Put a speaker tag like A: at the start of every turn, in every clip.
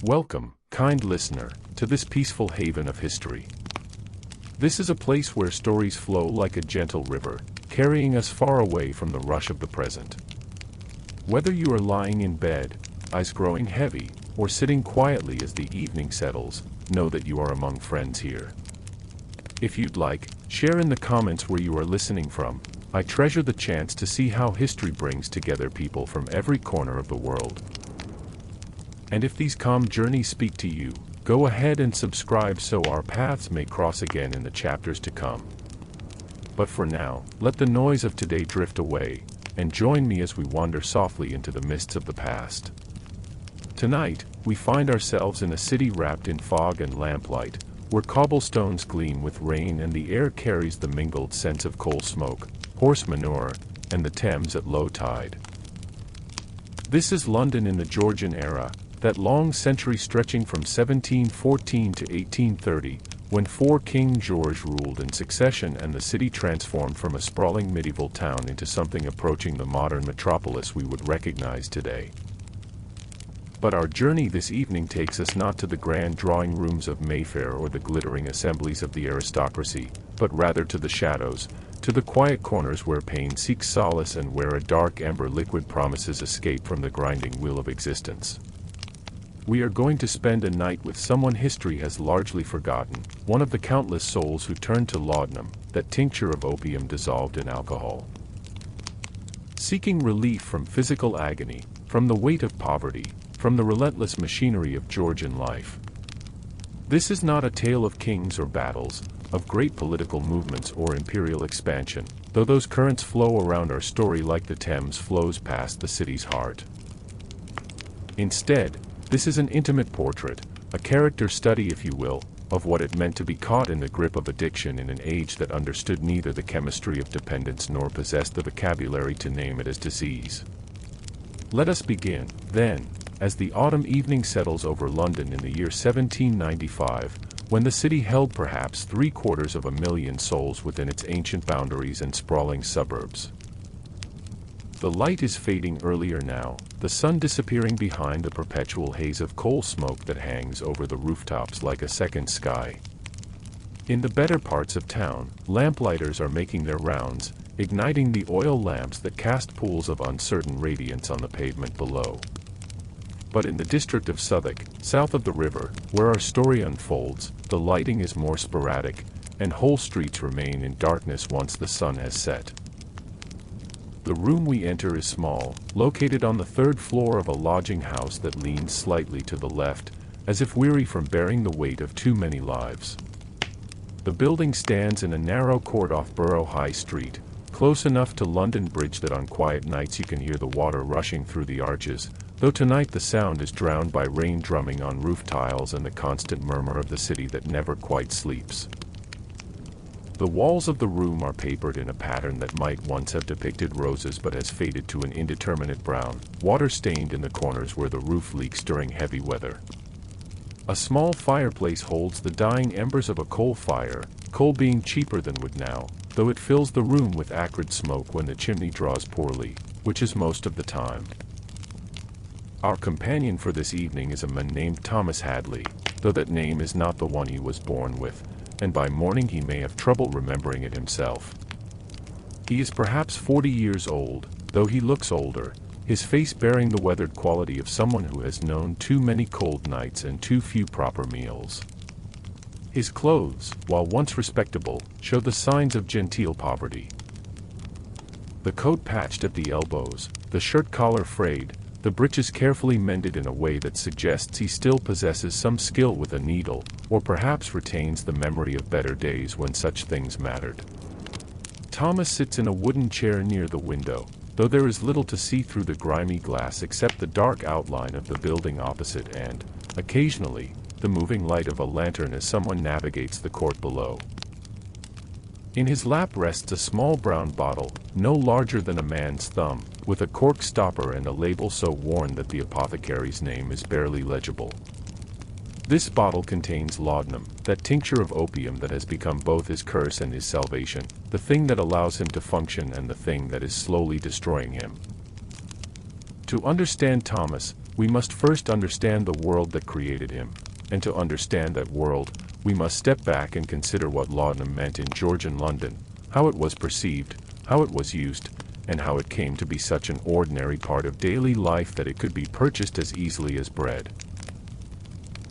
A: Welcome, kind listener, to this peaceful haven of history. This is a place where stories flow like a gentle river, carrying us far away from the rush of the present. Whether you are lying in bed, eyes growing heavy, or sitting quietly as the evening settles, know that you are among friends here. If you'd like, share in the comments where you are listening from. I treasure the chance to see how history brings together people from every corner of the world. And if these calm journeys speak to you, go ahead and subscribe so our paths may cross again in the chapters to come. But for now, let the noise of today drift away, and join me as we wander softly into the mists of the past. Tonight, we find ourselves in a city wrapped in fog and lamplight, where cobblestones gleam with rain and the air carries the mingled scents of coal smoke, horse manure, and the Thames at low tide. This is London in the Georgian era, that long century stretching from 1714 to 1830, when four King George ruled in succession and the city transformed from a sprawling medieval town into something approaching the modern metropolis we would recognize today. But our journey this evening takes us not to the grand drawing rooms of Mayfair or the glittering assemblies of the aristocracy, but rather to the shadows, to the quiet corners where pain seeks solace and where a dark amber liquid promises escape from the grinding wheel of existence. We are going to spend a night with someone history has largely forgotten, one of the countless souls who turned to laudanum, that tincture of opium dissolved in alcohol. Seeking relief from physical agony, from the weight of poverty, from the relentless machinery of Georgian life. This is not a tale of kings or battles, of great political movements or imperial expansion, though those currents flow around our story like the Thames flows past the city's heart. Instead, this is an intimate portrait, a character study if you will, of what it meant to be caught in the grip of addiction in an age that understood neither the chemistry of dependence nor possessed the vocabulary to name it as disease. Let us begin, then, as the autumn evening settles over London in the year 1795, when the city held perhaps 750,000 souls within its ancient boundaries and sprawling suburbs. The light is fading earlier now, the sun disappearing behind the perpetual haze of coal smoke that hangs over the rooftops like a second sky. In the better parts of town, lamplighters are making their rounds, igniting the oil lamps that cast pools of uncertain radiance on the pavement below. But in the district of Southwark, south of the river, where our story unfolds, the lighting is more sporadic, and whole streets remain in darkness once the sun has set. The room we enter is small, located on the third floor of a lodging house that leans slightly to the left, as if weary from bearing the weight of too many lives. The building stands in a narrow court off Borough High Street, close enough to London Bridge that on quiet nights you can hear the water rushing through the arches, though tonight the sound is drowned by rain drumming on roof tiles and the constant murmur of the city that never quite sleeps. The walls of the room are papered in a pattern that might once have depicted roses but has faded to an indeterminate brown, water-stained in the corners where the roof leaks during heavy weather. A small fireplace holds the dying embers of a coal fire, coal being cheaper than wood now, though it fills the room with acrid smoke when the chimney draws poorly, which is most of the time. Our companion for this evening is a man named Thomas Hadley, though that name is not the one he was born with, and by morning he may have trouble remembering it himself. He is perhaps 40 years old, though he looks older, his face bearing the weathered quality of someone who has known too many cold nights and too few proper meals. His clothes, while once respectable, show the signs of genteel poverty. The coat patched at the elbows, the shirt collar frayed, the breeches carefully mended in a way that suggests he still possesses some skill with a needle, or perhaps retains the memory of better days when such things mattered. Thomas sits in a wooden chair near the window, though there is little to see through the grimy glass except the dark outline of the building opposite and, occasionally, the moving light of a lantern as someone navigates the court below. In his lap rests a small brown bottle, no larger than a man's thumb, with a cork stopper and a label so worn that the apothecary's name is barely legible. This bottle contains laudanum, that tincture of opium that has become both his curse and his salvation, the thing that allows him to function and the thing that is slowly destroying him. To understand Thomas, we must first understand the world that created him, and to understand that world, we must step back and consider what laudanum meant in Georgian London, how it was perceived, how it was used, and how it came to be such an ordinary part of daily life that it could be purchased as easily as bread.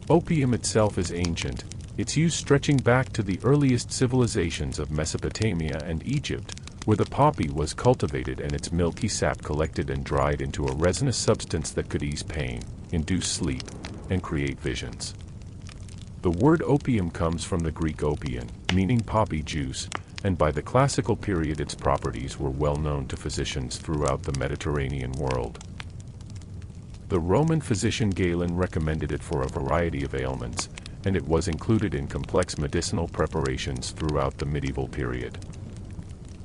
A: Opium itself is ancient, its use stretching back to the earliest civilizations of Mesopotamia and Egypt, where the poppy was cultivated and its milky sap collected and dried into a resinous substance that could ease pain, induce sleep, and create visions. The word opium comes from the Greek opion, meaning poppy juice, and by the classical period its properties were well known to physicians throughout the Mediterranean world. The Roman physician Galen recommended it for a variety of ailments, and it was included in complex medicinal preparations throughout the medieval period.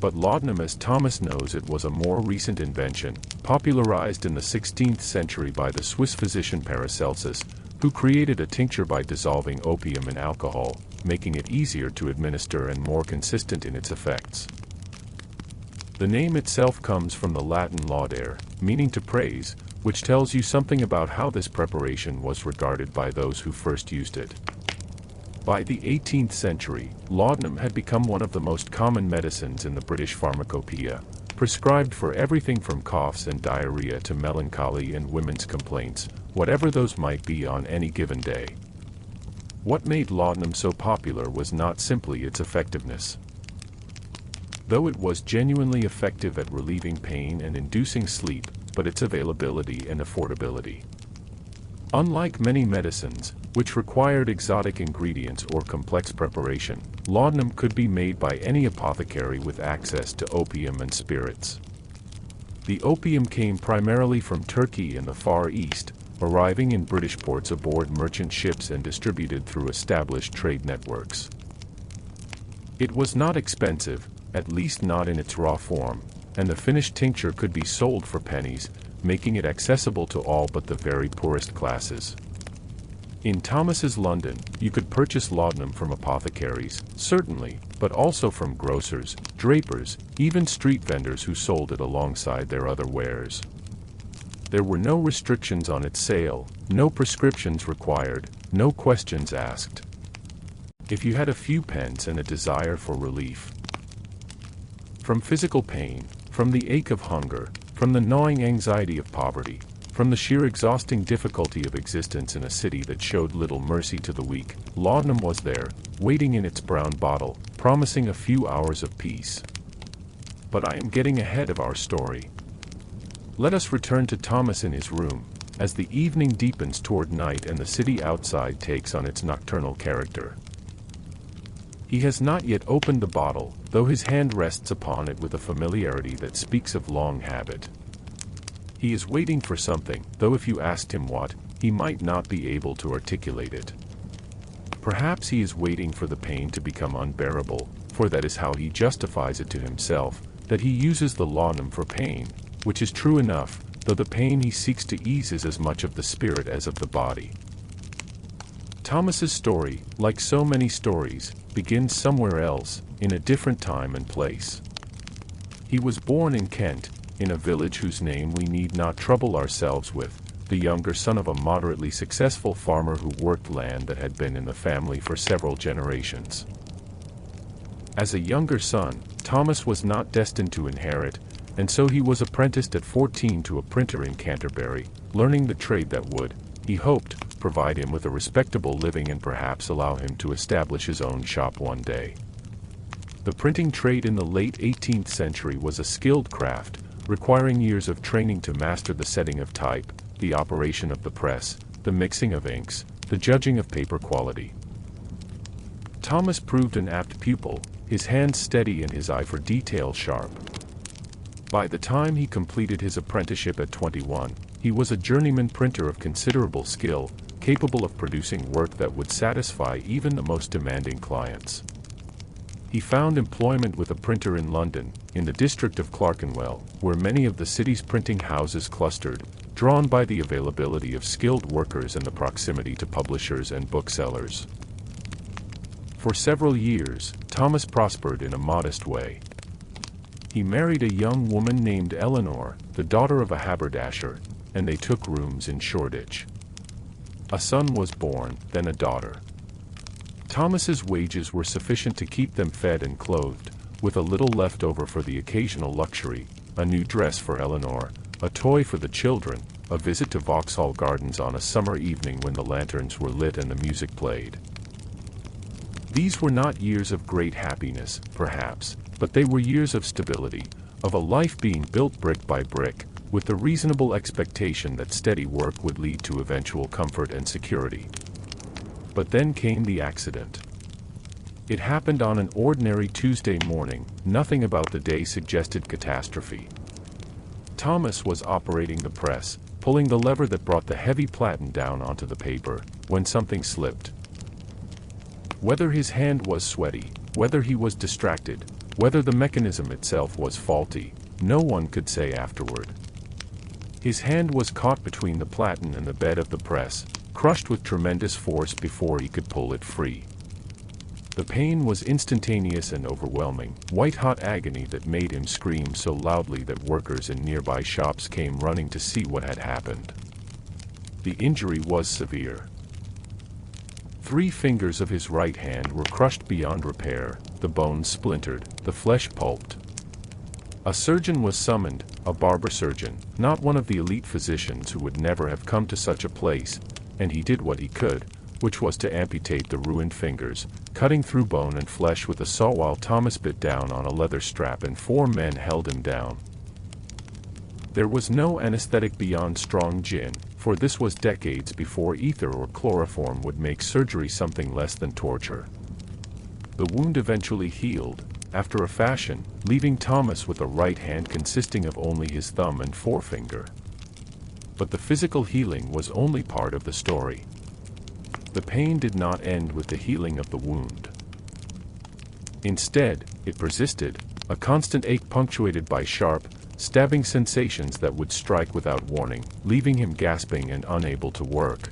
A: But laudanum, as Thomas knows it, was a more recent invention, popularized in the 16th century by the Swiss physician Paracelsus, who created a tincture by dissolving opium in alcohol, making it easier to administer and more consistent in its effects. The name itself comes from the Latin laudare, meaning to praise, which tells you something about how this preparation was regarded by those who first used it. By the 18th century, laudanum had become one of the most common medicines in the British pharmacopoeia, prescribed for everything from coughs and diarrhea to melancholy and women's complaints, whatever those might be on any given day. What made laudanum so popular was not simply its effectiveness. Though it was genuinely effective at relieving pain and inducing sleep, but its availability and affordability. Unlike many medicines, which required exotic ingredients or complex preparation, laudanum could be made by any apothecary with access to opium and spirits. The opium came primarily from Turkey and the Far East, arriving in British ports aboard merchant ships and distributed through established trade networks. It was not expensive, at least not in its raw form, and the finished tincture could be sold for pennies, making it accessible to all but the very poorest classes. In Thomas's London, you could purchase laudanum from apothecaries, certainly, but also from grocers, drapers, even street vendors who sold it alongside their other wares. There were no restrictions on its sale, no prescriptions required, no questions asked. If you had a few pence and a desire for relief from physical pain, from the ache of hunger, from the gnawing anxiety of poverty, from the sheer exhausting difficulty of existence in a city that showed little mercy to the weak, laudanum was there, waiting in its brown bottle, promising a few hours of peace. But I am getting ahead of our story. Let us return to Thomas in his room, as the evening deepens toward night and the city outside takes on its nocturnal character. He has not yet opened the bottle, though his hand rests upon it with a familiarity that speaks of long habit. He is waiting for something, though if you asked him what, he might not be able to articulate it. Perhaps he is waiting for the pain to become unbearable, for that is how he justifies it to himself, that he uses the laudanum for pain, which is true enough, though the pain he seeks to ease is as much of the spirit as of the body. Thomas's story, like so many stories, begins somewhere else, in a different time and place. He was born in Kent, in a village whose name we need not trouble ourselves with, the younger son of a moderately successful farmer who worked land that had been in the family for several generations. As a younger son, Thomas was not destined to inherit, and so he was apprenticed at 14 to a printer in Canterbury, learning the trade that would, he hoped, provide him with a respectable living and perhaps allow him to establish his own shop one day. The printing trade in the late 18th century was a skilled craft, requiring years of training to master the setting of type, the operation of the press, the mixing of inks, the judging of paper quality. Thomas proved an apt pupil, his hand steady and his eye for detail sharp. By the time he completed his apprenticeship at 21, he was a journeyman printer of considerable skill, capable of producing work that would satisfy even the most demanding clients. He found employment with a printer in London, in the district of Clerkenwell, where many of the city's printing houses clustered, drawn by the availability of skilled workers and the proximity to publishers and booksellers. For several years, Thomas prospered in a modest way. He married a young woman named Eleanor, the daughter of a haberdasher, and they took rooms in Shoreditch. A son was born, then a daughter. Thomas's wages were sufficient to keep them fed and clothed, with a little left over for the occasional luxury, a new dress for Eleanor, a toy for the children, a visit to Vauxhall Gardens on a summer evening when the lanterns were lit and the music played. These were not years of great happiness, perhaps, but they were years of stability, of a life being built brick by brick, with the reasonable expectation that steady work would lead to eventual comfort and security. But then came the accident. It happened on an ordinary Tuesday morning. Nothing about the day suggested catastrophe. Thomas was operating the press, pulling the lever that brought the heavy platen down onto the paper, when something slipped. Whether his hand was sweaty, whether he was distracted, whether the mechanism itself was faulty, no one could say afterward. His hand was caught between the platen and the bed of the press, crushed with tremendous force before he could pull it free. The pain was instantaneous and overwhelming, white-hot agony that made him scream so loudly that workers in nearby shops came running to see what had happened. The injury was severe. 3 fingers of his right hand were crushed beyond repair, the bones splintered, the flesh pulped. A surgeon was summoned, a barber surgeon, not one of the elite physicians who would never have come to such a place, and he did what he could, which was to amputate the ruined fingers, cutting through bone and flesh with a saw while Thomas bit down on a leather strap and 4 men held him down. There was no anesthetic beyond strong gin, for this was decades before ether or chloroform would make surgery something less than torture. The wound eventually healed, after a fashion, leaving Thomas with a right hand consisting of only his thumb and forefinger. But the physical healing was only part of the story. The pain did not end with the healing of the wound. Instead, it persisted, a constant ache punctuated by sharp, stabbing sensations that would strike without warning, leaving him gasping and unable to work.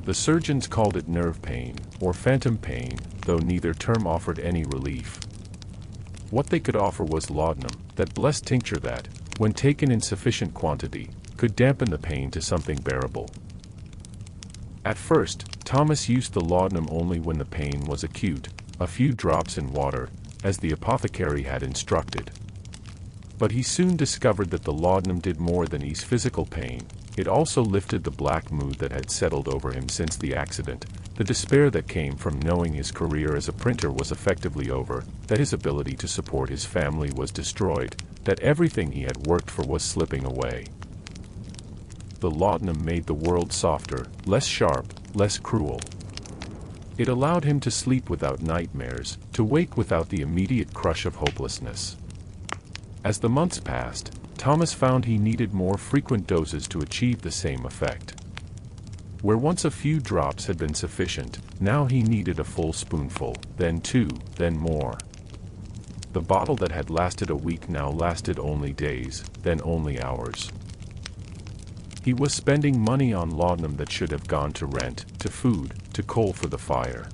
A: The surgeons called it nerve pain, or phantom pain, though neither term offered any relief. What they could offer was laudanum, that blessed tincture that, when taken in sufficient quantity, could dampen the pain to something bearable. At first, Thomas used the laudanum only when the pain was acute, a few drops in water, as the apothecary had instructed. But he soon discovered that the laudanum did more than ease physical pain. It also lifted the black mood that had settled over him since the accident, the despair that came from knowing his career as a printer was effectively over, that his ability to support his family was destroyed, that everything he had worked for was slipping away. The laudanum made the world softer, less sharp, less cruel. It allowed him to sleep without nightmares, to wake without the immediate crush of hopelessness. As the months passed, Thomas found he needed more frequent doses to achieve the same effect. Where once a few drops had been sufficient, now he needed a full spoonful, then 2, then more. The bottle that had lasted a week now lasted only days, then only hours. He was spending money on laudanum that should have gone to rent, to food, to coal for the fire.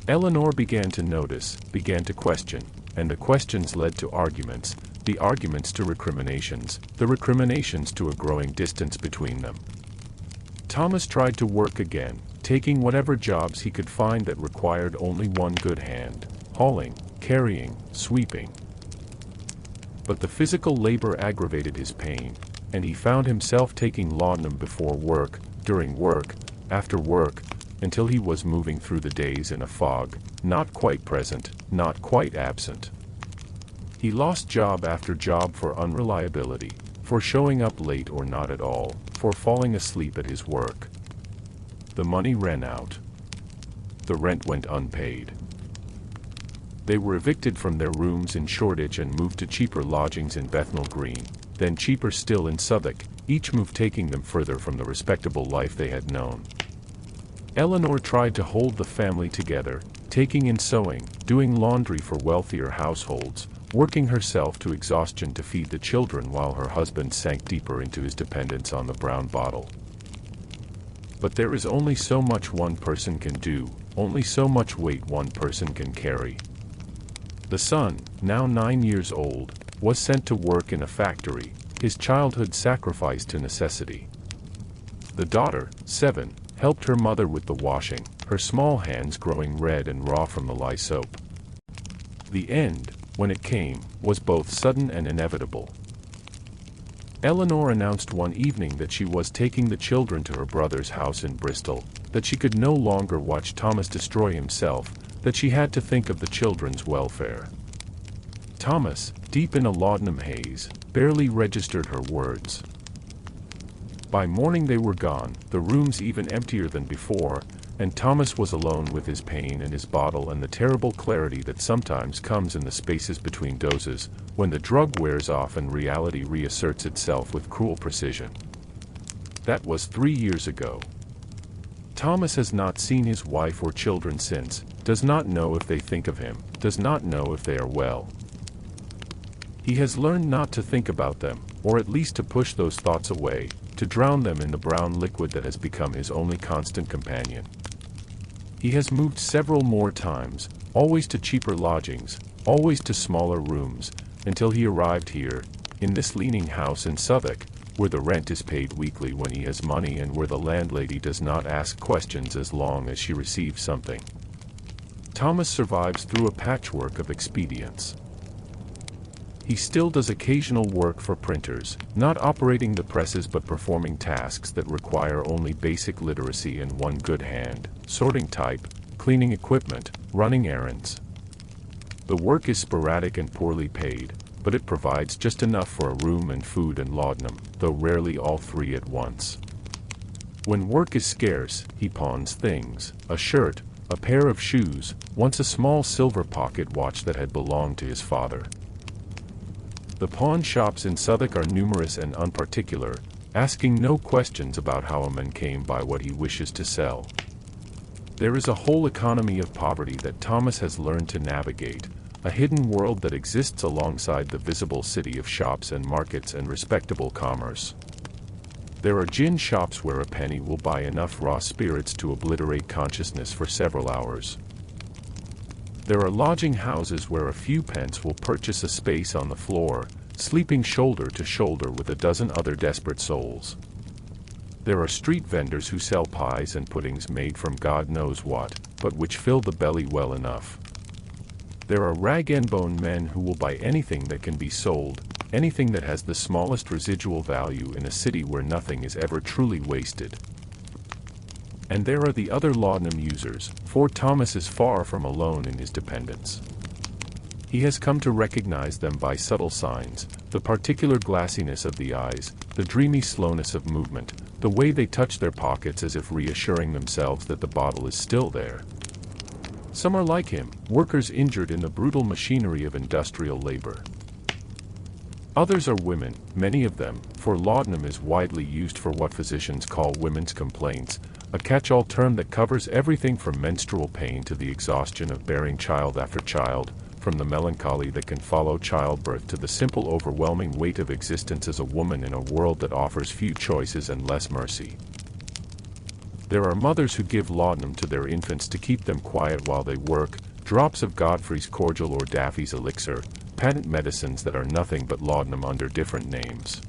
A: Eleanor began to notice, began to question, and the questions led to arguments, the arguments to recriminations, the recriminations to a growing distance between them. Thomas tried to work again, taking whatever jobs he could find that required only one good hand, hauling, carrying, sweeping. But the physical labor aggravated his pain, and he found himself taking laudanum before work, during work, after work, until he was moving through the days in a fog, not quite present, not quite absent. He lost job after job for unreliability, for showing up late or not at all, for falling asleep at his work. The money ran out. The rent went unpaid. They were evicted from their rooms in Shoreditch and moved to cheaper lodgings in Bethnal Green, then cheaper still in Southwark, each move taking them further from the respectable life they had known. Eleanor tried to hold the family together, taking in sewing, doing laundry for wealthier households, working herself to exhaustion to feed the children while her husband sank deeper into his dependence on the brown bottle. But there is only so much one person can do, only so much weight one person can carry. The son, now 9 years old, was sent to work in a factory, his childhood sacrificed to necessity. The daughter, 7, helped her mother with the washing, her small hands growing red and raw from the lye soap. The end, when it came, was both sudden and inevitable. Eleanor announced one evening that she was taking the children to her brother's house in Bristol, that she could no longer watch Thomas destroy himself, that she had to think of the children's welfare. Thomas, deep in a laudanum haze, barely registered her words. By morning they were gone, the rooms even emptier than before, and Thomas was alone with his pain and his bottle and the terrible clarity that sometimes comes in the spaces between doses, when the drug wears off and reality reasserts itself with cruel precision. That was 3 years ago. Thomas has not seen his wife or children since, does not know if they think of him, does not know if they are well. He has learned not to think about them, or at least to push those thoughts away, to drown them in the brown liquid that has become his only constant companion. He has moved several more times, always to cheaper lodgings, always to smaller rooms, until he arrived here, in this leaning house in Southwark, where the rent is paid weekly when he has money and where the landlady does not ask questions as long as she receives something. Thomas survives through a patchwork of expedients. He still does occasional work for printers, not operating the presses but performing tasks that require only basic literacy and one good hand, sorting type, cleaning equipment, running errands. The work is sporadic and poorly paid, but it provides just enough for a room and food and laudanum, though rarely all three at once. When work is scarce, he pawns things, a shirt, a pair of shoes, once a small silver pocket watch that had belonged to his father. The pawn shops in Southwark are numerous and unparticular, asking no questions about how a man came by what he wishes to sell. There is a whole economy of poverty that Thomas has learned to navigate, a hidden world that exists alongside the visible city of shops and markets and respectable commerce. There are gin shops where a penny will buy enough raw spirits to obliterate consciousness for several hours. There are lodging houses where a few pence will purchase a space on the floor, sleeping shoulder to shoulder with a dozen other desperate souls. There are street vendors who sell pies and puddings made from God knows what, but which fill the belly well enough. There are rag-and-bone men who will buy anything that can be sold, anything that has the smallest residual value in a city where nothing is ever truly wasted. And there are the other laudanum users, for Thomas is far from alone in his dependence. He has come to recognize them by subtle signs, the particular glassiness of the eyes, the dreamy slowness of movement, the way they touch their pockets as if reassuring themselves that the bottle is still there. Some are like him, workers injured in the brutal machinery of industrial labor. Others are women, many of them, for laudanum is widely used for what physicians call women's complaints, a catch-all term that covers everything from menstrual pain to the exhaustion of bearing child after child, from the melancholy that can follow childbirth to the simple overwhelming weight of existence as a woman in a world that offers few choices and less mercy. There are mothers who give laudanum to their infants to keep them quiet while they work, drops of Godfrey's cordial or Daffy's elixir, patent medicines that are nothing but laudanum under different names.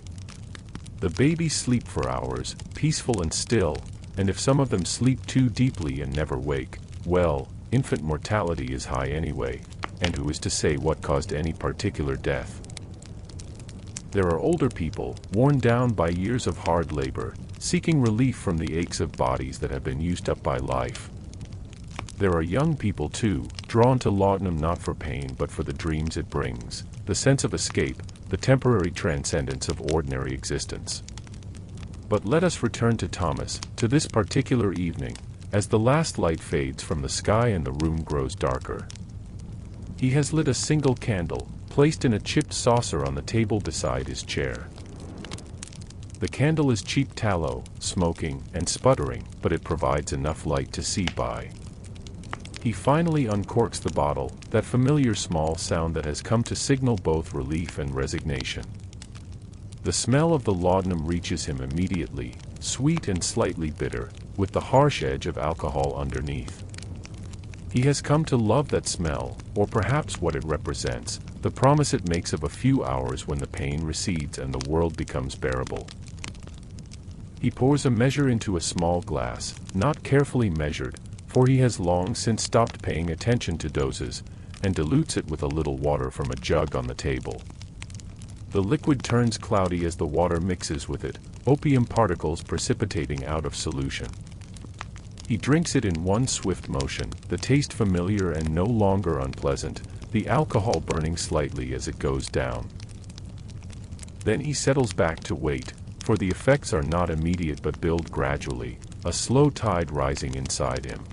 A: The babies sleep for hours, peaceful and still, and if some of them sleep too deeply and never wake, well, infant mortality is high anyway, and who is to say what caused any particular death? There are older people, worn down by years of hard labor, seeking relief from the aches of bodies that have been used up by life. There are young people too, drawn to laudanum not for pain but for the dreams it brings, the sense of escape, the temporary transcendence of ordinary existence. But let us return to Thomas, to this particular evening, as the last light fades from the sky and the room grows darker. He has lit a single candle, placed in a chipped saucer on the table beside his chair. The candle is cheap tallow, smoking and sputtering, but it provides enough light to see by. He finally uncorks the bottle, that familiar small sound that has come to signal both relief and resignation. The smell of the laudanum reaches him immediately, sweet and slightly bitter, with the harsh edge of alcohol underneath. He has come to love that smell, or perhaps what it represents, the promise it makes of a few hours when the pain recedes and the world becomes bearable. He pours a measure into a small glass, not carefully measured, for he has long since stopped paying attention to doses, and dilutes it with a little water from a jug on the table. The liquid turns cloudy as the water mixes with it, opium particles precipitating out of solution. He drinks it in one swift motion, the taste familiar and no longer unpleasant, the alcohol burning slightly as it goes down. Then he settles back to wait, for the effects are not immediate but build gradually, a slow tide rising inside him.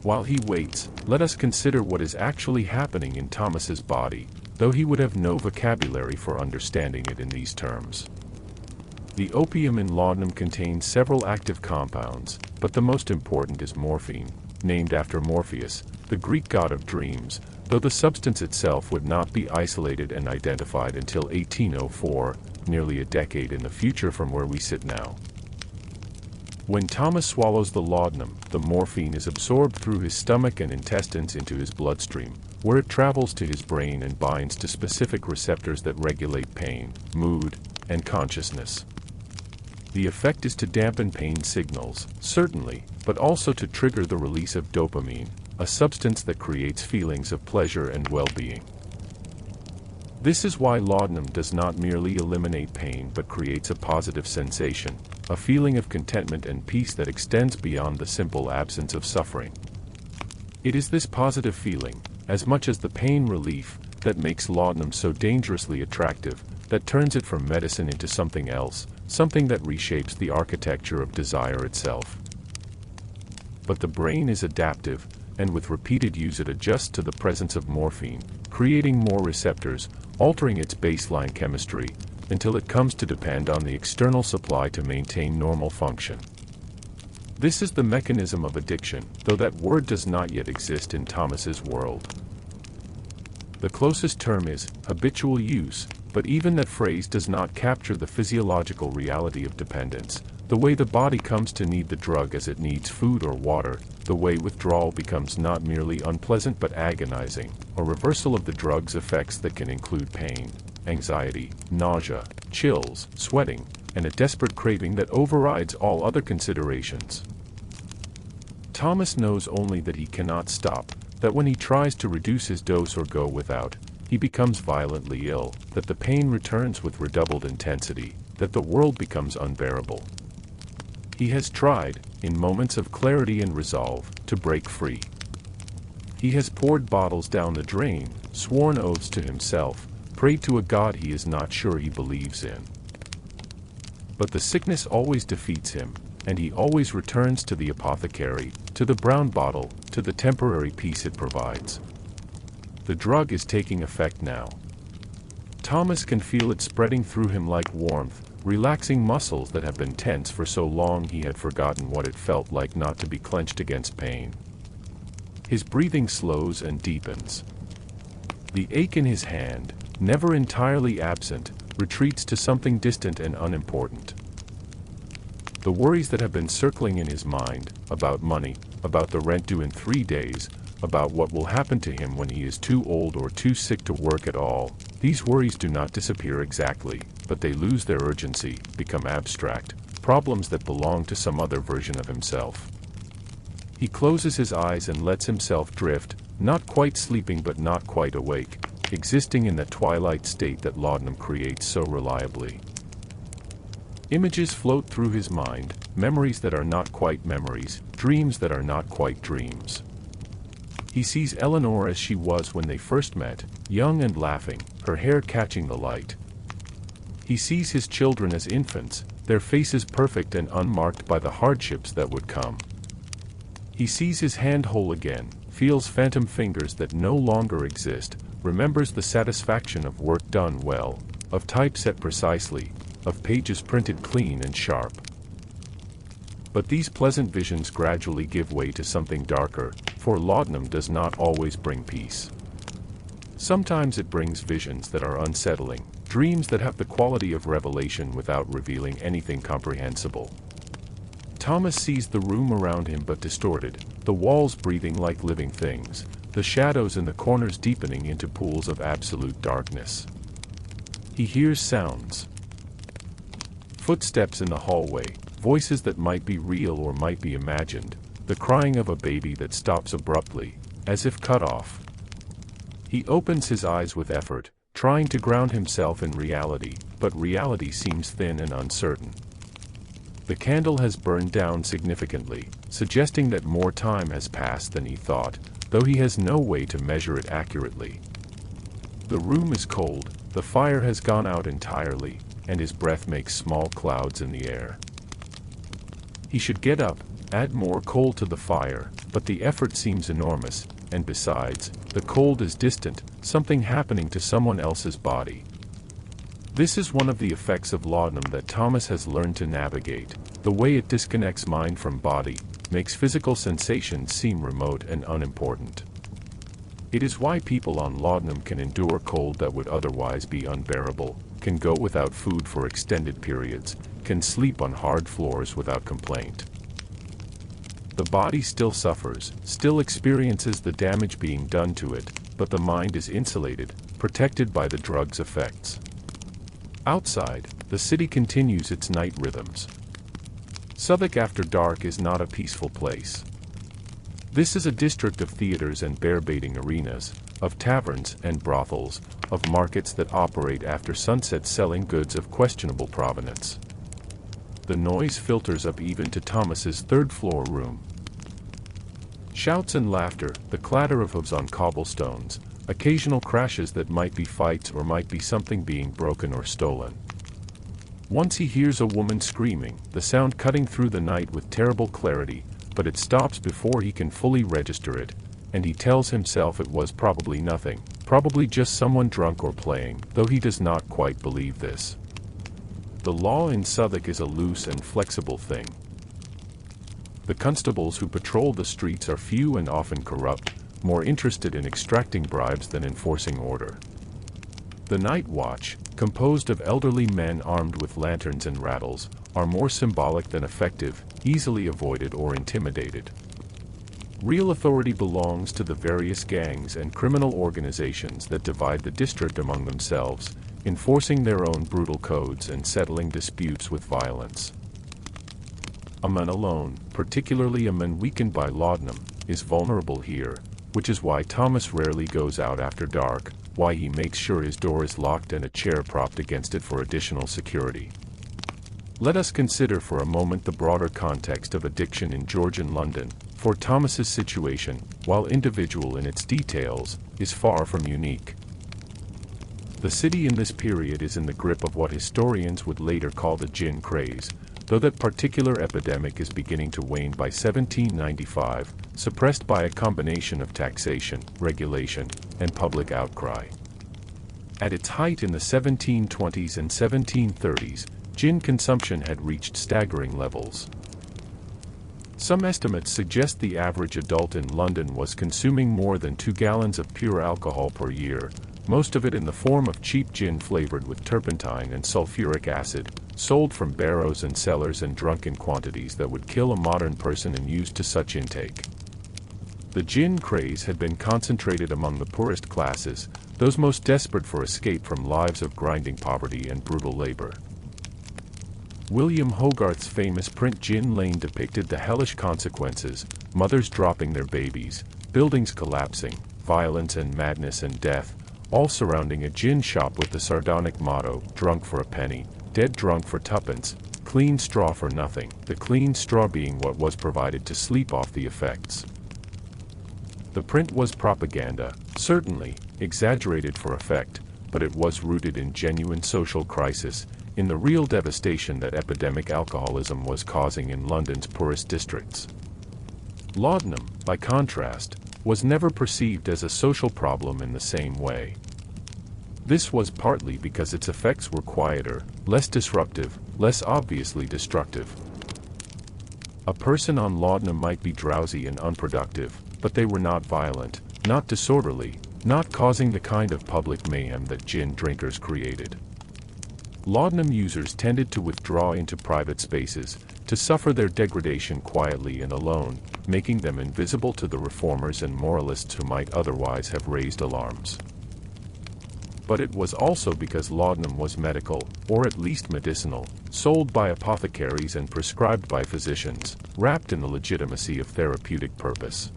A: While he waits, let us consider what is actually happening in Thomas's body, though he would have no vocabulary for understanding it in these terms. The opium in laudanum contains several active compounds, but the most important is morphine, named after Morpheus, the Greek god of dreams, though the substance itself would not be isolated and identified until 1804, nearly a decade in the future from where we sit now. When Thomas swallows the laudanum, the morphine is absorbed through his stomach and intestines into his bloodstream, where it travels to his brain and binds to specific receptors that regulate pain, mood, and consciousness. The effect is to dampen pain signals, certainly, but also to trigger the release of dopamine, a substance that creates feelings of pleasure and well-being. This is why laudanum does not merely eliminate pain but creates a positive sensation, a feeling of contentment and peace that extends beyond the simple absence of suffering. It is this positive feeling, as much as the pain relief, that makes laudanum so dangerously attractive, that turns it from medicine into something else, something that reshapes the architecture of desire itself. But the brain is adaptive, and with repeated use it adjusts to the presence of morphine, creating more receptors, altering its baseline chemistry, until it comes to depend on the external supply to maintain normal function. This is the mechanism of addiction, though that word does not yet exist in Thomas's world. The closest term is habitual use, but even that phrase does not capture the physiological reality of dependence, the way the body comes to need the drug as it needs food or water, the way withdrawal becomes not merely unpleasant but agonizing, a reversal of the drug's effects that can include pain, anxiety, nausea, chills, sweating, and a desperate craving that overrides all other considerations. Thomas knows only that he cannot stop, that when he tries to reduce his dose or go without, he becomes violently ill, that the pain returns with redoubled intensity, that the world becomes unbearable. He has tried, in moments of clarity and resolve, to break free. He has poured bottles down the drain, sworn oaths to himself, prayed to a God he is not sure he believes in. But the sickness always defeats him, and he always returns to the apothecary, to the brown bottle, to the temporary peace it provides. The drug is taking effect now. Thomas can feel it spreading through him like warmth, relaxing muscles that have been tense for so long he had forgotten what it felt like not to be clenched against pain. His breathing slows and deepens. The ache in his hand, never entirely absent, retreats to something distant and unimportant. The worries that have been circling in his mind, about money, about the rent due in 3 days, about what will happen to him when he is too old or too sick to work at all, these worries do not disappear exactly, but they lose their urgency, become abstract, problems that belong to some other version of himself. He closes his eyes and lets himself drift, not quite sleeping but not quite awake, existing in the twilight state that laudanum creates so reliably. Images float through his mind, memories that are not quite memories, dreams that are not quite dreams. He sees Eleanor as she was when they first met, young and laughing, her hair catching the light. He sees his children as infants, their faces perfect and unmarked by the hardships that would come. He sees his hand whole again, feels phantom fingers that no longer exist, remembers the satisfaction of work done well, of type set precisely, of pages printed clean and sharp. But these pleasant visions gradually give way to something darker, for laudanum does not always bring peace. Sometimes it brings visions that are unsettling, dreams that have the quality of revelation without revealing anything comprehensible. Thomas sees the room around him but distorted, the walls breathing like living things, the shadows in the corners deepening into pools of absolute darkness. He hears sounds. Footsteps in the hallway, voices that might be real or might be imagined, the crying of a baby that stops abruptly, as if cut off. He opens his eyes with effort, trying to ground himself in reality, but reality seems thin and uncertain. The candle has burned down significantly, suggesting that more time has passed than he thought, though he has no way to measure it accurately. The room is cold, the fire has gone out entirely, and his breath makes small clouds in the air. He should get up, add more coal to the fire, but the effort seems enormous, and besides, the cold is distant, something happening to someone else's body. This is one of the effects of laudanum that Thomas has learned to navigate. The way it disconnects mind from body, makes physical sensations seem remote and unimportant. It is why people on laudanum can endure cold that would otherwise be unbearable, can go without food for extended periods, can sleep on hard floors without complaint. The body still suffers, still experiences the damage being done to it, but the mind is insulated, protected by the drug's effects. Outside, the city continues its night rhythms. Southwark after dark is not a peaceful place. This is a district of theaters and bear-baiting arenas, of taverns and brothels, of markets that operate after sunset selling goods of questionable provenance. The noise filters up even to Thomas's third-floor room. Shouts and laughter, the clatter of hooves on cobblestones, occasional crashes that might be fights or might be something being broken or stolen. Once he hears a woman screaming, the sound cutting through the night with terrible clarity, but it stops before he can fully register it, and he tells himself it was probably nothing, probably just someone drunk or playing, though he does not quite believe this. The law in Southwark is a loose and flexible thing. The constables who patrol the streets are few and often corrupt, more interested in extracting bribes than enforcing order. The night watch, composed of elderly men armed with lanterns and rattles, are more symbolic than effective, easily avoided or intimidated. Real authority belongs to the various gangs and criminal organizations that divide the district among themselves, enforcing their own brutal codes and settling disputes with violence. A man alone, particularly a man weakened by laudanum, is vulnerable here, which is why Thomas rarely goes out after dark, why he makes sure his door is locked and a chair propped against it for additional security. Let us consider for a moment the broader context of addiction in Georgian London, for Thomas's situation, while individual in its details, is far from unique. The city in this period is in the grip of what historians would later call the gin craze, though that particular epidemic is beginning to wane by 1795, suppressed by a combination of taxation, regulation, and public outcry. At its height in the 1720s and 1730s, gin consumption had reached staggering levels. Some estimates suggest the average adult in London was consuming more than 2 gallons of pure alcohol per year, most of it in the form of cheap gin flavored with turpentine and sulfuric acid, sold from barrows and cellars and drunk in quantities that would kill a modern person and used to such intake. The gin craze had been concentrated among the poorest classes, those most desperate for escape from lives of grinding poverty and brutal labor. William Hogarth's famous print Gin Lane depicted the hellish consequences, mothers dropping their babies, buildings collapsing, violence and madness and death, all surrounding a gin shop with the sardonic motto, drunk for a penny, dead drunk for tuppence, clean straw for nothing, the clean straw being what was provided to sleep off the effects. The print was propaganda, certainly, exaggerated for effect, but it was rooted in genuine social crisis, in the real devastation that epidemic alcoholism was causing in London's poorest districts. Laudanum, by contrast, was never perceived as a social problem in the same way. This was partly because its effects were quieter, less disruptive, less obviously destructive. A person on laudanum might be drowsy and unproductive, but they were not violent, not disorderly, not causing the kind of public mayhem that gin drinkers created. Laudanum users tended to withdraw into private spaces, to suffer their degradation quietly and alone, making them invisible to the reformers and moralists who might otherwise have raised alarms. But it was also because laudanum was medical, or at least medicinal, sold by apothecaries and prescribed by physicians, wrapped in the legitimacy of therapeutic purpose.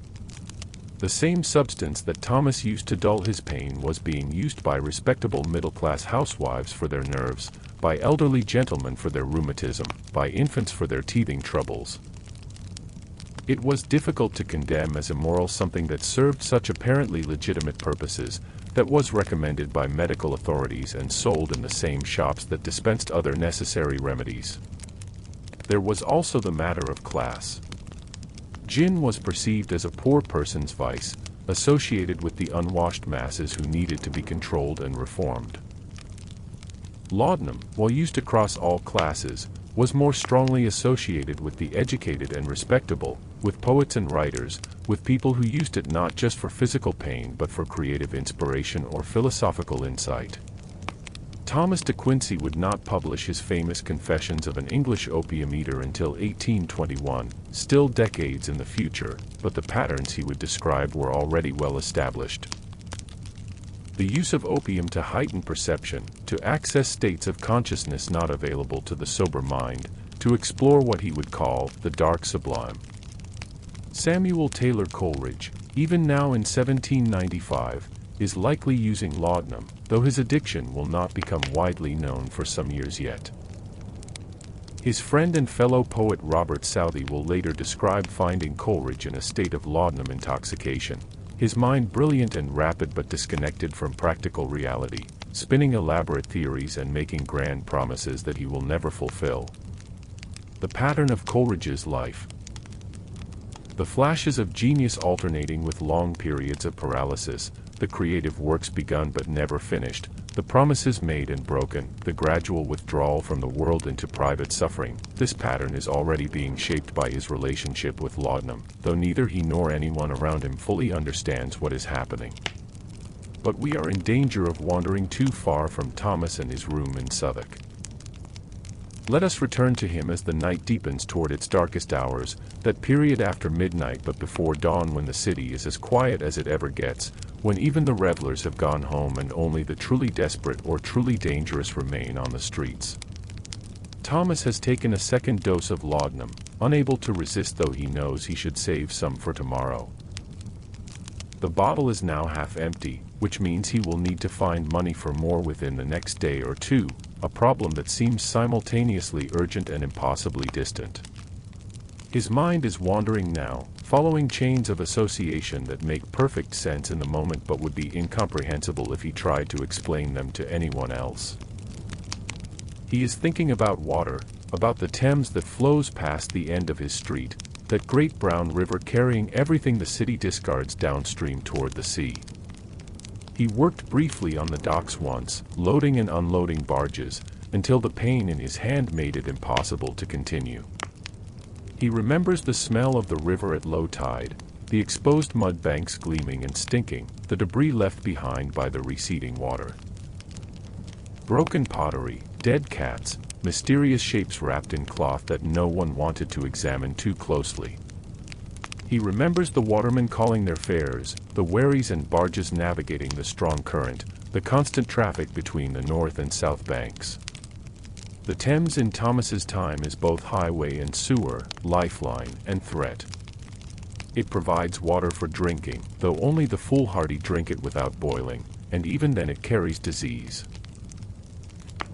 A: The same substance that Thomas used to dull his pain was being used by respectable middle-class housewives for their nerves, by elderly gentlemen for their rheumatism, by infants for their teething troubles. It was difficult to condemn as immoral something that served such apparently legitimate purposes, that was recommended by medical authorities and sold in the same shops that dispensed other necessary remedies. There was also the matter of class. Gin was perceived as a poor person's vice, associated with the unwashed masses who needed to be controlled and reformed. Laudanum, while used across all classes, was more strongly associated with the educated and respectable, with poets and writers, with people who used it not just for physical pain but for creative inspiration or philosophical insight. Thomas de Quincey would not publish his famous Confessions of an English Opium Eater until 1821, still decades in the future, but the patterns he would describe were already well established. The use of opium to heighten perception, to access states of consciousness not available to the sober mind, to explore what he would call the dark sublime. Samuel Taylor Coleridge, even now in 1795, is likely using laudanum, though his addiction will not become widely known for some years yet. His friend and fellow poet Robert Southey will later describe finding Coleridge in a state of laudanum intoxication, his mind brilliant and rapid but disconnected from practical reality, spinning elaborate theories and making grand promises that he will never fulfill. The pattern of Coleridge's life. The flashes of genius alternating with long periods of paralysis, the creative works begun but never finished, the promises made and broken, the gradual withdrawal from the world into private suffering. This pattern is already being shaped by his relationship with laudanum, though neither he nor anyone around him fully understands what is happening. But we are in danger of wandering too far from Thomas and his room in Southwark. Let us return to him as the night deepens toward its darkest hours, that period after midnight but before dawn when the city is as quiet as it ever gets, when even the revelers have gone home and only the truly desperate or truly dangerous remain on the streets. Thomas has taken a second dose of laudanum, unable to resist though he knows he should save some for tomorrow. The bottle is now half empty, which means he will need to find money for more within the next day or two, a problem that seems simultaneously urgent and impossibly distant. His mind is wandering now, following chains of association that make perfect sense in the moment but would be incomprehensible if he tried to explain them to anyone else. He is thinking about water, about the Thames that flows past the end of his street, that great brown river carrying everything the city discards downstream toward the sea. He worked briefly on the docks once, loading and unloading barges, until the pain in his hand made it impossible to continue. He remembers the smell of the river at low tide, the exposed mud banks gleaming and stinking, the debris left behind by the receding water. Broken pottery, dead cats, mysterious shapes wrapped in cloth that no one wanted to examine too closely. He remembers the watermen calling their fares, the wherries and barges navigating the strong current, the constant traffic between the north and south banks. The Thames in Thomas's time is both highway and sewer, lifeline and threat. It provides water for drinking, though only the foolhardy drink it without boiling, and even then it carries disease.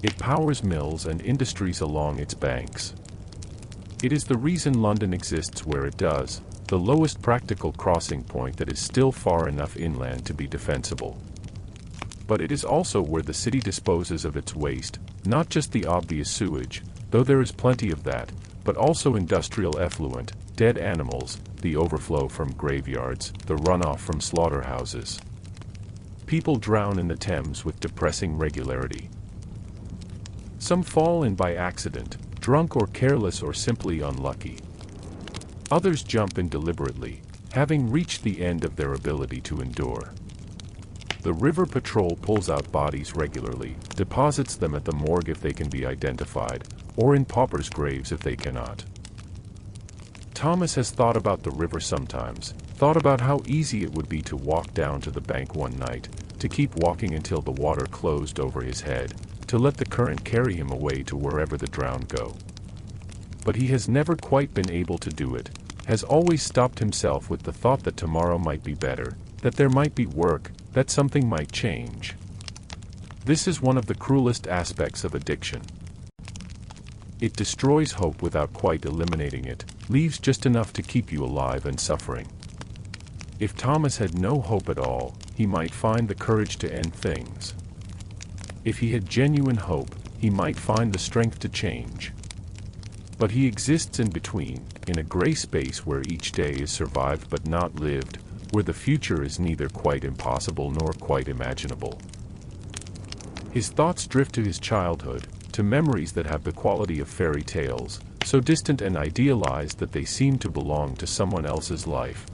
A: It powers mills and industries along its banks. It is the reason London exists where it does, the lowest practical crossing point that is still far enough inland to be defensible. But it is also where the city disposes of its waste, not just the obvious sewage, though there is plenty of that, but also industrial effluent, dead animals, the overflow from graveyards, the runoff from slaughterhouses. People drown in the Thames with depressing regularity. Some fall in by accident, drunk or careless or simply unlucky. Others jump in deliberately, having reached the end of their ability to endure. The river patrol pulls out bodies regularly, deposits them at the morgue if they can be identified, or in paupers' graves if they cannot. Thomas has thought about the river sometimes, thought about how easy it would be to walk down to the bank one night, to keep walking until the water closed over his head, to let the current carry him away to wherever the drowned go. But he has never quite been able to do it, has always stopped himself with the thought that tomorrow might be better, that there might be work, that something might change. This is one of the cruelest aspects of addiction. It destroys hope without quite eliminating it, leaves just enough to keep you alive and suffering. If Thomas had no hope at all, he might find the courage to end things. If he had genuine hope, he might find the strength to change. But he exists in between, in a gray space where each day is survived but not lived, where the future is neither quite impossible nor quite imaginable. His thoughts drift to his childhood, to memories that have the quality of fairy tales, so distant and idealized that they seem to belong to someone else's life.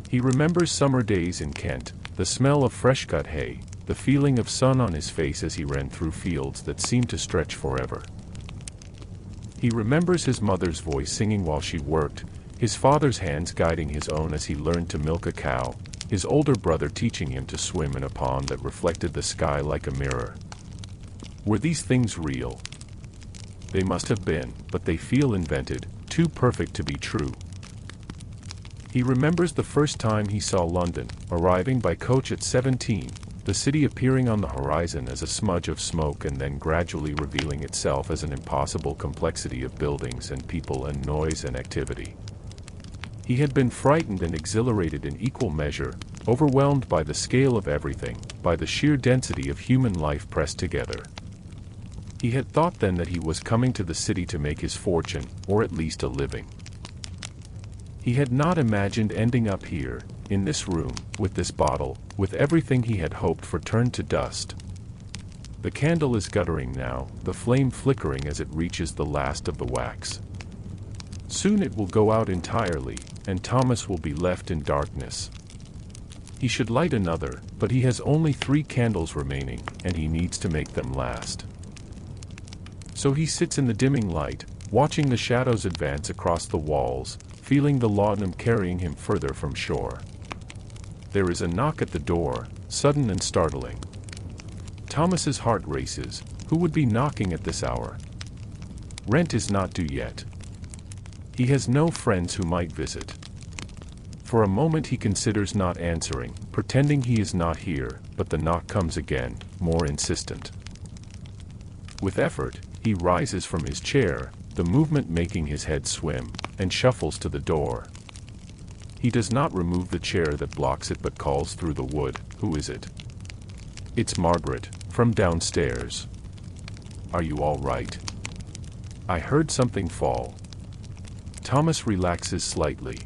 A: He remembers summer days in Kent, the smell of fresh-cut hay, the feeling of sun on his face as he ran through fields that seemed to stretch forever. He remembers his mother's voice singing while she worked, his father's hands guiding his own as he learned to milk a cow, his older brother teaching him to swim in a pond that reflected the sky like a mirror. Were these things real? They must have been, but they feel invented, too perfect to be true. He remembers the first time he saw London, arriving by coach at 17, the city appearing on the horizon as a smudge of smoke and then gradually revealing itself as an impossible complexity of buildings and people and noise and activity. He had been frightened and exhilarated in equal measure, overwhelmed by the scale of everything, by the sheer density of human life pressed together. He had thought then that he was coming to the city to make his fortune, or at least a living. He had not imagined ending up here, in this room, with this bottle, with everything he had hoped for turned to dust. The candle is guttering now, the flame flickering as it reaches the last of the wax. Soon it will go out entirely, and Thomas will be left in darkness. He should light another, but he has only 3 candles remaining, and he needs to make them last. So he sits in the dimming light, watching the shadows advance across the walls, feeling the laudanum carrying him further from shore. There is a knock at the door, sudden and startling. Thomas's heart races. Who would be knocking at this hour? Rent is not due yet. He has no friends who might visit. For a moment he considers not answering, pretending he is not here, but the knock comes again, more insistent. With effort, he rises from his chair, the movement making his head swim, and shuffles to the door. He does not remove the chair that blocks it but calls through the wood, "Who is it?" "It's Margaret, from downstairs." "Are you all right?" "I heard something fall." Thomas relaxes slightly.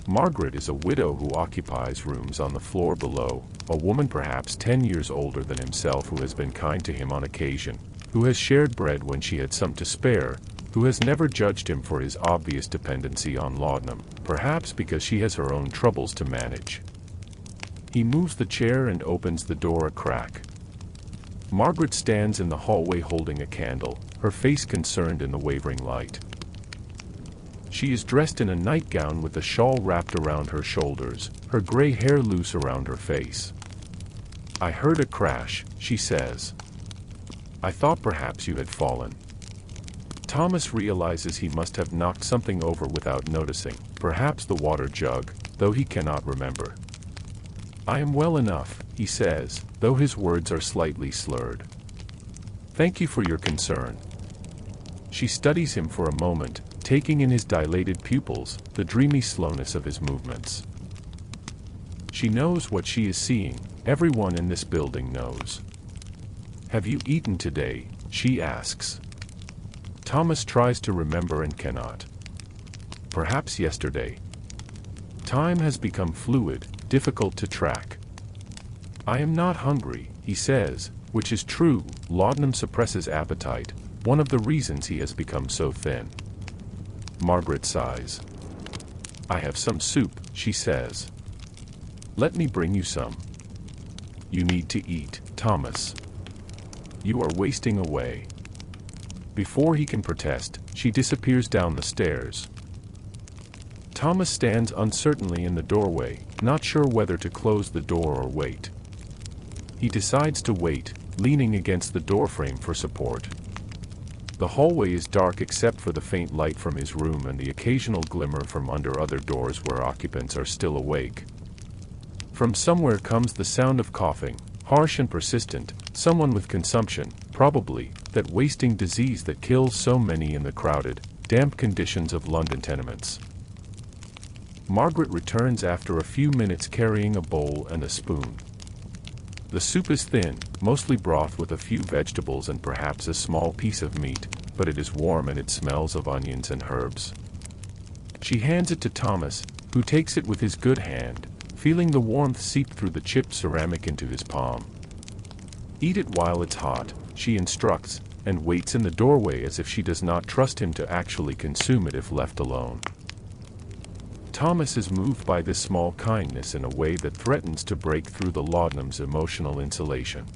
A: Margaret is a widow who occupies rooms on the floor below, a woman perhaps 10 years older than himself who has been kind to him on occasion, who has shared bread when she had some to spare, who has never judged him for his obvious dependency on laudanum, perhaps because she has her own troubles to manage. He moves the chair and opens the door a crack. Margaret stands in the hallway holding a candle, her face concerned in the wavering light. She is dressed in a nightgown with a shawl wrapped around her shoulders, her gray hair loose around her face. "I heard a crash," she says. "I thought perhaps you had fallen." Thomas realizes he must have knocked something over without noticing, perhaps the water jug, though he cannot remember. "I am well enough," he says, though his words are slightly slurred. "Thank you for your concern." She studies him for a moment, taking in his dilated pupils, the dreamy slowness of his movements. She knows what she is seeing, everyone in this building knows. "Have you eaten today?" she asks. Thomas tries to remember and cannot. Perhaps yesterday. Time has become fluid, difficult to track. "I am not hungry," he says, which is true. Laudanum suppresses appetite, one of the reasons he has become so thin. Margaret sighs. "I have some soup," she says. "Let me bring you some," You need to eat, Thomas. You are wasting away. Before he can protest, she disappears down the stairs. Thomas stands uncertainly in the doorway, not sure whether to close the door or wait. He decides to wait, leaning against the doorframe for support. The hallway is dark except for the faint light from his room and the occasional glimmer from under other doors where occupants are still awake. From somewhere comes the sound of coughing, harsh and persistent, someone with consumption, probably, that wasting disease that kills so many in the crowded, damp conditions of London tenements. Margaret returns after a few minutes carrying a bowl and a spoon. The soup is thin, mostly broth with a few vegetables and perhaps a small piece of meat, but it is warm and it smells of onions and herbs. She hands it to Thomas, who takes it with his good hand, feeling the warmth seep through the chipped ceramic into his palm. Eat it while it's hot, she instructs, and waits in the doorway as if she does not trust him to actually consume it if left alone. Thomas is moved by this small kindness in a way that threatens to break through the laudanum's emotional insulation.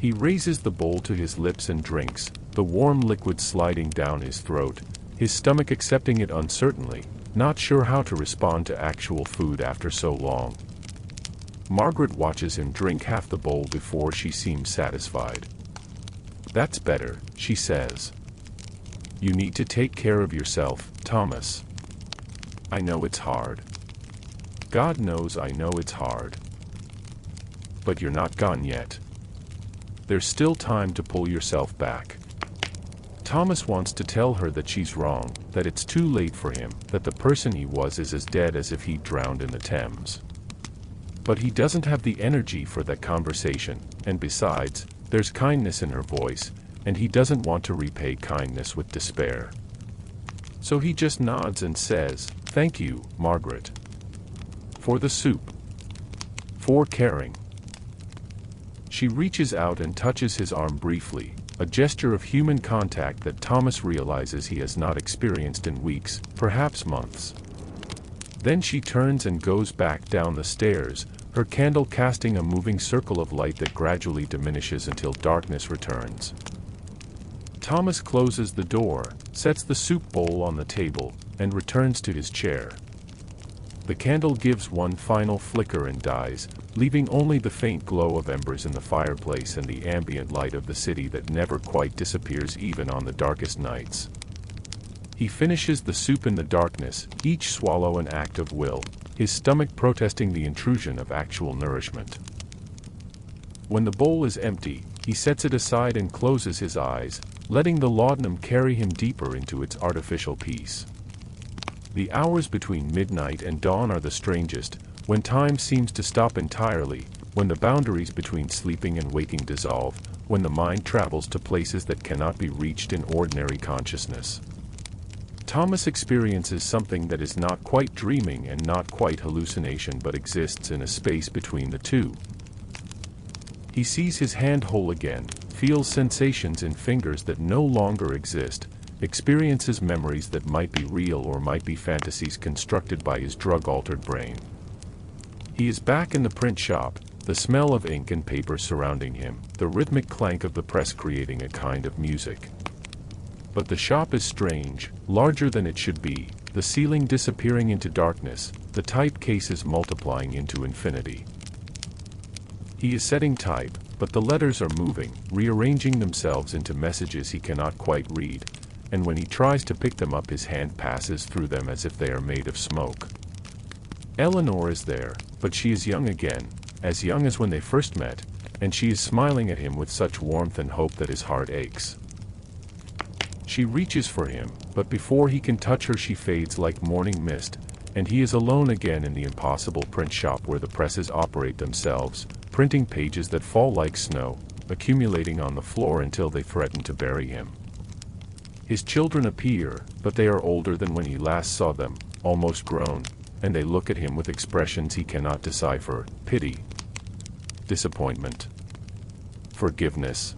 A: He raises the bowl to his lips and drinks, the warm liquid sliding down his throat, his stomach accepting it uncertainly, not sure how to respond to actual food after so long. Margaret watches him drink half the bowl before she seems satisfied. "That's better," she says. "You need to take care of yourself, Thomas. I know it's hard. God knows I know it's hard. But you're not gone yet. There's still time to pull yourself back." Thomas wants to tell her that she's wrong, that it's too late for him, that the person he was is as dead as if he'd drowned in the Thames. But he doesn't have the energy for that conversation, and besides, there's kindness in her voice, and he doesn't want to repay kindness with despair. So he just nods and says, "Thank you, Margaret. For the soup. For caring." She reaches out and touches his arm briefly, a gesture of human contact that Thomas realizes he has not experienced in weeks, perhaps months. Then she turns and goes back down the stairs, her candle casting a moving circle of light that gradually diminishes until darkness returns. Thomas closes the door, sets the soup bowl on the table, and returns to his chair. The candle gives one final flicker and dies, leaving only the faint glow of embers in the fireplace and the ambient light of the city that never quite disappears even on the darkest nights. He finishes the soup in the darkness, each swallow an act of will, his stomach protesting the intrusion of actual nourishment. When the bowl is empty, he sets it aside and closes his eyes, letting the laudanum carry him deeper into its artificial peace. The hours between midnight and dawn are the strangest, when time seems to stop entirely, when the boundaries between sleeping and waking dissolve, when the mind travels to places that cannot be reached in ordinary consciousness. Thomas experiences something that is not quite dreaming and not quite hallucination but exists in a space between the two. He sees his hand whole again, feels sensations in fingers that no longer exist, experiences memories that might be real or might be fantasies constructed by his drug-altered brain. He is back in the print shop, the smell of ink and paper surrounding him, the rhythmic clank of the press creating a kind of music. But the shop is strange, larger than it should be, the ceiling disappearing into darkness, the type cases multiplying into infinity. He is setting type, but the letters are moving, rearranging themselves into messages he cannot quite read, and when he tries to pick them up his hand passes through them as if they are made of smoke. Eleanor is there, but she is young again, as young as when they first met, and she is smiling at him with such warmth and hope that his heart aches. She reaches for him, but before he can touch her she fades like morning mist, and he is alone again in the impossible print shop where the presses operate themselves, printing pages that fall like snow, accumulating on the floor until they threaten to bury him. His children appear, but they are older than when he last saw them, almost grown, and they look at him with expressions he cannot decipher: pity, disappointment, forgiveness.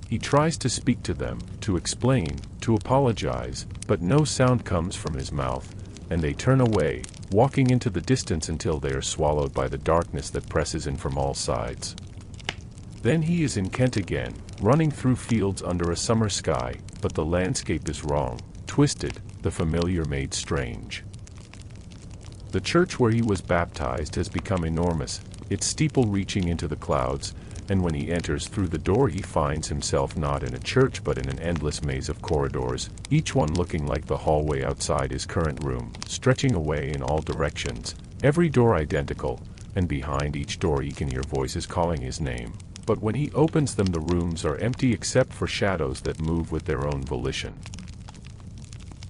A: He tries to speak to them, to explain, to apologize, but no sound comes from his mouth, and they turn away, walking into the distance until they are swallowed by the darkness that presses in from all sides. Then he is in Kent again, running through fields under a summer sky, but the landscape is wrong, twisted, the familiar made strange. The church where he was baptized has become enormous, its steeple reaching into the clouds, and when he enters through the door he finds himself not in a church but in an endless maze of corridors, each one looking like the hallway outside his current room, stretching away in all directions, every door identical, and behind each door he can hear voices calling his name. But when he opens them the rooms are empty except for shadows that move with their own volition.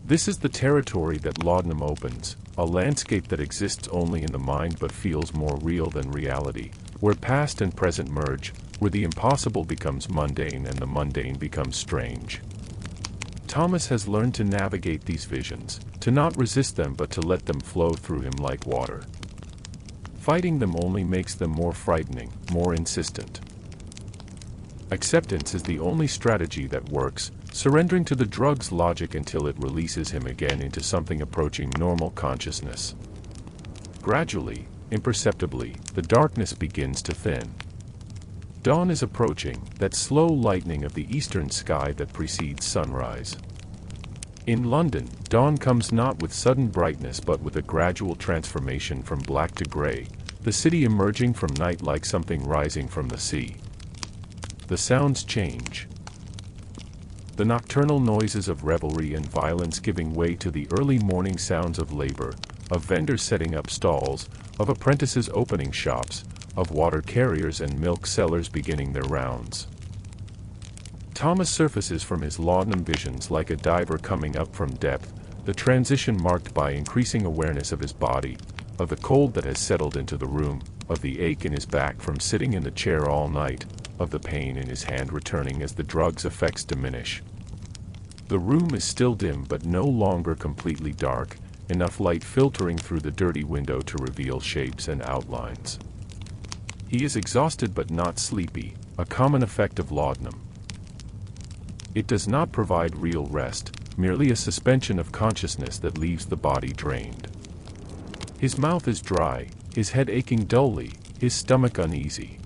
A: This is the territory that Laudanum opens, a landscape that exists only in the mind but feels more real than reality, where past and present merge, where the impossible becomes mundane and the mundane becomes strange. Thomas has learned to navigate these visions, to not resist them but to let them flow through him like water. Fighting them only makes them more frightening, more insistent. Acceptance is the only strategy that works, surrendering to the drug's logic until it releases him again into something approaching normal consciousness. Gradually, imperceptibly, the darkness begins to thin. Dawn is approaching, that slow lightening of the eastern sky that precedes sunrise. In London, dawn comes not with sudden brightness but with a gradual transformation from black to gray, the city emerging from night like something rising from the sea. The sounds change. The nocturnal noises of revelry and violence giving way to the early morning sounds of labor, of vendors setting up stalls, of apprentices opening shops, of water carriers and milk sellers beginning their rounds. Thomas surfaces from his laudanum visions like a diver coming up from depth, the transition marked by increasing awareness of his body, of the cold that has settled into the room, of the ache in his back from sitting in the chair all night, of the pain in his hand returning as the drug's effects diminish. The room is still dim but no longer completely dark, enough light filtering through the dirty window to reveal shapes and outlines. He is exhausted but not sleepy, a common effect of laudanum. It does not provide real rest, merely a suspension of consciousness that leaves the body drained. His mouth is dry, his head aching dully, his stomach uneasy.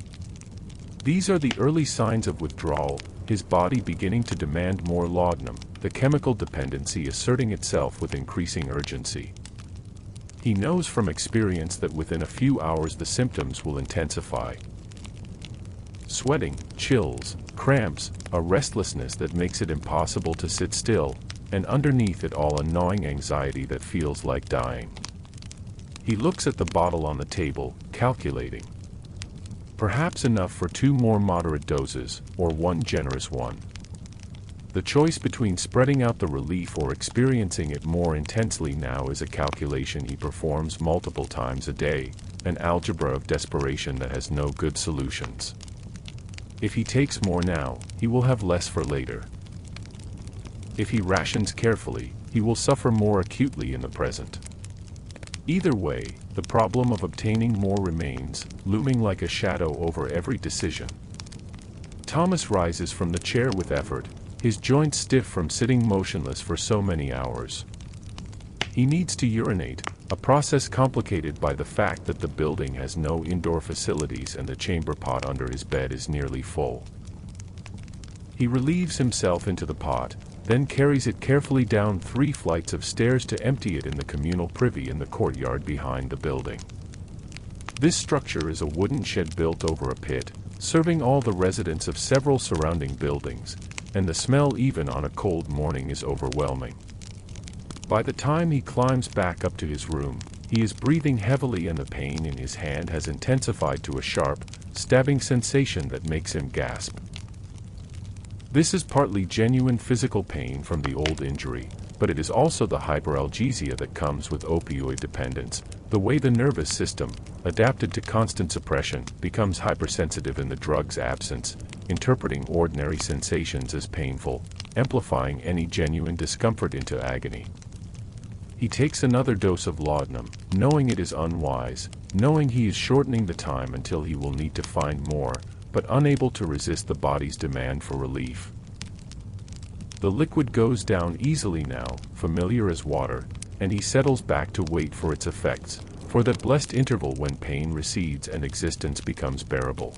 A: These are the early signs of withdrawal, his body beginning to demand more laudanum, the chemical dependency asserting itself with increasing urgency. He knows from experience that within a few hours the symptoms will intensify. Sweating, chills, cramps, a restlessness that makes it impossible to sit still, and underneath it all a gnawing anxiety that feels like dying. He looks at the bottle on the table, calculating. Perhaps enough for 2 more moderate doses, or 1 generous one. The choice between spreading out the relief or experiencing it more intensely now is a calculation he performs multiple times a day, an algebra of desperation that has no good solutions. If he takes more now, he will have less for later. If he rations carefully, he will suffer more acutely in the present. Either way, the problem of obtaining more remains, looming like a shadow over every decision. Thomas rises from the chair with effort, his joints stiff from sitting motionless for so many hours. He needs to urinate, a process complicated by the fact that the building has no indoor facilities and the chamber pot under his bed is nearly full. He relieves himself into the pot, then carries it carefully down 3 flights of stairs to empty it in the communal privy in the courtyard behind the building. This structure is a wooden shed built over a pit, serving all the residents of several surrounding buildings, and the smell even on a cold morning is overwhelming. By the time he climbs back up to his room, he is breathing heavily and the pain in his hand has intensified to a sharp, stabbing sensation that makes him gasp. This is partly genuine physical pain from the old injury, but it is also the hyperalgesia that comes with opioid dependence, the way the nervous system, adapted to constant suppression, becomes hypersensitive in the drug's absence, interpreting ordinary sensations as painful, amplifying any genuine discomfort into agony. He takes another dose of laudanum, knowing it is unwise, knowing he is shortening the time until he will need to find more, but unable to resist the body's demand for relief. The liquid goes down easily now, familiar as water, and he settles back to wait for its effects, for that blessed interval when pain recedes and existence becomes bearable.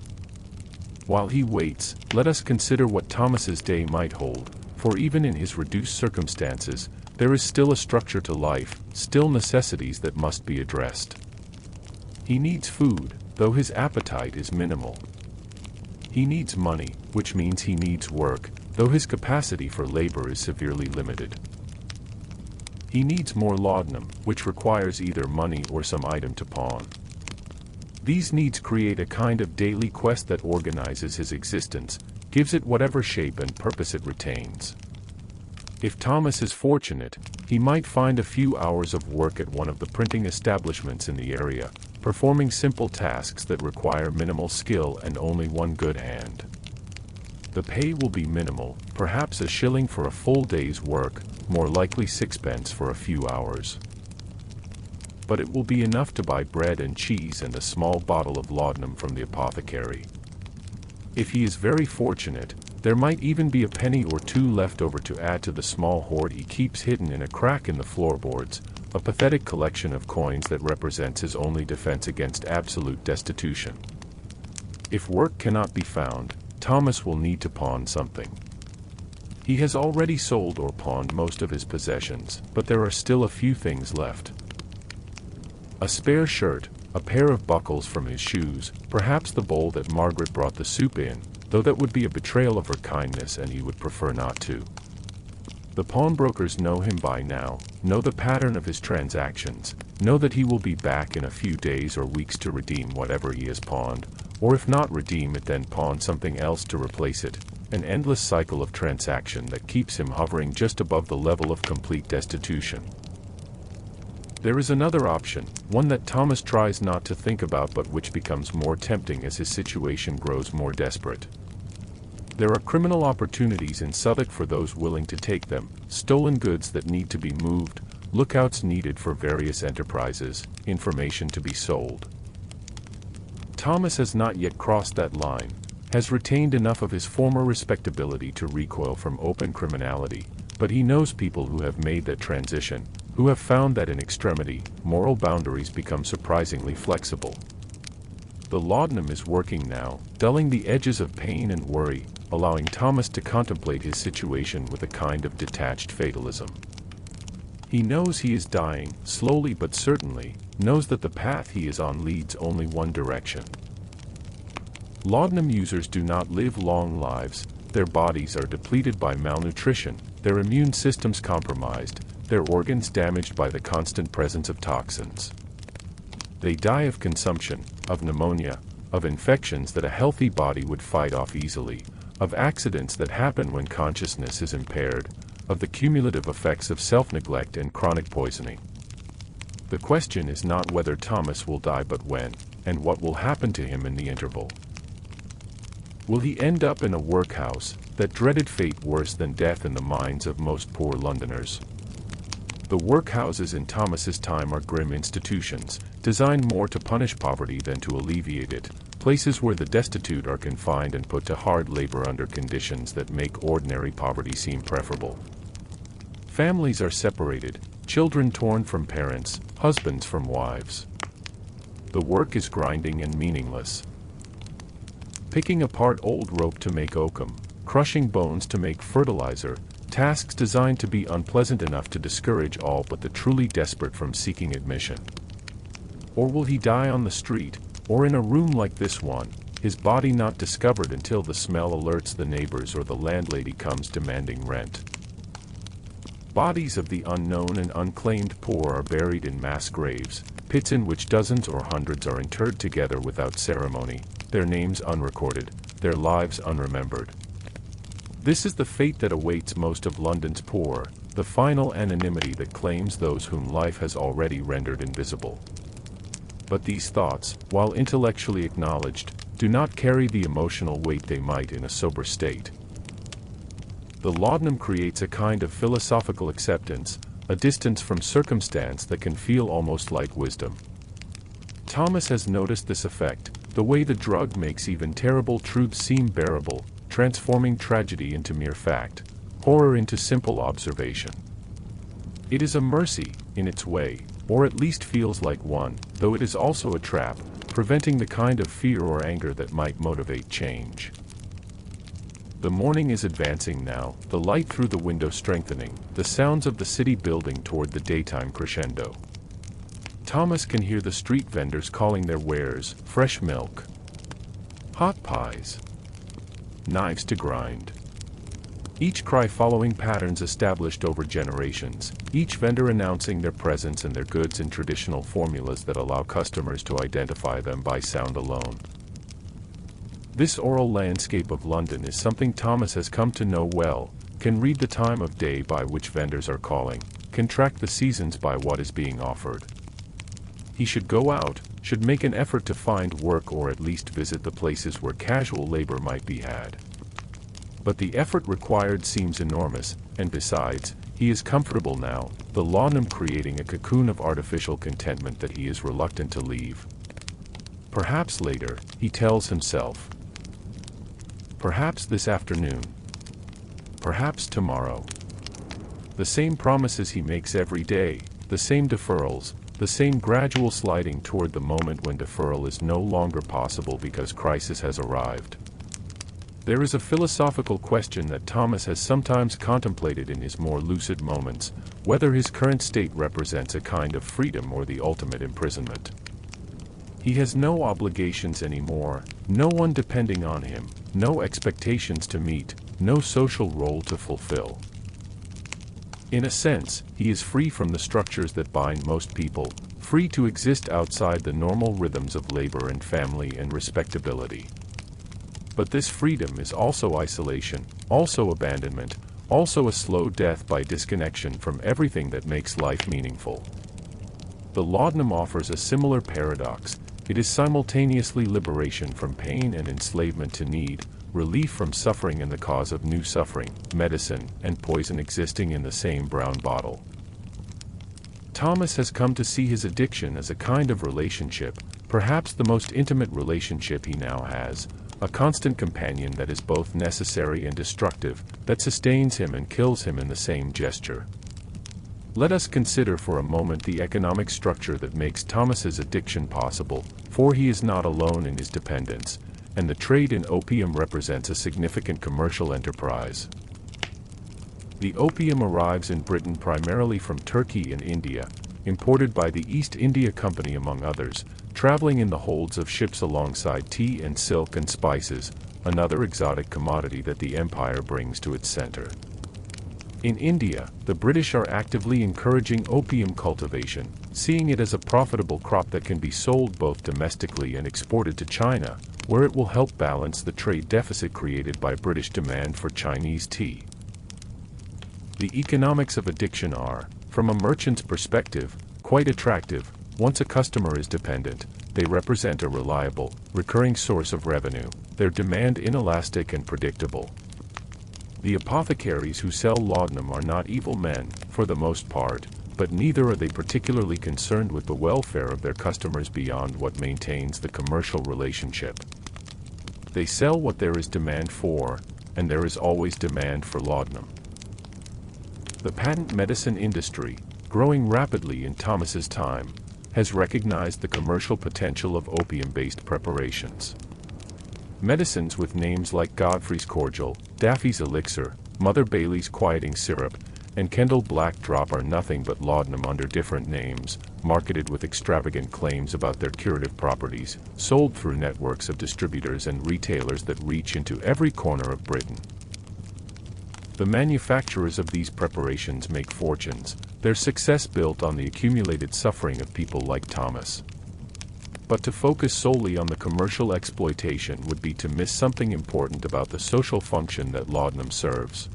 A: While he waits, let us consider what Thomas's day might hold, for even in his reduced circumstances, there is still a structure to life, still necessities that must be addressed. He needs food, though his appetite is minimal. He needs money, which means he needs work, though his capacity for labor is severely limited. He needs more laudanum, which requires either money or some item to pawn. These needs create a kind of daily quest that organizes his existence, gives it whatever shape and purpose it retains. If Thomas is fortunate, he might find a few hours of work at one of the printing establishments in the area, performing simple tasks that require minimal skill and only one good hand. The pay will be minimal, perhaps a shilling for a full day's work, more likely sixpence for a few hours. But it will be enough to buy bread and cheese and a small bottle of laudanum from the apothecary. If he is very fortunate, there might even be a penny or two left over to add to the small hoard he keeps hidden in a crack in the floorboards, a pathetic collection of coins that represents his only defense against absolute destitution. If work cannot be found, Thomas will need to pawn something. He has already sold or pawned most of his possessions, but there are still a few things left. A spare shirt, a pair of buckles from his shoes, perhaps the bowl that Margaret brought the soup in, though that would be a betrayal of her kindness and he would prefer not to. The pawnbrokers know him by now, know the pattern of his transactions, know that he will be back in a few days or weeks to redeem whatever he has pawned, or if not redeem it then pawn something else to replace it, an endless cycle of transaction that keeps him hovering just above the level of complete destitution. There is another option, one that Thomas tries not to think about but which becomes more tempting as his situation grows more desperate. There are criminal opportunities in Southwark for those willing to take them, stolen goods that need to be moved, lookouts needed for various enterprises, information to be sold. Thomas has not yet crossed that line, has retained enough of his former respectability to recoil from open criminality, but he knows people who have made that transition, who have found that in extremity, moral boundaries become surprisingly flexible. The laudanum is working now, dulling the edges of pain and worry, allowing Thomas to contemplate his situation with a kind of detached fatalism. He knows he is dying, slowly but certainly, knows that the path he is on leads only one direction. Laudanum users do not live long lives, their bodies are depleted by malnutrition, their immune systems compromised, their organs damaged by the constant presence of toxins. They die of consumption, of pneumonia, of infections that a healthy body would fight off easily, of accidents that happen when consciousness is impaired, of the cumulative effects of self-neglect and chronic poisoning. The question is not whether Thomas will die but when, and what will happen to him in the interval. Will he end up in a workhouse, that dreaded fate worse than death in the minds of most poor Londoners? The workhouses in Thomas's time are grim institutions, designed more to punish poverty than to alleviate it, places where the destitute are confined and put to hard labor under conditions that make ordinary poverty seem preferable. Families are separated, children torn from parents, husbands from wives. The work is grinding and meaningless. Picking apart old rope to make oakum, crushing bones to make fertilizer, tasks designed to be unpleasant enough to discourage all but the truly desperate from seeking admission. Or will he die on the street, or in a room like this one, his body not discovered until the smell alerts the neighbors or the landlady comes demanding rent? Bodies of the unknown and unclaimed poor are buried in mass graves, pits in which dozens or hundreds are interred together without ceremony, their names unrecorded, their lives unremembered. This is the fate that awaits most of London's poor, the final anonymity that claims those whom life has already rendered invisible. But these thoughts, while intellectually acknowledged, do not carry the emotional weight they might in a sober state. The laudanum creates a kind of philosophical acceptance, a distance from circumstance that can feel almost like wisdom. Thomas has noticed this effect, the way the drug makes even terrible truths seem bearable, transforming tragedy into mere fact, horror into simple observation. It is a mercy, in its way, or at least feels like one, though it is also a trap, preventing the kind of fear or anger that might motivate change. The morning is advancing now, the light through the window strengthening, the sounds of the city building toward the daytime crescendo. Thomas can hear the street vendors calling their wares, fresh milk, hot pies, knives to grind. Each cry following patterns established over generations, each vendor announcing their presence and their goods in traditional formulas that allow customers to identify them by sound alone. This oral landscape of London is something Thomas has come to know well, can read the time of day by which vendors are calling, can track the seasons by what is being offered. He should go out, should make an effort to find work or at least visit the places where casual labor might be had. But the effort required seems enormous, and besides, he is comfortable now, the laudanum creating a cocoon of artificial contentment that he is reluctant to leave. Perhaps later, he tells himself. Perhaps this afternoon. Perhaps tomorrow. The same promises he makes every day, the same deferrals, the same gradual sliding toward the moment when deferral is no longer possible because crisis has arrived. There is a philosophical question that Thomas has sometimes contemplated in his more lucid moments, whether his current state represents a kind of freedom or the ultimate imprisonment. He has no obligations anymore, no one depending on him, no expectations to meet, no social role to fulfill. In a sense, he is free from the structures that bind most people, free to exist outside the normal rhythms of labor and family and respectability. But this freedom is also isolation, also abandonment, also a slow death by disconnection from everything that makes life meaningful. The laudanum offers a similar paradox. It is simultaneously liberation from pain and enslavement to need, relief from suffering and the cause of new suffering, medicine and poison existing in the same brown bottle. Thomas has come to see his addiction as a kind of relationship, perhaps the most intimate relationship he now has, a constant companion that is both necessary and destructive, that sustains him and kills him in the same gesture. Let us consider for a moment the economic structure that makes Thomas's addiction possible, for he is not alone in his dependence, and the trade in opium represents a significant commercial enterprise. The opium arrives in Britain primarily from Turkey and India, imported by the East India Company among others, traveling in the holds of ships alongside tea and silk and spices, another exotic commodity that the empire brings to its center. In India, the British are actively encouraging opium cultivation, seeing it as a profitable crop that can be sold both domestically and exported to China, where it will help balance the trade deficit created by British demand for Chinese tea. The economics of addiction are, from a merchant's perspective, quite attractive. Once a customer is dependent, they represent a reliable, recurring source of revenue, their demand inelastic and predictable. The apothecaries who sell laudanum are not evil men, for the most part, but neither are they particularly concerned with the welfare of their customers beyond what maintains the commercial relationship. They sell what there is demand for, and there is always demand for laudanum. The patent medicine industry, growing rapidly in Thomas's time, has recognized the commercial potential of opium-based preparations. Medicines with names like Godfrey's Cordial, Daffy's Elixir, Mother Bailey's Quieting Syrup, and Kendall Black Drop are nothing but laudanum under different names, marketed with extravagant claims about their curative properties, sold through networks of distributors and retailers that reach into every corner of Britain. The manufacturers of these preparations make fortunes, their success built on the accumulated suffering of people like Thomas. But to focus solely on the commercial exploitation would be to miss something important about the social function that laudanum serves.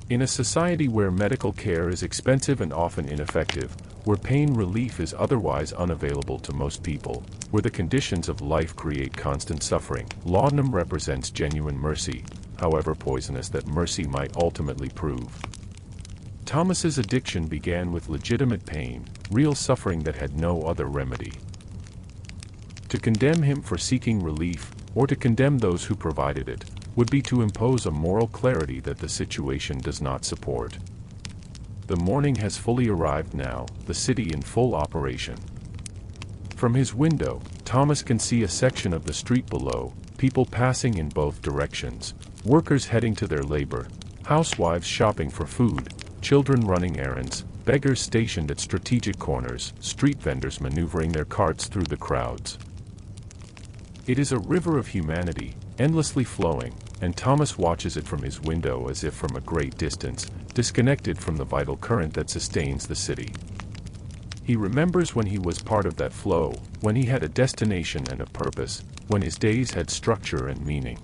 A: In a society where medical care is expensive and often ineffective, where pain relief is otherwise unavailable to most people, where the conditions of life create constant suffering, laudanum represents genuine mercy, however poisonous that mercy might ultimately prove. Thomas's addiction began with legitimate pain, real suffering that had no other remedy. To condemn him for seeking relief, or to condemn those who provided it, would be to impose a moral clarity that the situation does not support. The morning has fully arrived now, the city in full operation. From his window, Thomas can see a section of the street below, people passing in both directions, workers heading to their labor, housewives shopping for food, children running errands, beggars stationed at strategic corners, street vendors maneuvering their carts through the crowds. It is a river of humanity, endlessly flowing, and Thomas watches it from his window as if from a great distance, disconnected from the vital current that sustains the city. He remembers when he was part of that flow, when he had a destination and a purpose, when his days had structure and meaning.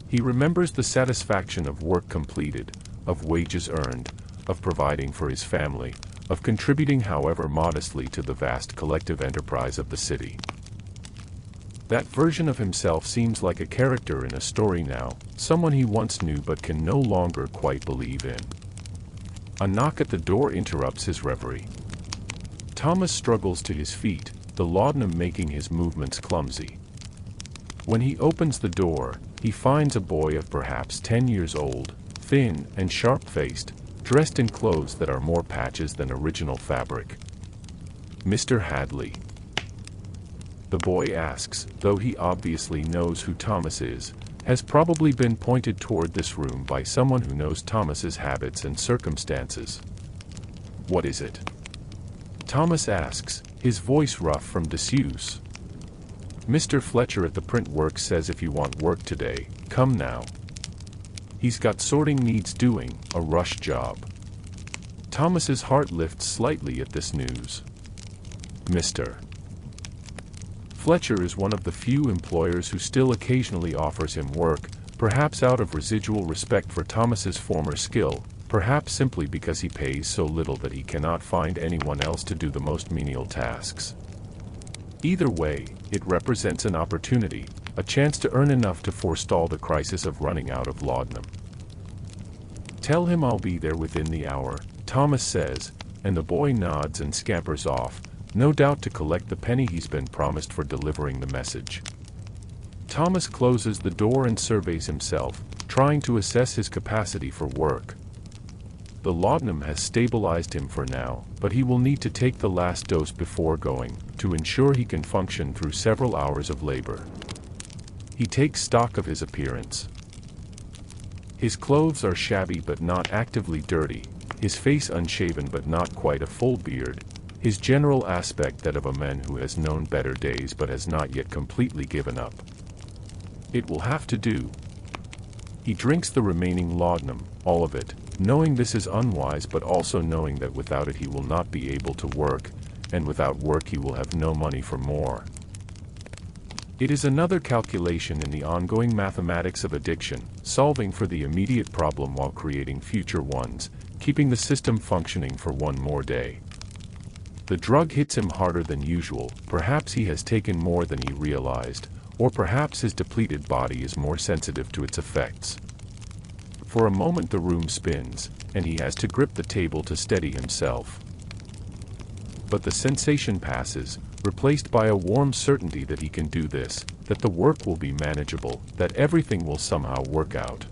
A: He remembers the satisfaction of work completed, of wages earned, of providing for his family, of contributing however modestly to the vast collective enterprise of the city. That version of himself seems like a character in a story now, someone he once knew but can no longer quite believe in. A knock at the door interrupts his reverie. Thomas struggles to his feet, the laudanum making his movements clumsy. When he opens the door, he finds a boy of perhaps 10 years old, thin and sharp-faced, dressed in clothes that are more patches than original fabric. "Mr. Hadley?" the boy asks, though he obviously knows who Thomas is, has probably been pointed toward this room by someone who knows Thomas's habits and circumstances. "What is it?" Thomas asks, his voice rough from disuse. "Mr. Fletcher at the print works says if you want work today, come now. He's got sorting needs doing, a rush job." Thomas's heart lifts slightly at this news. Mr. Fletcher is one of the few employers who still occasionally offers him work, perhaps out of residual respect for Thomas's former skill, perhaps simply because he pays so little that he cannot find anyone else to do the most menial tasks. Either way, it represents an opportunity, a chance to earn enough to forestall the crisis of running out of laudanum. "Tell him I'll be there within the hour," Thomas says, and the boy nods and scampers off, no doubt to collect the penny he's been promised for delivering the message. Thomas closes the door and surveys himself, trying to assess his capacity for work. The laudanum has stabilized him for now, but he will need to take the last dose before going, to ensure he can function through several hours of labor. He takes stock of his appearance. His clothes are shabby but not actively dirty, his face unshaven but not quite a full beard, his general aspect that of a man who has known better days but has not yet completely given up. It will have to do. He drinks the remaining laudanum, all of it, knowing this is unwise but also knowing that without it he will not be able to work, and without work he will have no money for more. It is another calculation in the ongoing mathematics of addiction, solving for the immediate problem while creating future ones, keeping the system functioning for one more day. The drug hits him harder than usual, perhaps he has taken more than he realized, or perhaps his depleted body is more sensitive to its effects. For a moment the room spins, and he has to grip the table to steady himself. But the sensation passes, replaced by a warm certainty that he can do this, that the work will be manageable, that everything will somehow work out.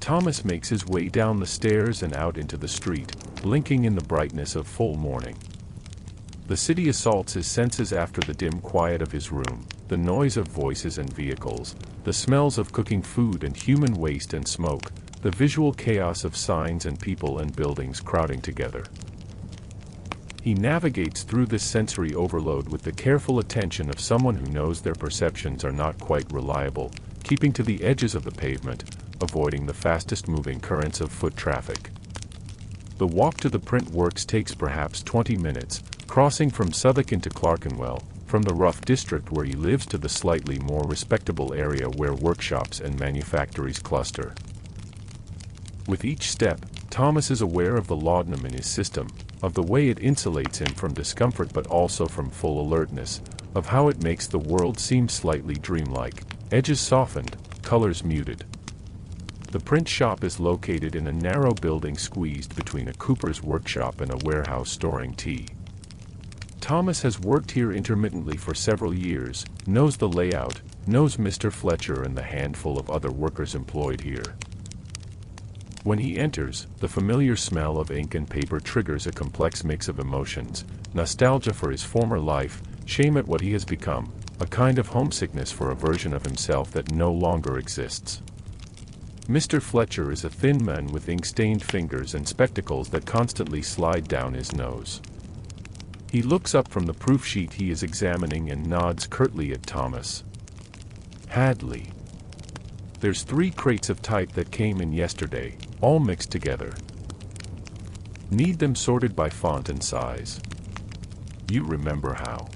A: Thomas makes his way down the stairs and out into the street, blinking in the brightness of full morning. The city assaults his senses after the dim quiet of his room, the noise of voices and vehicles, the smells of cooking food and human waste and smoke, the visual chaos of signs and people and buildings crowding together. He navigates through this sensory overload with the careful attention of someone who knows their perceptions are not quite reliable, keeping to the edges of the pavement, avoiding the fastest-moving currents of foot traffic. The walk to the print works takes perhaps 20 minutes, crossing from Southwark into Clerkenwell, from the rough district where he lives to the slightly more respectable area where workshops and manufactories cluster. With each step, Thomas is aware of the laudanum in his system, of the way it insulates him from discomfort but also from full alertness, of how it makes the world seem slightly dreamlike, edges softened, colors muted. The print shop is located in a narrow building squeezed between a cooper's workshop and a warehouse storing tea. Thomas has worked here intermittently for several years, knows the layout, knows Mr. Fletcher and the handful of other workers employed here. When he enters, the familiar smell of ink and paper triggers a complex mix of emotions: nostalgia for his former life, shame at what he has become, a kind of homesickness for a version of himself that no longer exists. Mr. Fletcher is a thin man with ink-stained fingers and spectacles that constantly slide down his nose. He looks up from the proof sheet he is examining and nods curtly at Thomas. "Hadley. There's 3 crates of type that came in yesterday, all mixed together. Need them sorted by font and size. You remember how?"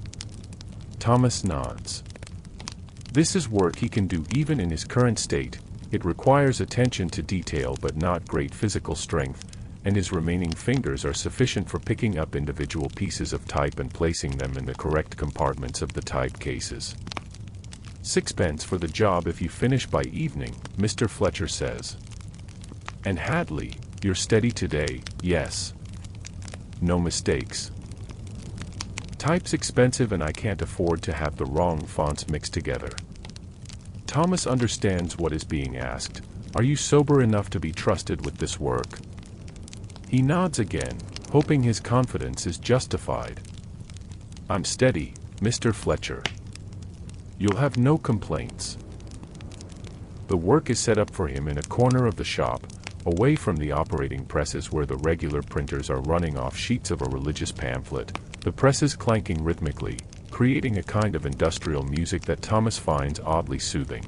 A: Thomas nods. This is work he can do even in his current state. It requires attention to detail but not great physical strength, and his remaining fingers are sufficient for picking up individual pieces of type and placing them in the correct compartments of the type cases. "6 for the job if you finish by evening," Mr. Fletcher says. "And Hadley, you're steady today, yes? No mistakes? Type's expensive and I can't afford to have the wrong fonts mixed together." Thomas understands what is being asked. Are you sober enough to be trusted with this work? He nods again, hoping his confidence is justified. "I'm steady, Mr. Fletcher. You'll have no complaints." The work is set up for him in a corner of the shop, away from the operating presses where the regular printers are running off sheets of a religious pamphlet, the presses clanking rhythmically, creating a kind of industrial music that Thomas finds oddly soothing.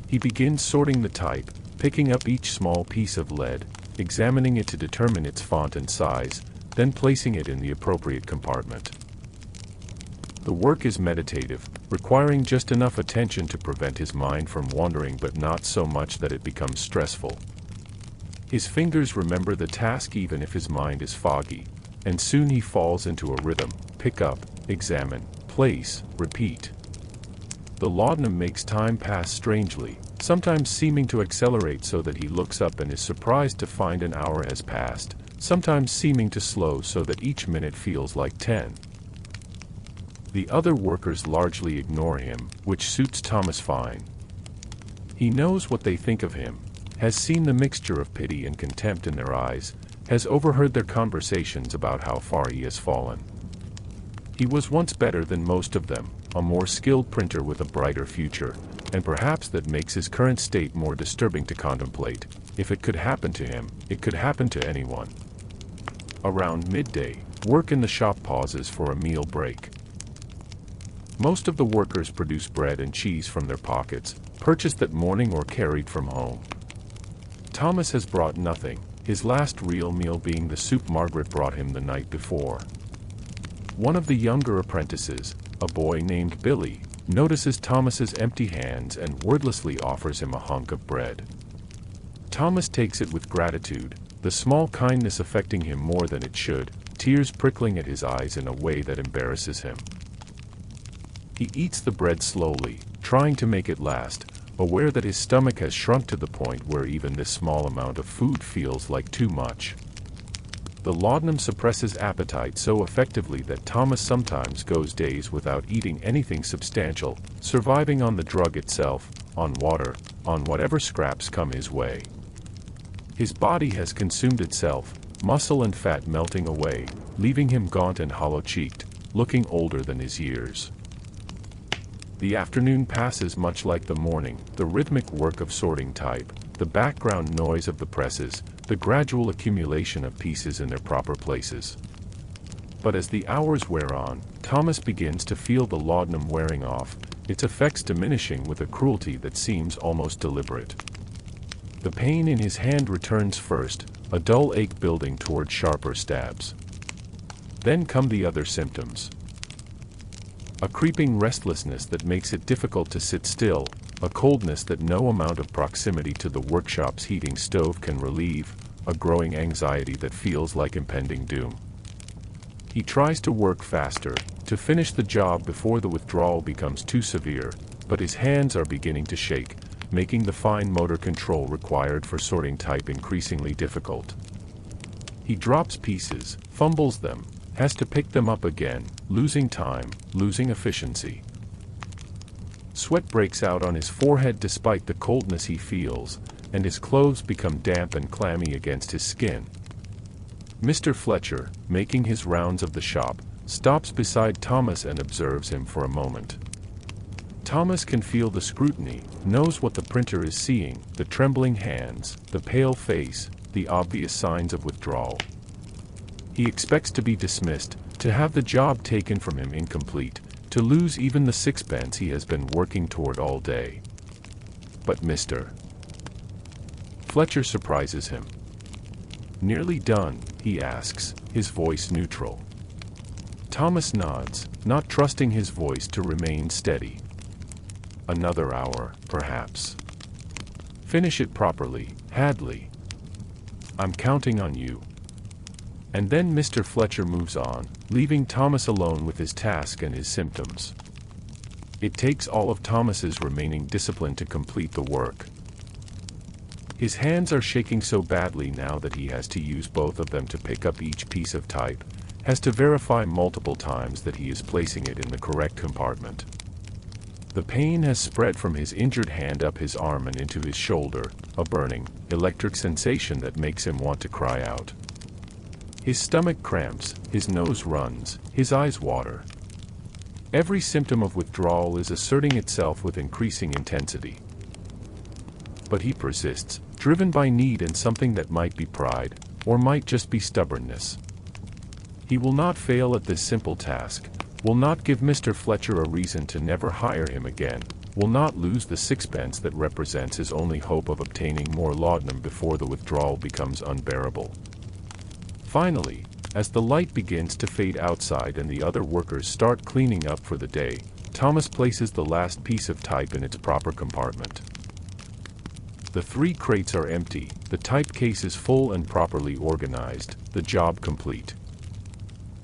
A: He begins sorting the type, picking up each small piece of lead, examining it to determine its font and size, then placing it in the appropriate compartment. The work is meditative, requiring just enough attention to prevent his mind from wandering but not so much that it becomes stressful. His fingers remember the task even if his mind is foggy, and soon he falls into a rhythm: pick up, examine, place, repeat. The laudanum makes time pass strangely, sometimes seeming to accelerate so that he looks up and is surprised to find an hour has passed, sometimes seeming to slow so that each minute feels like 10. The other workers largely ignore him, which suits Thomas fine. He knows what they think of him, has seen the mixture of pity and contempt in their eyes, has overheard their conversations about how far he has fallen. He was once better than most of them, a more skilled printer with a brighter future, and perhaps that makes his current state more disturbing to contemplate. If it could happen to him, it could happen to anyone. Around midday, work in the shop pauses for a meal break. Most of the workers produce bread and cheese from their pockets, purchased that morning or carried from home. Thomas has brought nothing, his last real meal being the soup Margaret brought him the night before. One of the younger apprentices, a boy named Billy, notices Thomas's empty hands and wordlessly offers him a hunk of bread. Thomas takes it with gratitude, the small kindness affecting him more than it should, tears prickling at his eyes in a way that embarrasses him. He eats the bread slowly, trying to make it last, aware that his stomach has shrunk to the point where even this small amount of food feels like too much. The laudanum suppresses appetite so effectively that Thomas sometimes goes days without eating anything substantial, surviving on the drug itself, on water, on whatever scraps come his way. His body has consumed itself, muscle and fat melting away, leaving him gaunt and hollow-cheeked, looking older than his years. The afternoon passes much like the morning, the rhythmic work of sorting type, the background noise of the presses, the gradual accumulation of pieces in their proper places. But as the hours wear on, Thomas begins to feel the laudanum wearing off, its effects diminishing with a cruelty that seems almost deliberate. The pain in his hand returns first, a dull ache building toward sharper stabs. Then come the other symptoms. A creeping restlessness that makes it difficult to sit still, a coldness that no amount of proximity to the workshop's heating stove can relieve, a growing anxiety that feels like impending doom. He tries to work faster, to finish the job before the withdrawal becomes too severe, but his hands are beginning to shake, making the fine motor control required for sorting type increasingly difficult. He drops pieces, fumbles them, has to pick them up again, losing time, losing efficiency. Sweat breaks out on his forehead despite the coldness he feels, and his clothes become damp and clammy against his skin. Mr. Fletcher, making his rounds of the shop, stops beside Thomas and observes him for a moment. Thomas can feel the scrutiny, knows what the printer is seeing, the trembling hands, the pale face, the obvious signs of withdrawal. He expects to be dismissed, to have the job taken from him incomplete, to lose even the sixpence he has been working toward all day. But Mr. Fletcher surprises him. "Nearly done?" he asks, his voice neutral. Thomas nods, not trusting his voice to remain steady. "Another hour, perhaps." "Finish it properly, Hadley. I'm counting on you." And then Mr. Fletcher moves on, leaving Thomas alone with his task and his symptoms. It takes all of Thomas's remaining discipline to complete the work. His hands are shaking so badly now that he has to use both of them to pick up each piece of type, has to verify multiple times that he is placing it in the correct compartment. The pain has spread from his injured hand up his arm and into his shoulder, a burning, electric sensation that makes him want to cry out. His stomach cramps, his nose runs, his eyes water. Every symptom of withdrawal is asserting itself with increasing intensity. But he persists, driven by need and something that might be pride, or might just be stubbornness. He will not fail at this simple task, will not give Mr. Fletcher a reason to never hire him again, will not lose the sixpence that represents his only hope of obtaining more laudanum before the withdrawal becomes unbearable. Finally, as the light begins to fade outside and the other workers start cleaning up for the day, Thomas places the last piece of type in its proper compartment. The 3 crates are empty, the type case is full and properly organized, the job complete.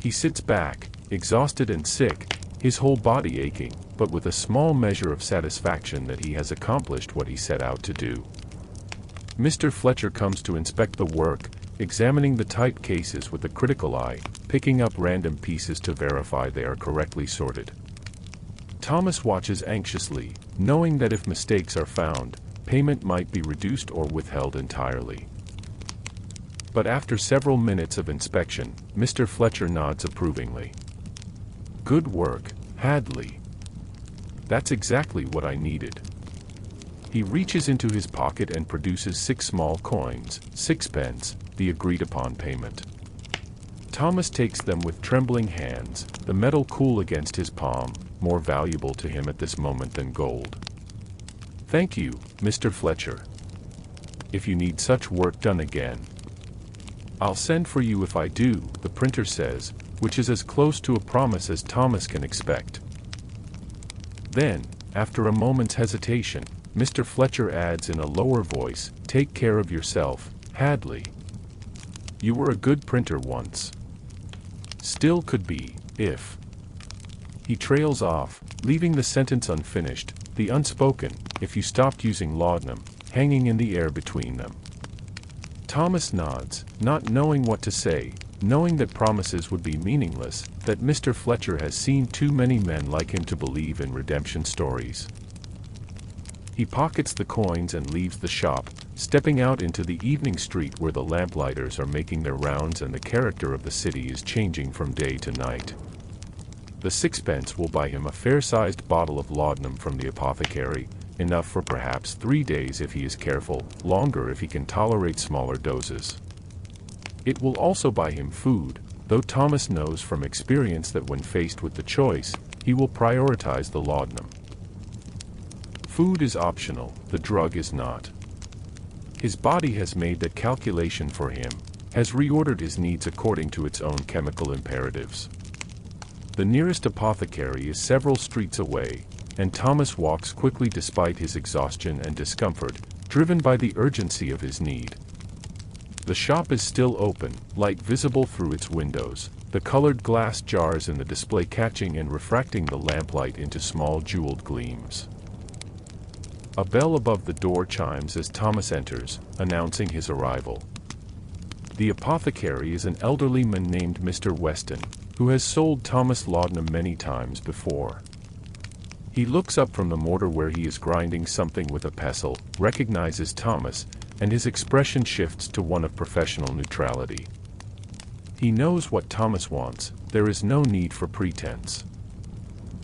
A: He sits back, exhausted and sick, his whole body aching, but with a small measure of satisfaction that he has accomplished what he set out to do. Mr. Fletcher comes to inspect the work, examining the type cases with a critical eye, picking up random pieces to verify they are correctly sorted. Thomas watches anxiously, knowing that if mistakes are found, payment might be reduced or withheld entirely. But after several minutes of inspection, Mr. Fletcher nods approvingly. "Good work, Hadley. That's exactly what I needed." He reaches into his pocket and produces 6 small coins, 6pence, the agreed-upon payment. Thomas takes them with trembling hands, the metal cool against his palm, more valuable to him at this moment than gold. "Thank you, Mr. Fletcher. If you need such work done again, I'll send for you if I do," the printer says, which is as close to a promise as Thomas can expect. Then, after a moment's hesitation, Mr. Fletcher adds in a lower voice, "Take care of yourself, Hadley. You were a good printer once. Still could be, if..." He trails off, leaving the sentence unfinished, the unspoken, "if you stopped using laudanum," hanging in the air between them. Thomas nods, not knowing what to say, knowing that promises would be meaningless, that Mr. Fletcher has seen too many men like him to believe in redemption stories. He pockets the coins and leaves the shop, stepping out into the evening street where the lamplighters are making their rounds and the character of the city is changing from day to night. The 6pence will buy him a fair-sized bottle of laudanum from the apothecary, enough for perhaps 3 days if he is careful, longer if he can tolerate smaller doses. It will also buy him food, though Thomas knows from experience that when faced with the choice, he will prioritize the laudanum. Food is optional, the drug is not. His body has made that calculation for him, has reordered his needs according to its own chemical imperatives. The nearest apothecary is several streets away, and Thomas walks quickly despite his exhaustion and discomfort, driven by the urgency of his need. The shop is still open, light visible through its windows, the colored glass jars in the display catching and refracting the lamplight into small jeweled gleams. A bell above the door chimes as Thomas enters, announcing his arrival. The apothecary is an elderly man named Mr. Weston, who has sold Thomas laudanum many times before. He looks up from the mortar where he is grinding something with a pestle, recognizes Thomas, and his expression shifts to one of professional neutrality. He knows what Thomas wants, there is no need for pretense.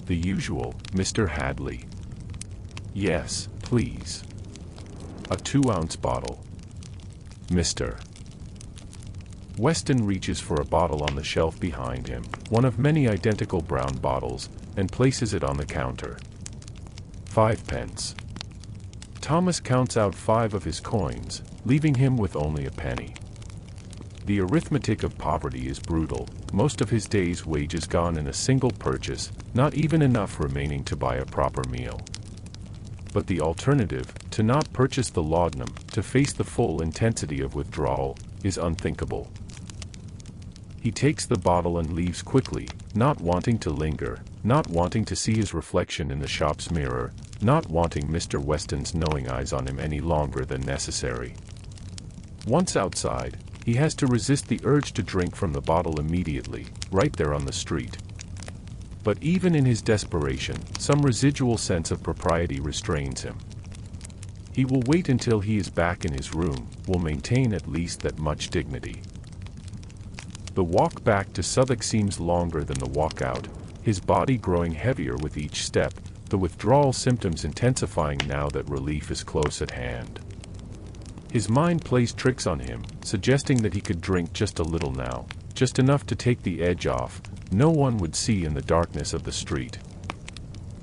A: The usual, Mr. Hadley. Yes, please. A 2-ounce bottle. Mr. Weston reaches for a bottle on the shelf behind him, one of many identical brown bottles, and places it on the counter. 5 pence. Thomas counts out 5 of his coins, leaving him with only a penny. The arithmetic of poverty is brutal, most of his day's wages gone in a single purchase, not even enough remaining to buy a proper meal. But the alternative, to not purchase the laudanum, to face the full intensity of withdrawal, is unthinkable. He takes the bottle and leaves quickly, not wanting to linger, not wanting to see his reflection in the shop's mirror, not wanting Mr. Weston's knowing eyes on him any longer than necessary. Once outside, he has to resist the urge to drink from the bottle immediately, right there on the street. But even in his desperation, some residual sense of propriety restrains him. He will wait until he is back in his room, will maintain at least that much dignity. The walk back to Southwark seems longer than the walk out, his body growing heavier with each step, the withdrawal symptoms intensifying now that relief is close at hand. His mind plays tricks on him, suggesting that he could drink just a little now, just enough to take the edge off, no one would see in the darkness of the street.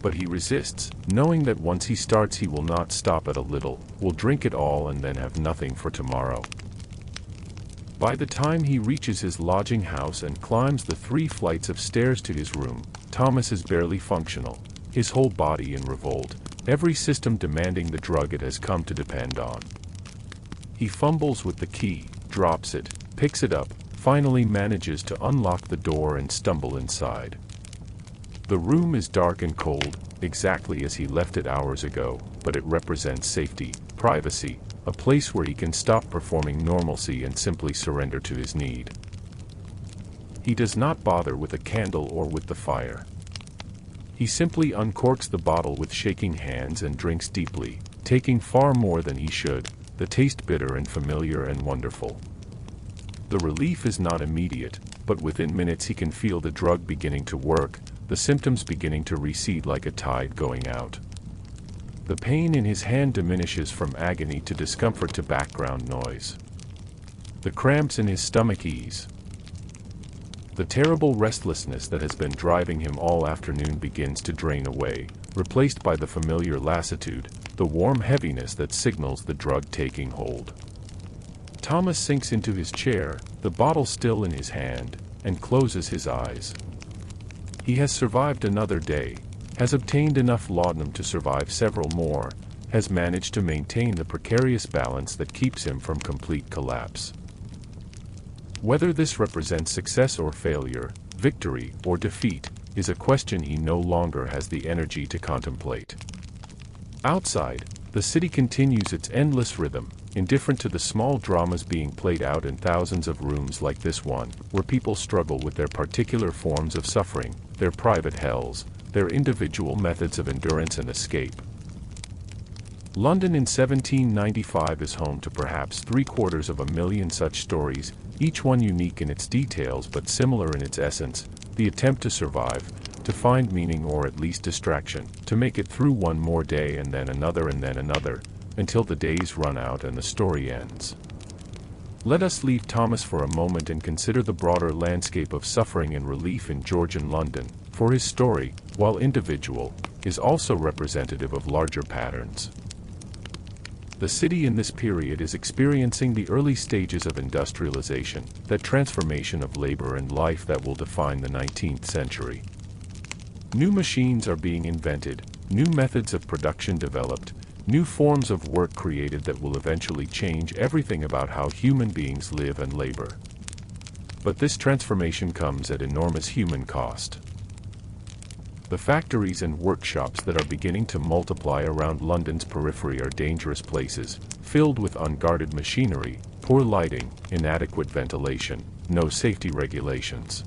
A: But he resists, knowing that once he starts he will not stop at a little, will drink it all and then have nothing for tomorrow. By the time he reaches his lodging house and climbs the 3 flights of stairs to his room, Thomas is barely functional, his whole body in revolt, every system demanding the drug it has come to depend on. He fumbles with the key, drops it, picks it up, finally manages to unlock the door and stumble inside. The room is dark and cold, exactly as he left it hours ago, but it represents safety, privacy, a place where he can stop performing normalcy and simply surrender to his need. He does not bother with a candle or with the fire. He simply uncorks the bottle with shaking hands and drinks deeply, taking far more than he should, the taste bitter and familiar and wonderful. The relief is not immediate, but within minutes he can feel the drug beginning to work, the symptoms beginning to recede like a tide going out. The pain in his hand diminishes from agony to discomfort to background noise. The cramps in his stomach ease. The terrible restlessness that has been driving him all afternoon begins to drain away, replaced by the familiar lassitude, the warm heaviness that signals the drug taking hold. Thomas sinks into his chair, the bottle still in his hand, and closes his eyes. He has survived another day, has obtained enough laudanum to survive several more, has managed to maintain the precarious balance that keeps him from complete collapse. Whether this represents success or failure, victory or defeat, is a question he no longer has the energy to contemplate. Outside, the city continues its endless rhythm, indifferent to the small dramas being played out in thousands of rooms like this one, where people struggle with their particular forms of suffering, their private hells, their individual methods of endurance and escape. London in 1795 is home to perhaps 750,000 such stories, each one unique in its details but similar in its essence, the attempt to survive, to find meaning or at least distraction, to make it through one more day and then another, until the days run out and the story ends. Let us leave Thomas for a moment and consider the broader landscape of suffering and relief in Georgian London, for his story, while individual, is also representative of larger patterns. The city in this period is experiencing the early stages of industrialization, that transformation of labor and life that will define the 19th century. New machines are being invented, new methods of production developed, new forms of work created that will eventually change everything about how human beings live and labor. But this transformation comes at enormous human cost. The factories and workshops that are beginning to multiply around London's periphery are dangerous places, filled with unguarded machinery, poor lighting, inadequate ventilation, no safety regulations.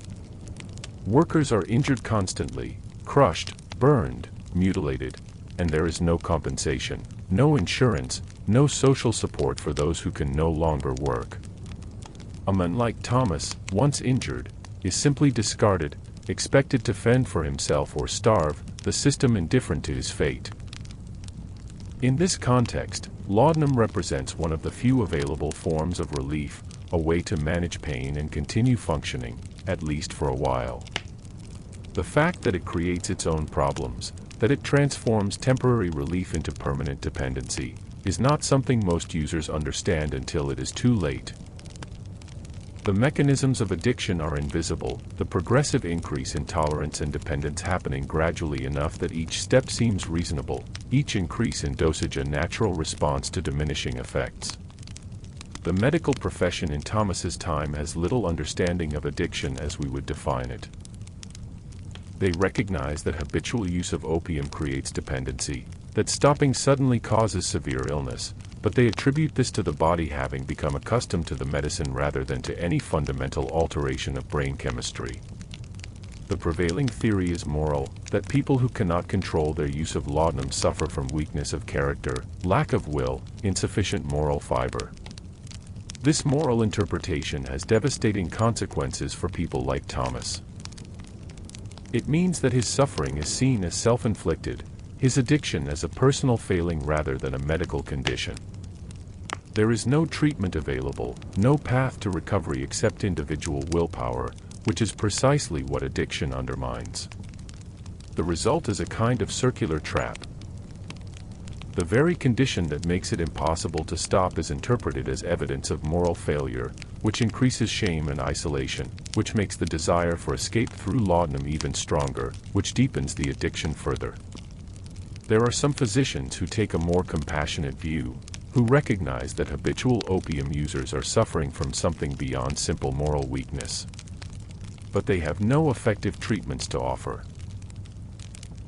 A: Workers are injured constantly, crushed, burned, mutilated, and there is no compensation, no insurance, no social support for those who can no longer work. A man like Thomas, once injured, is simply discarded, expected to fend for himself or starve, the system indifferent to his fate. In this context, laudanum represents one of the few available forms of relief, a way to manage pain and continue functioning, at least for a while. The fact that it creates its own problems, that it transforms temporary relief into permanent dependency, is not something most users understand until it is too late. The mechanisms of addiction are invisible, the progressive increase in tolerance and dependence happening gradually enough that each step seems reasonable, each increase in dosage a natural response to diminishing effects. The medical profession in Thomas's time has little understanding of addiction as we would define it. They recognize that habitual use of opium creates dependency, that stopping suddenly causes severe illness, but they attribute this to the body having become accustomed to the medicine rather than to any fundamental alteration of brain chemistry. The prevailing theory is moral, that people who cannot control their use of laudanum suffer from weakness of character, lack of will, insufficient moral fiber. This moral interpretation has devastating consequences for people like Thomas. It means that his suffering is seen as self-inflicted, his addiction as a personal failing rather than a medical condition. There is no treatment available, no path to recovery except individual willpower, which is precisely what addiction undermines. The result is a kind of circular trap. The very condition that makes it impossible to stop is interpreted as evidence of moral failure, which increases shame and isolation, which makes the desire for escape through laudanum even stronger, which deepens the addiction further. There are some physicians who take a more compassionate view, who recognize that habitual opium users are suffering from something beyond simple moral weakness. But they have no effective treatments to offer.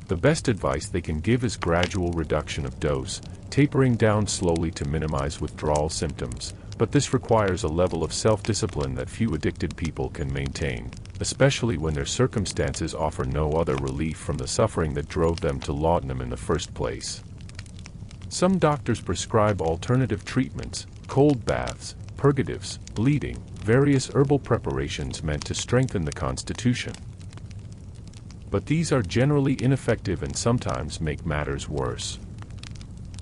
A: The best advice they can give is gradual reduction of dose, tapering down slowly to minimize withdrawal symptoms, but this requires a level of self-discipline that few addicted people can maintain, especially when their circumstances offer no other relief from the suffering that drove them to laudanum in the first place. Some doctors prescribe alternative treatments, cold baths, purgatives, bleeding, various herbal preparations meant to strengthen the constitution. But these are generally ineffective and sometimes make matters worse.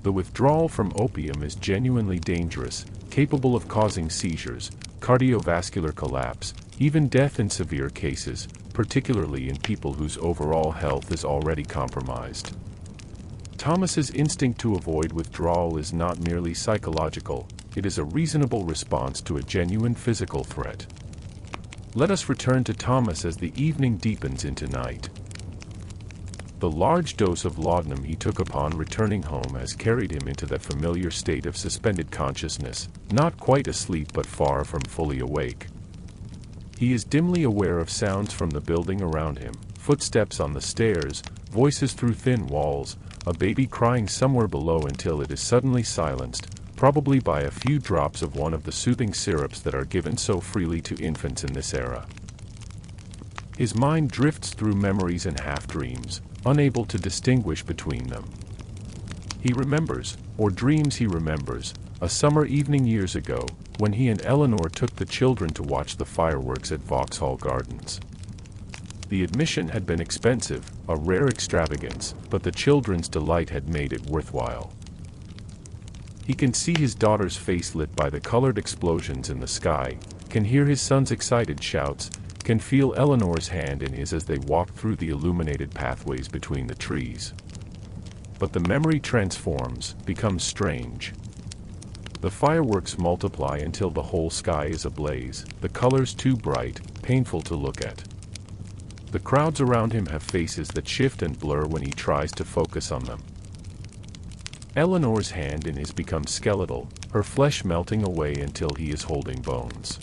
A: The withdrawal from opium is genuinely dangerous, capable of causing seizures, cardiovascular collapse, even death in severe cases, particularly in people whose overall health is already compromised. Thomas's instinct to avoid withdrawal is not merely psychological, it is a reasonable response to a genuine physical threat. Let us return to Thomas as the evening deepens into night. The large dose of laudanum he took upon returning home has carried him into that familiar state of suspended consciousness, not quite asleep but far from fully awake. He is dimly aware of sounds from the building around him, footsteps on the stairs, voices through thin walls, a baby crying somewhere below until it is suddenly silenced, probably by a few drops of one of the soothing syrups that are given so freely to infants in this era. His mind drifts through memories and half-dreams, unable to distinguish between them. He remembers, or dreams he remembers, a summer evening years ago, when he and Eleanor took the children to watch the fireworks at Vauxhall Gardens. The admission had been expensive, a rare extravagance, but the children's delight had made it worthwhile. He can see his daughter's face lit by the colored explosions in the sky, can hear his son's excited shouts, can feel Eleanor's hand in his as they walk through the illuminated pathways between the trees. But the memory transforms, becomes strange. The fireworks multiply until the whole sky is ablaze, the colors too bright, painful to look at. The crowds around him have faces that shift and blur when he tries to focus on them. Eleanor's hand in his becomes skeletal, her flesh melting away until he is holding bones.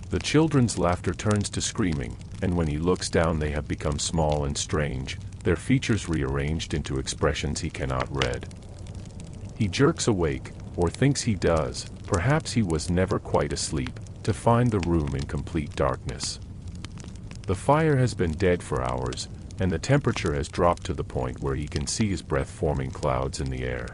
A: The children's laughter turns to screaming, and when he looks down they have become small and strange, their features rearranged into expressions he cannot read. He jerks awake, or thinks he does, perhaps he was never quite asleep, to find the room in complete darkness. The fire has been dead for hours, and the temperature has dropped to the point where he can see his breath forming clouds in the air.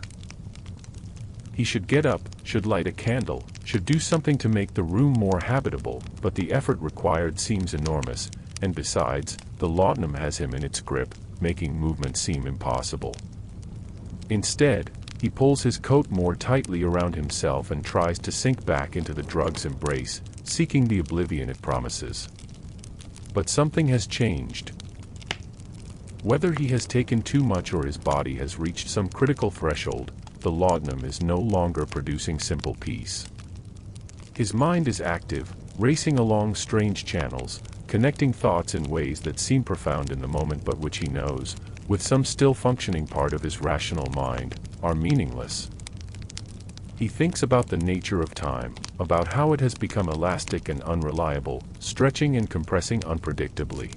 A: He should get up, should light a candle, should do something to make the room more habitable, but the effort required seems enormous, and besides, the laudanum has him in its grip, making movement seem impossible. Instead, he pulls his coat more tightly around himself and tries to sink back into the drug's embrace, seeking the oblivion it promises. But something has changed. Whether he has taken too much or his body has reached some critical threshold, the laudanum is no longer producing simple peace. His mind is active, racing along strange channels, connecting thoughts in ways that seem profound in the moment but which he knows, with some still functioning part of his rational mind, are meaningless. He thinks about the nature of time, about how it has become elastic and unreliable, stretching and compressing unpredictably.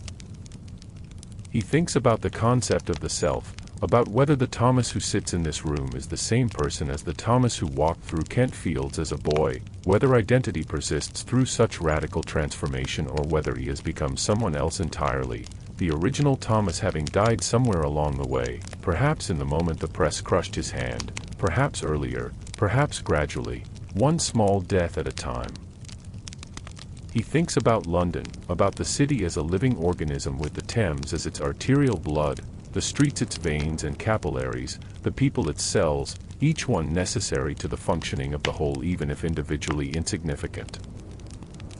A: He thinks about the concept of the self, about whether the Thomas who sits in this room is the same person as the Thomas who walked through Kent Fields as a boy, whether identity persists through such radical transformation or whether he has become someone else entirely, the original Thomas having died somewhere along the way, perhaps in the moment the press crushed his hand, perhaps earlier, perhaps gradually, one small death at a time. He thinks about London, about the city as a living organism with the Thames as its arterial blood, the streets its veins and capillaries, the people its cells, each one necessary to the functioning of the whole even if individually insignificant.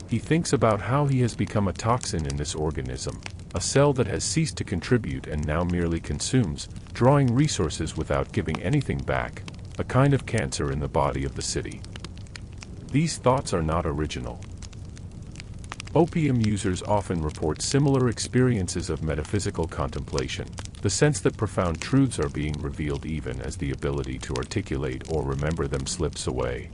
A: He thinks about how he has become a toxin in this organism, a cell that has ceased to contribute and now merely consumes, drawing resources without giving anything back, a kind of cancer in the body of the city. These thoughts are not original. Opium users often report similar experiences of metaphysical contemplation, the sense that profound truths are being revealed even as the ability to articulate or remember them slips away.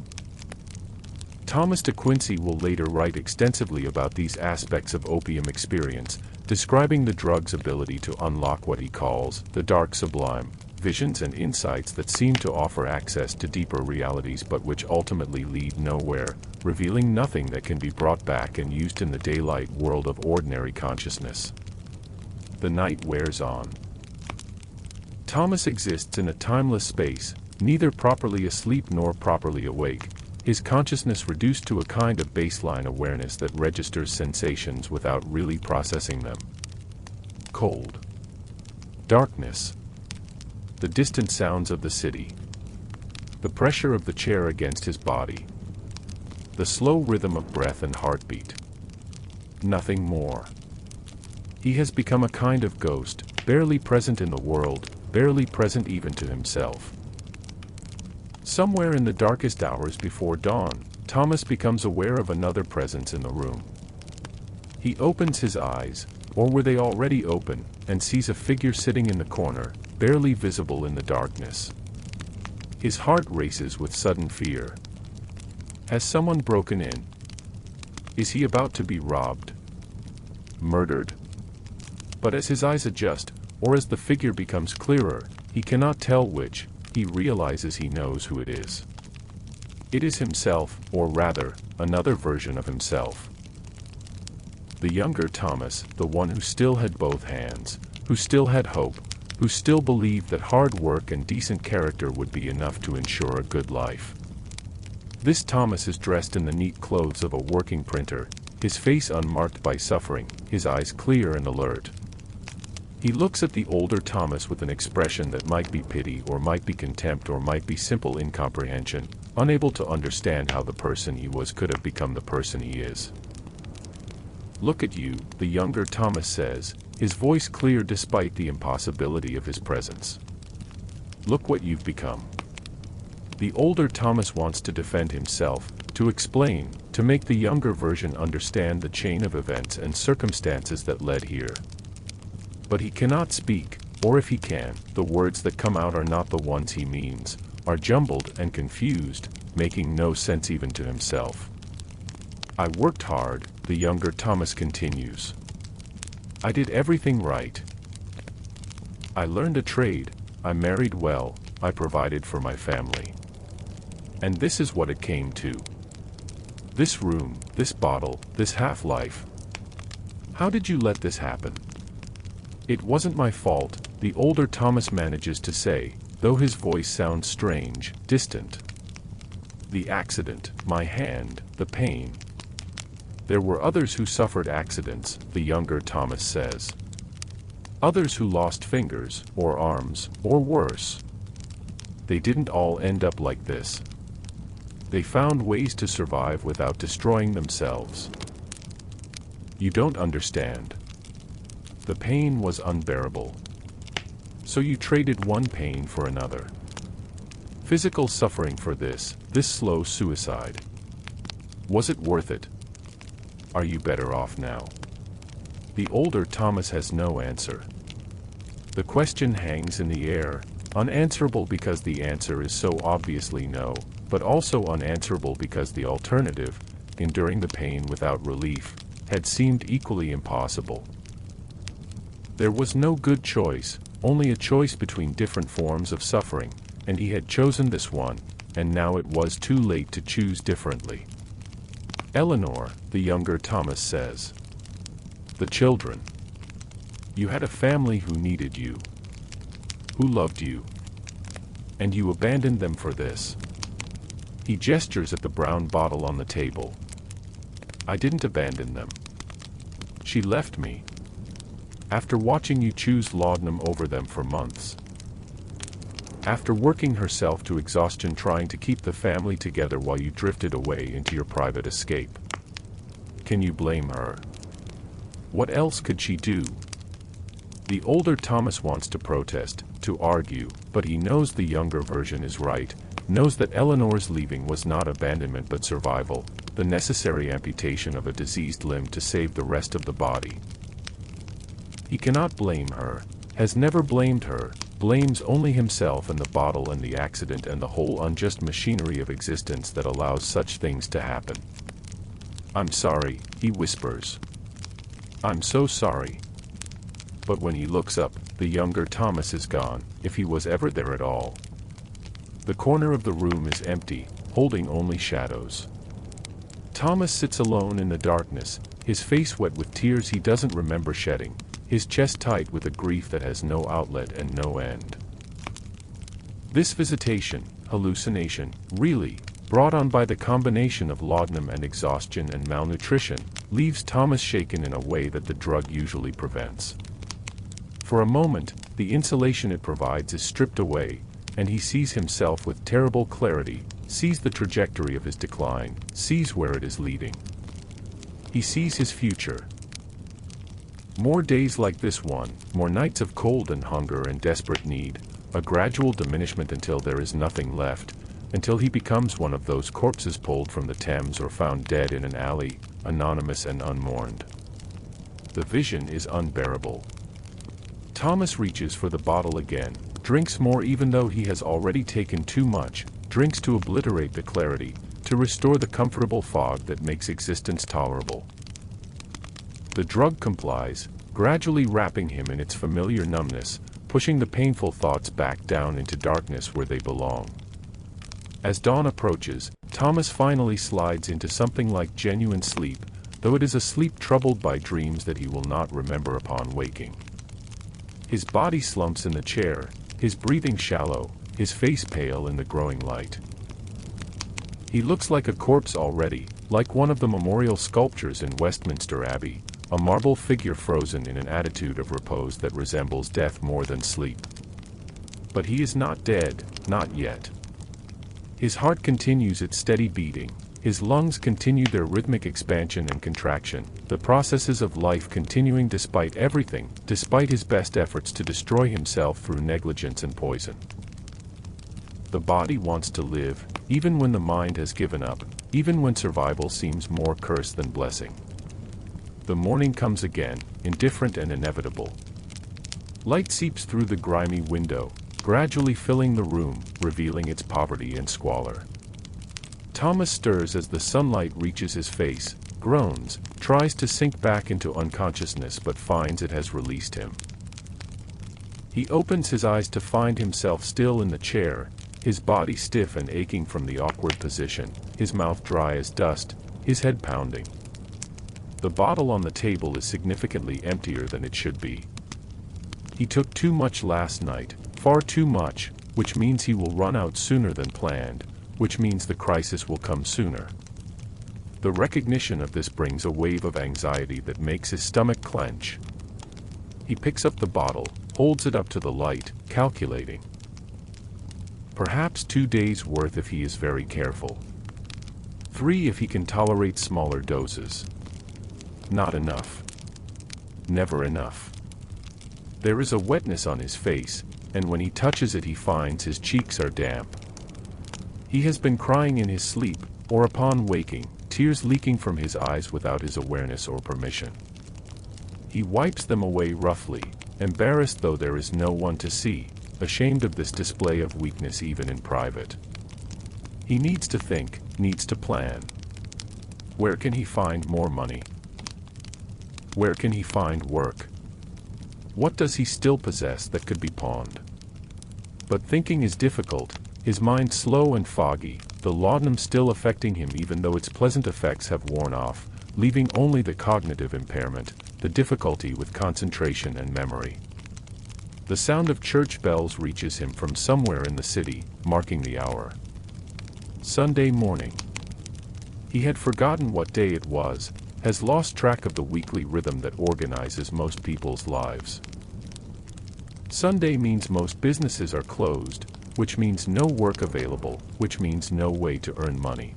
A: Thomas de Quincey will later write extensively about these aspects of opium experience, describing the drug's ability to unlock what he calls the dark sublime, visions and insights that seem to offer access to deeper realities but which ultimately lead nowhere, revealing nothing that can be brought back and used in the daylight world of ordinary consciousness. The night wears on. Thomas exists in a timeless space, neither properly asleep nor properly awake, his consciousness reduced to a kind of baseline awareness that registers sensations without really processing them. Cold. Darkness. The distant sounds of the city. The pressure of the chair against his body. The slow rhythm of breath and heartbeat. Nothing more. He has become a kind of ghost, barely present in the world, barely present even to himself. Somewhere in the darkest hours before dawn, Thomas becomes aware of another presence in the room. He opens his eyes, or were they already open, and sees a figure sitting in the corner, barely visible in the darkness. His heart races with sudden fear. Has someone broken in? Is he about to be robbed? Murdered? But as his eyes adjust, or as the figure becomes clearer, he cannot tell which, he realizes he knows who it is. It is himself, or rather, another version of himself. The younger Thomas, the one who still had both hands, who still had hope, who still believed that hard work and decent character would be enough to ensure a good life. This Thomas is dressed in the neat clothes of a working printer, his face unmarked by suffering, his eyes clear and alert. He looks at the older Thomas with an expression that might be pity or might be contempt or might be simple incomprehension, unable to understand how the person he was could have become the person he is. "Look at you," the younger Thomas says, his voice clear despite the impossibility of his presence. "Look what you've become." The older Thomas wants to defend himself, to explain, to make the younger version understand the chain of events and circumstances that led here. But he cannot speak, or if he can, the words that come out are not the ones he means, are jumbled and confused, making no sense even to himself. "I worked hard," the younger Thomas continues. "I did everything right. I learned a trade, I married well, I provided for my family. And this is what it came to. This room, this bottle, this half-life. How did you let this happen? "It wasn't my fault," the older Thomas manages to say, though his voice sounds strange, distant. "The accident, my hand, the pain." "There were others who suffered accidents," the younger Thomas says. "Others who lost fingers, or arms, or worse. They didn't all end up like this. They found ways to survive without destroying themselves. You don't understand. The pain was unbearable. So you traded one pain for another. Physical suffering for this slow suicide. Was it worth it? Are you better off now?" The older Thomas has no answer. The question hangs in the air, unanswerable because the answer is so obviously no, but also unanswerable because the alternative, enduring the pain without relief, had seemed equally impossible. There was no good choice, only a choice between different forms of suffering, and he had chosen this one, and now it was too late to choose differently. "Eleanor," the younger Thomas says. "The children. You had a family who needed you, who loved you, and you abandoned them for this." He gestures at the brown bottle on the table. "I didn't abandon them. She left me. After watching you choose laudanum over them for months. After working herself to exhaustion trying to keep the family together while you drifted away into your private escape. Can you blame her? What else could she do?" The older Thomas wants to protest, to argue, but he knows the younger version is right, knows that Eleanor's leaving was not abandonment but survival, the necessary amputation of a diseased limb to save the rest of the body. He cannot blame her, has never blamed her, blames only himself and the bottle and the accident and the whole unjust machinery of existence that allows such things to happen. "I'm sorry," he whispers. "I'm so sorry." But when he looks up, the younger Thomas is gone, if he was ever there at all. The corner of the room is empty, holding only shadows. Thomas sits alone in the darkness, his face wet with tears he doesn't remember shedding, his chest tight with a grief that has no outlet and no end. This visitation, hallucination, really, brought on by the combination of laudanum and exhaustion and malnutrition, leaves Thomas shaken in a way that the drug usually prevents. For a moment, the insulation it provides is stripped away, and he sees himself with terrible clarity, sees the trajectory of his decline, sees where it is leading. He sees his future. More days like this one, more nights of cold and hunger and desperate need, a gradual diminishment until there is nothing left, until he becomes one of those corpses pulled from the Thames or found dead in an alley, anonymous and unmourned. The vision is unbearable. Thomas reaches for the bottle again, drinks more even though he has already taken too much, drinks to obliterate the clarity, to restore the comfortable fog that makes existence tolerable. The drug complies, gradually wrapping him in its familiar numbness, pushing the painful thoughts back down into darkness where they belong. As dawn approaches, Thomas finally slides into something like genuine sleep, though it is a sleep troubled by dreams that he will not remember upon waking. His body slumps in the chair, his breathing shallow, his face pale in the growing light. He looks like a corpse already, like one of the memorial sculptures in Westminster Abbey, a marble figure frozen in an attitude of repose that resembles death more than sleep. But he is not dead, not yet. His heart continues its steady beating, his lungs continue their rhythmic expansion and contraction, the processes of life continuing despite everything, despite his best efforts to destroy himself through negligence and poison. The body wants to live, even when the mind has given up, even when survival seems more curse than blessing. The morning comes again, indifferent and inevitable. Light seeps through the grimy window, gradually filling the room, revealing its poverty and squalor. Thomas stirs as the sunlight reaches his face, groans, tries to sink back into unconsciousness but finds it has released him. He opens his eyes to find himself still in the chair, his body stiff and aching from the awkward position, his mouth dry as dust, his head pounding. The bottle on the table is significantly emptier than it should be. He took too much last night, far too much, which means he will run out sooner than planned, which means the crisis will come sooner. The recognition of this brings a wave of anxiety that makes his stomach clench. He picks up the bottle, holds it up to the light, calculating. Perhaps 2 days' worth if he is very careful. 3 if he can tolerate smaller doses. Not enough. Never enough. There is a wetness on his face, and when he touches it he finds his cheeks are damp. He has been crying in his sleep, or upon waking, tears leaking from his eyes without his awareness or permission. He wipes them away roughly, embarrassed though there is no one to see, ashamed of this display of weakness even in private. He needs to think, needs to plan. Where can he find more money? Where can he find work? What does he still possess that could be pawned? But thinking is difficult, his mind slow and foggy, the laudanum still affecting him even though its pleasant effects have worn off, leaving only the cognitive impairment, the difficulty with concentration and memory. The sound of church bells reaches him from somewhere in the city, marking the hour. Sunday morning. He had forgotten what day it was, has lost track of the weekly rhythm that organizes most people's lives. Sunday means most businesses are closed, which means no work available, which means no way to earn money.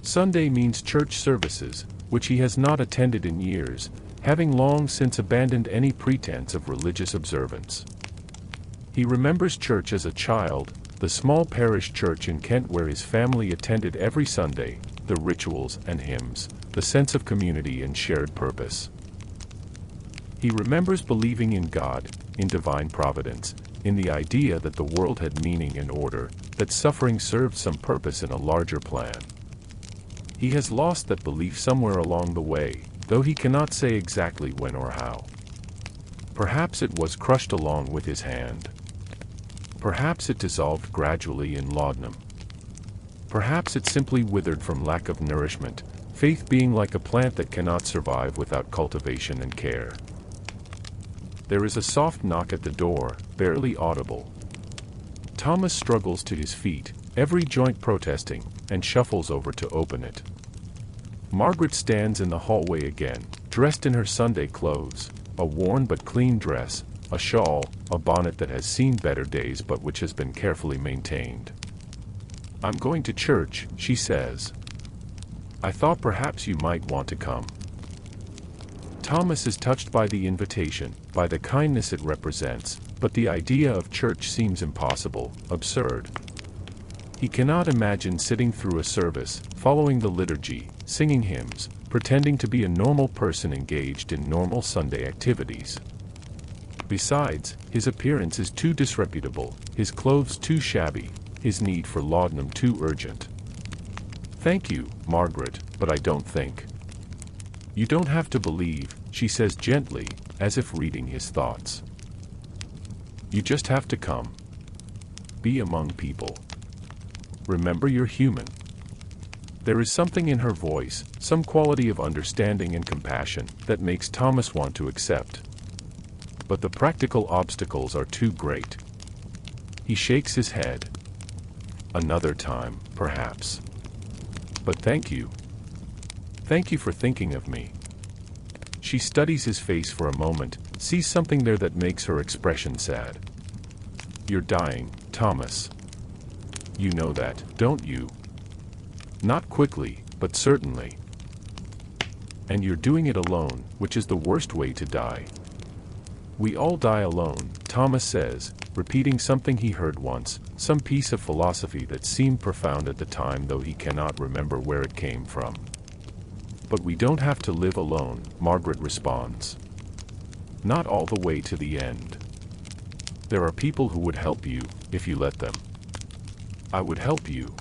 A: Sunday means church services, which he has not attended in years, having long since abandoned any pretense of religious observance. He remembers church as a child, the small parish church in Kent where his family attended every Sunday, the rituals and hymns, the sense of community and shared purpose. He remembers believing in God, in divine providence, in the idea that the world had meaning and order, that suffering served some purpose in a larger plan. He has lost that belief somewhere along the way, though he cannot say exactly when or how. Perhaps it was crushed along with his hand. Perhaps it dissolved gradually in laudanum. Perhaps it simply withered from lack of nourishment, faith being like a plant that cannot survive without cultivation and care. There is a soft knock at the door, barely audible. Thomas struggles to his feet, every joint protesting, and shuffles over to open it. Margaret stands in the hallway again, dressed in her Sunday clothes, a worn but clean dress, a shawl, a bonnet that has seen better days but which has been carefully maintained. "I'm going to church," she says. "I thought perhaps you might want to come." Thomas is touched by the invitation, by the kindness it represents, but the idea of church seems impossible, absurd. He cannot imagine sitting through a service, following the liturgy, singing hymns, pretending to be a normal person engaged in normal Sunday activities. Besides, his appearance is too disreputable, his clothes too shabby, his need for laudanum too urgent. "Thank you, Margaret, but I don't think." "You don't have to believe," she says gently, as if reading his thoughts. "You just have to come. Be among people. Remember you're human." There is something in her voice, some quality of understanding and compassion, that makes Thomas want to accept. But the practical obstacles are too great. He shakes his head. "Another time, perhaps. But thank you. Thank you for thinking of me." She studies his face for a moment, sees something there that makes her expression sad. "You're dying, Thomas. You know that, don't you? Not quickly, but certainly. And you're doing it alone, which is the worst way to die." "We all die alone," Thomas says, repeating something he heard once, some piece of philosophy that seemed profound at the time though he cannot remember where it came from. "But we don't have to live alone," Margaret responds. "Not all the way to the end. There are people who would help you, if you let them." "I would help you."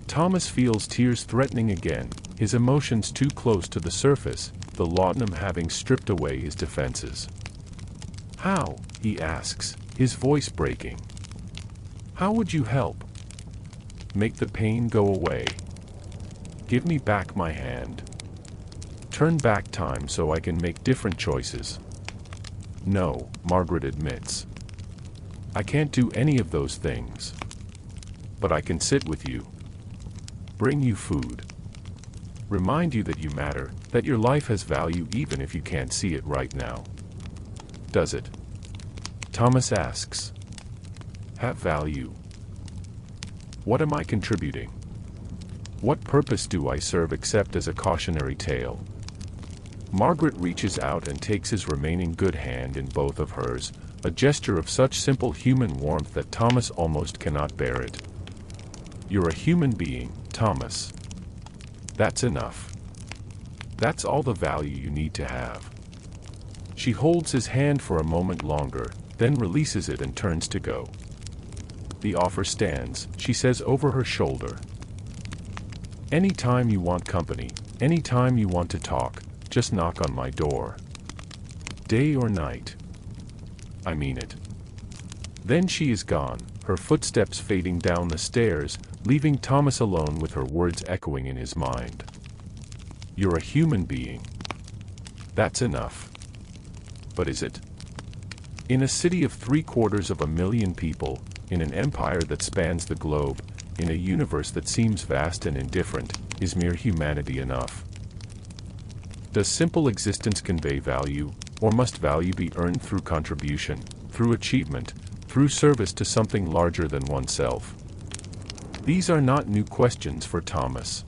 A: Thomas feels tears threatening again, his emotions too close to the surface, the laudanum having stripped away his defenses. "How?" he asks, his voice breaking. "How would you help? Make the pain go away? Give me back my hand. Turn back time so I can make different choices. No, Margaret admits. I can't do any of those things. But I can sit with you. Bring you food. Remind you that you matter, that your life has value even if you can't see it right now. Does it? Thomas asks. Have value. What am I contributing? What purpose do I serve except as a cautionary tale? Margaret reaches out and takes his remaining good hand in both of hers, a gesture of such simple human warmth that Thomas almost cannot bear it. You're a human being, Thomas. That's enough. That's all the value you need to have. She holds his hand for a moment longer, then releases it and turns to go. The offer stands, she says over her shoulder. Anytime you want company, anytime you want to talk, just knock on my door. Day or night. I mean it. Then she is gone, her footsteps fading down the stairs, leaving Thomas alone with her words echoing in his mind. You're a human being. That's enough. But is it? In a city of 750,000 people, in an empire that spans the globe, in a universe that seems vast and indifferent, is mere humanity enough? Does simple existence convey value, or must value be earned through contribution, through achievement, through service to something larger than oneself? These are not new questions for Thomas.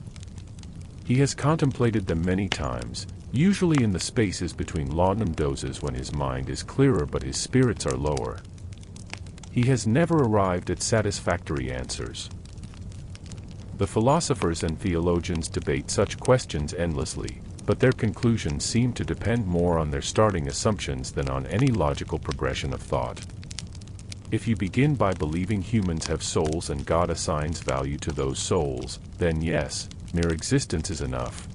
A: He has contemplated them many times, usually in the spaces between laudanum doses when his mind is clearer but his spirits are lower. He has never arrived at satisfactory answers. The philosophers and theologians debate such questions endlessly, but their conclusions seem to depend more on their starting assumptions than on any logical progression of thought. If you begin by believing humans have souls and God assigns value to those souls, then yes, mere existence is enough.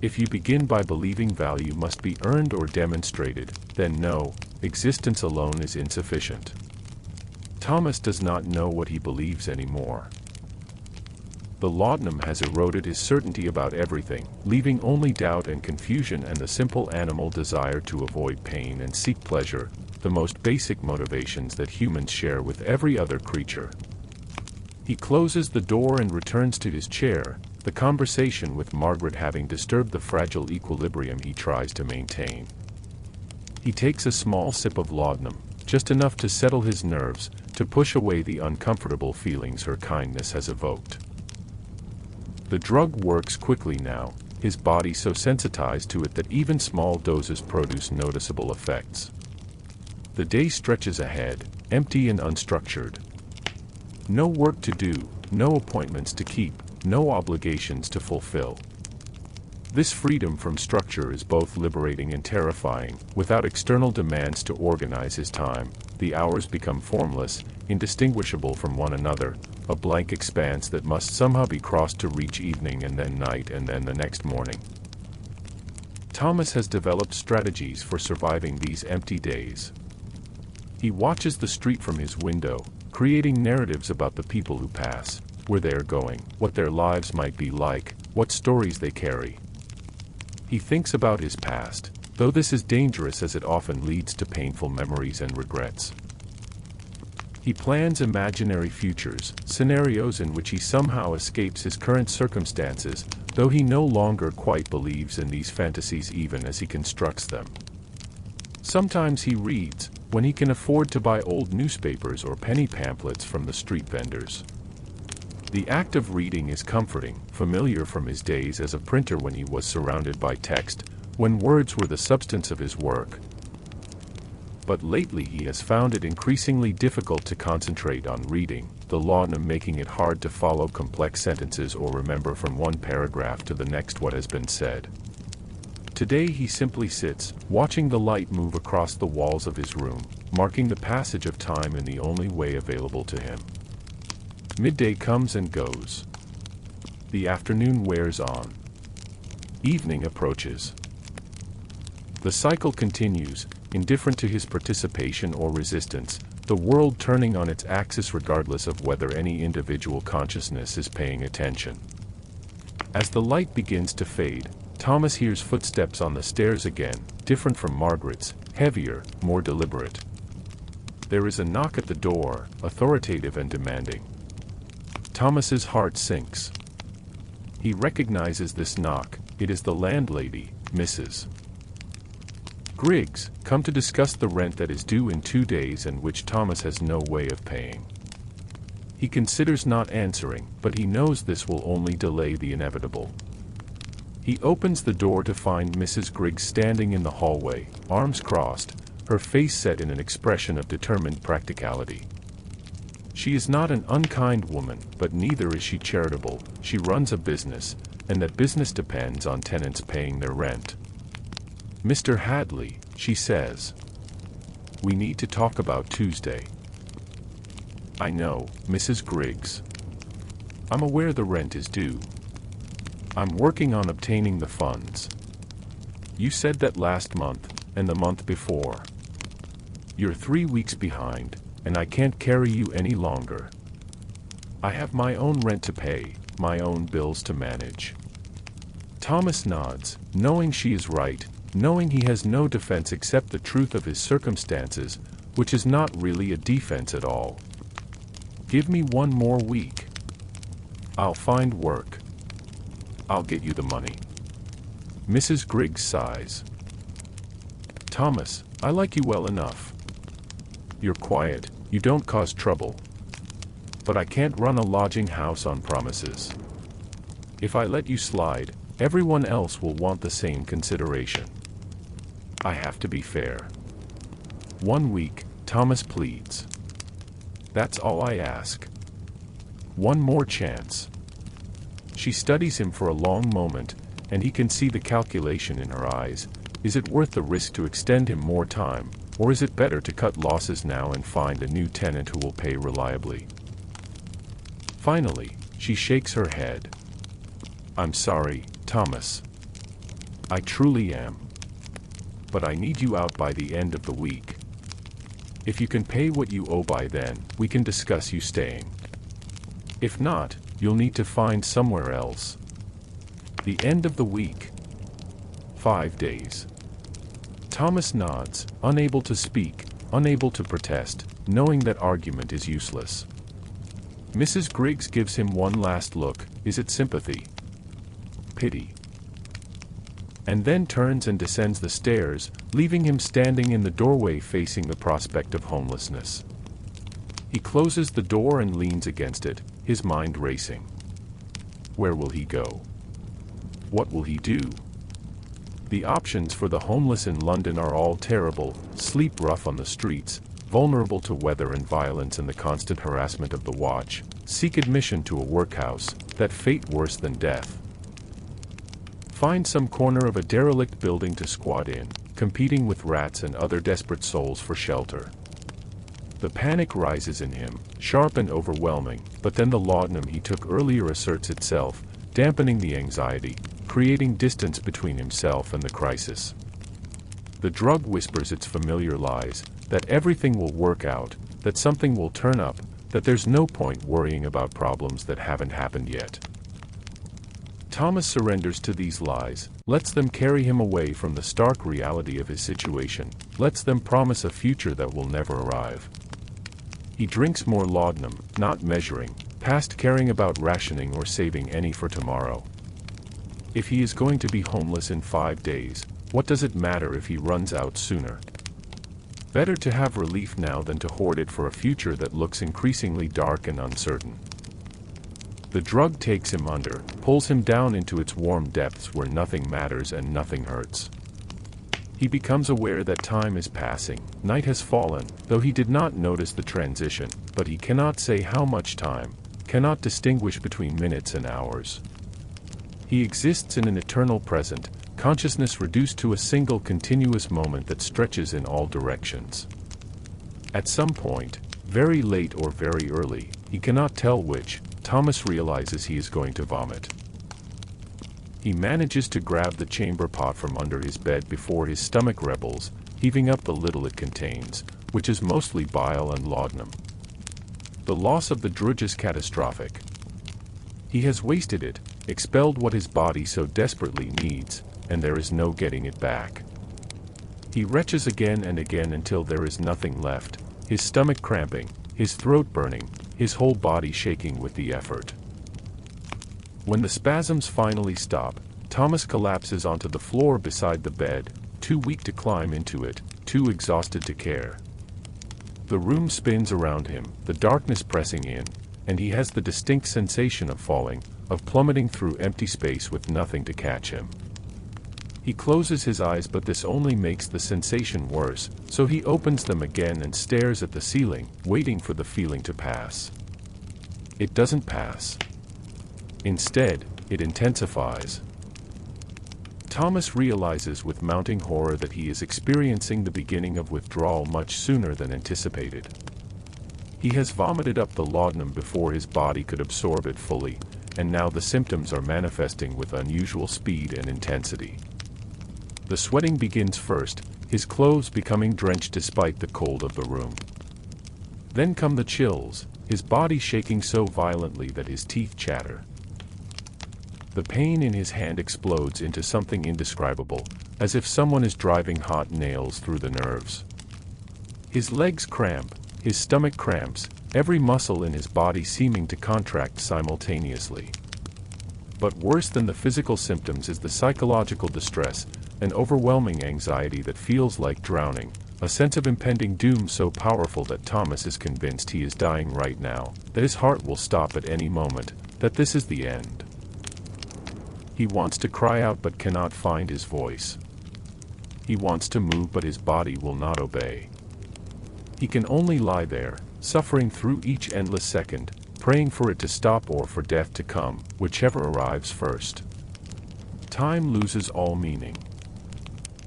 A: If you begin by believing value must be earned or demonstrated, then no, existence alone is insufficient. Thomas does not know what he believes anymore. The laudanum has eroded his certainty about everything, leaving only doubt and confusion and the simple animal desire to avoid pain and seek pleasure, the most basic motivations that humans share with every other creature. He closes the door and returns to his chair, the conversation with Margaret having disturbed the fragile equilibrium he tries to maintain. He takes a small sip of laudanum, just enough to settle his nerves, to push away the uncomfortable feelings her kindness has evoked. The drug works quickly now, his body so sensitized to it that even small doses produce noticeable effects. The day stretches ahead, empty and unstructured. No work to do, no appointments to keep, no obligations to fulfill. This freedom from structure is both liberating and terrifying. Without external demands to organize his time, the hours become formless, indistinguishable from one another, a blank expanse that must somehow be crossed to reach evening and then night and then the next morning. Thomas has developed strategies for surviving these empty days. He watches the street from his window, creating narratives about the people who pass, where they are going, what their lives might be like, what stories they carry. He thinks about his past, though this is dangerous as it often leads to painful memories and regrets. He plans imaginary futures, scenarios in which he somehow escapes his current circumstances, though he no longer quite believes in these fantasies even as he constructs them. Sometimes he reads, when he can afford to buy old newspapers or penny pamphlets from the street vendors. The act of reading is comforting, familiar from his days as a printer when he was surrounded by text, when words were the substance of his work. But lately he has found it increasingly difficult to concentrate on reading, the laudanum making it hard to follow complex sentences or remember from one paragraph to the next what has been said. Today he simply sits, watching the light move across the walls of his room, marking the passage of time in the only way available to him. Midday comes and goes. The afternoon wears on. Evening approaches. The cycle continues, indifferent to his participation or resistance, the world turning on its axis regardless of whether any individual consciousness is paying attention. As the light begins to fade, Thomas hears footsteps on the stairs again, different from Margaret's, heavier, more deliberate. There is a knock at the door, authoritative and demanding. Thomas's heart sinks. He recognizes this knock. It is the landlady, Mrs. Griggs, come to discuss the rent that is due in 2 days and which Thomas has no way of paying. He considers not answering, but he knows this will only delay the inevitable. He opens the door to find Mrs. Griggs standing in the hallway, arms crossed, her face set in an expression of determined practicality. She is not an unkind woman, but neither is she charitable. She runs a business, and that business depends on tenants paying their rent. "Mr. Hadley," she says, "we need to talk about Tuesday." "I know, Mrs. Griggs. I'm aware the rent is due. I'm working on obtaining the funds. You said that last month, and the month before. You're 3 weeks behind, and I can't carry you any longer. I have my own rent to pay, my own bills to manage." Thomas nods, knowing she is right, knowing he has no defense except the truth of his circumstances, which is not really a defense at all. "Give me 1 more week. I'll find work. I'll get you the money." Mrs. Griggs sighs. "Thomas, I like you well enough. You're quiet, you don't cause trouble. But I can't run a lodging house on promises. If I let you slide, everyone else will want the same consideration. I have to be fair. 1 week, Thomas pleads. That's all I ask. 1 more chance." She studies him for a long moment, and he can see the calculation in her eyes. Is it worth the risk to extend him more time, or is it better to cut losses now and find a new tenant who will pay reliably? Finally, she shakes her head. "I'm sorry, Thomas. I truly am. But I need you out by the end of the week. If you can pay what you owe by then, we can discuss you staying. If not, you'll need to find somewhere else." The end of the week. 5 days. Thomas nods, unable to speak, unable to protest, knowing that argument is useless. Mrs. Griggs gives him one last look. Is it sympathy? Pity? And then turns and descends the stairs, leaving him standing in the doorway facing the prospect of homelessness. He closes the door and leans against it, his mind racing. Where will he go? What will he do? The options for the homeless in London are all terrible: sleep rough on the streets, vulnerable to weather and violence and the constant harassment of the watch, seek admission to a workhouse, that fate worse than death. Find some corner of a derelict building to squat in, competing with rats and other desperate souls for shelter. The panic rises in him, sharp and overwhelming, but then the laudanum he took earlier asserts itself, dampening the anxiety, creating distance between himself and the crisis. The drug whispers its familiar lies, that everything will work out, that something will turn up, that there's no point worrying about problems that haven't happened yet. Thomas surrenders to these lies, lets them carry him away from the stark reality of his situation, lets them promise a future that will never arrive. He drinks more laudanum, not measuring, past caring about rationing or saving any for tomorrow. If he is going to be homeless in 5 days, what does it matter if he runs out sooner? Better to have relief now than to hoard it for a future that looks increasingly dark and uncertain. The drug takes him under, pulls him down into its warm depths where nothing matters and nothing hurts. He becomes aware that time is passing, night has fallen, though he did not notice the transition, but he cannot say how much time, cannot distinguish between minutes and hours. He exists in an eternal present, consciousness reduced to a single continuous moment that stretches in all directions. At some point, very late or very early, he cannot tell which, Thomas realizes he is going to vomit. He manages to grab the chamber pot from under his bed before his stomach rebels, heaving up the little it contains, which is mostly bile and laudanum. The loss of the drug is catastrophic. He has wasted it, expelled what his body so desperately needs, and there is no getting it back. He retches again and again until there is nothing left, his stomach cramping, his throat burning, his whole body shaking with the effort. When the spasms finally stop, Thomas collapses onto the floor beside the bed, too weak to climb into it, too exhausted to care. The room spins around him, the darkness pressing in, and he has the distinct sensation of falling, of plummeting through empty space with nothing to catch him. He closes his eyes, but this only makes the sensation worse, so he opens them again and stares at the ceiling, waiting for the feeling to pass. It doesn't pass. Instead, it intensifies. Thomas realizes with mounting horror that he is experiencing the beginning of withdrawal much sooner than anticipated. He has vomited up the laudanum before his body could absorb it fully, and now the symptoms are manifesting with unusual speed and intensity. The sweating begins first, his clothes becoming drenched despite the cold of the room. Then come the chills, his body shaking so violently that his teeth chatter. The pain in his hand explodes into something indescribable, as if someone is driving hot nails through the nerves. His legs cramp, his stomach cramps, every muscle in his body seeming to contract simultaneously. But worse than the physical symptoms is the psychological distress, an overwhelming anxiety that feels like drowning, a sense of impending doom so powerful that Thomas is convinced he is dying right now, that his heart will stop at any moment, that this is the end. He wants to cry out but cannot find his voice. He wants to move but his body will not obey. He can only lie there, suffering through each endless second, praying for it to stop or for death to come, whichever arrives first. Time loses all meaning.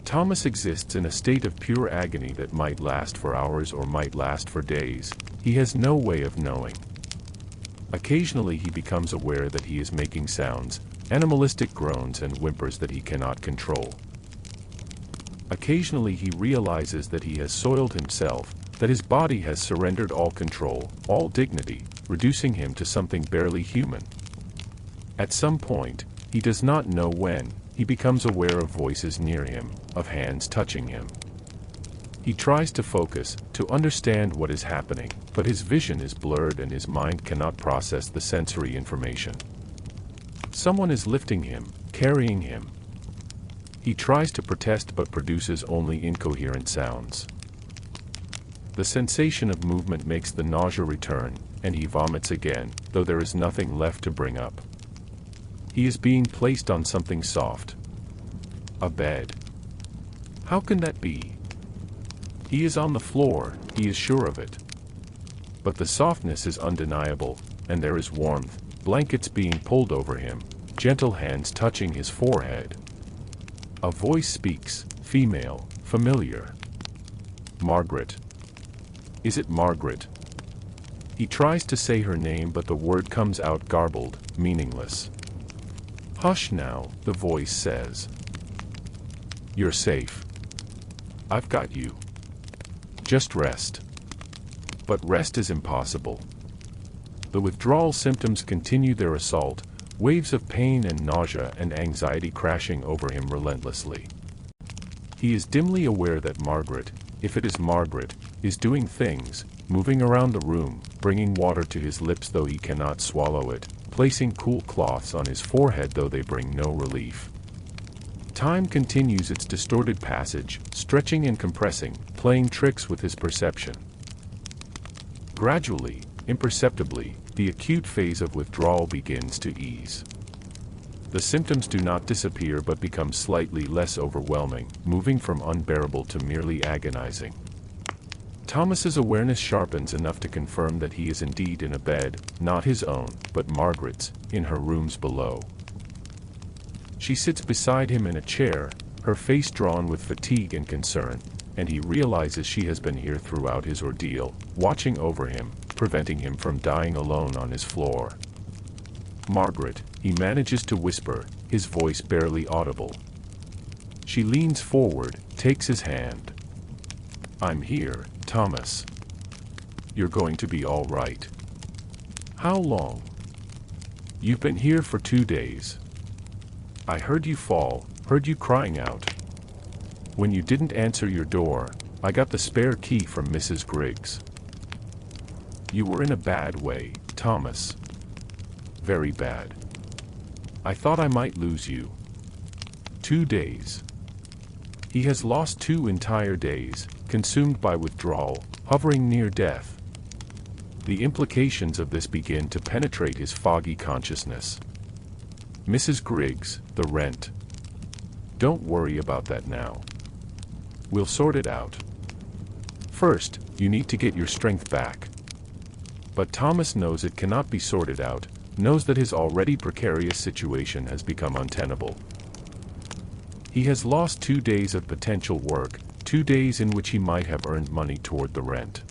A: Thomas exists in a state of pure agony that might last for hours or might last for days. He has no way of knowing. Occasionally he becomes aware that he is making sounds, animalistic groans and whimpers that he cannot control. Occasionally he realizes that he has soiled himself, that his body has surrendered all control, all dignity, reducing him to something barely human. At some point, he does not know when, he becomes aware of voices near him, of hands touching him. He tries to focus, to understand what is happening, but his vision is blurred and his mind cannot process the sensory information. Someone is lifting him, carrying him. He tries to protest but produces only incoherent sounds. The sensation of movement makes the nausea return, and he vomits again, though there is nothing left to bring up. He is being placed on something soft. A bed. How can that be? He is on the floor, he is sure of it. But the softness is undeniable, and there is warmth, blankets being pulled over him, gentle hands touching his forehead. A voice speaks, female, familiar. Margaret. Is it Margaret? He tries to say her name but the word comes out garbled, meaningless. Hush now, the voice says. You're safe. I've got you. Just rest. But rest is impossible. The withdrawal symptoms continue their assault, waves of pain and nausea and anxiety crashing over him relentlessly. He is dimly aware that Margaret, if it is Margaret, is doing things, moving around the room, bringing water to his lips though he cannot swallow it, placing cool cloths on his forehead though they bring no relief. Time continues its distorted passage, stretching and compressing, playing tricks with his perception. Gradually, imperceptibly, the acute phase of withdrawal begins to ease. The symptoms do not disappear but become slightly less overwhelming, moving from unbearable to merely agonizing. Thomas's awareness sharpens enough to confirm that he is indeed in a bed, not his own, but Margaret's, in her rooms below. She sits beside him in a chair, her face drawn with fatigue and concern, and he realizes she has been here throughout his ordeal, watching over him, preventing him from dying alone on his floor. Margaret, he manages to whisper, his voice barely audible. She leans forward, takes his hand. I'm here, Thomas. You're going to be all right. How long? You've been here for 2 days. I heard you fall, heard you crying out. When you didn't answer your door, I got the spare key from Mrs. Griggs. You were in a bad way, Thomas. Very bad. I thought I might lose you. 2 days. He has lost 2 entire days, consumed by withdrawal, hovering near death. The implications of this begin to penetrate his foggy consciousness. Mrs. Griggs, the rent. Don't worry about that now. We'll sort it out. First, you need to get your strength back. But Thomas knows it cannot be sorted out, knows that his already precarious situation has become untenable. He has lost 2 days of potential work, 2 days in which he might have earned money toward the rent.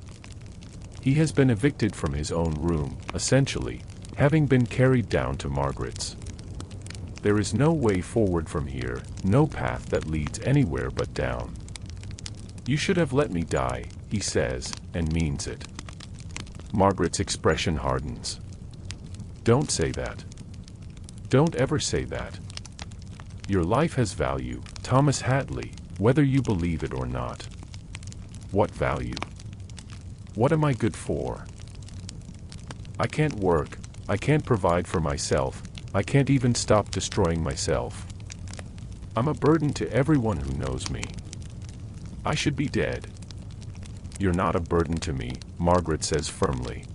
A: He has been evicted from his own room, essentially, having been carried down to Margaret's. There is no way forward from here, no path that leads anywhere but down. You should have let me die, he says, and means it. Margaret's expression hardens. Don't say that. Don't ever say that. Your life has value, Thomas Hadley, whether you believe it or not. What value? What am I good for? I can't work, I can't provide for myself, I can't even stop destroying myself. I'm a burden to everyone who knows me. I should be dead. You're not a burden to me, Margaret says firmly.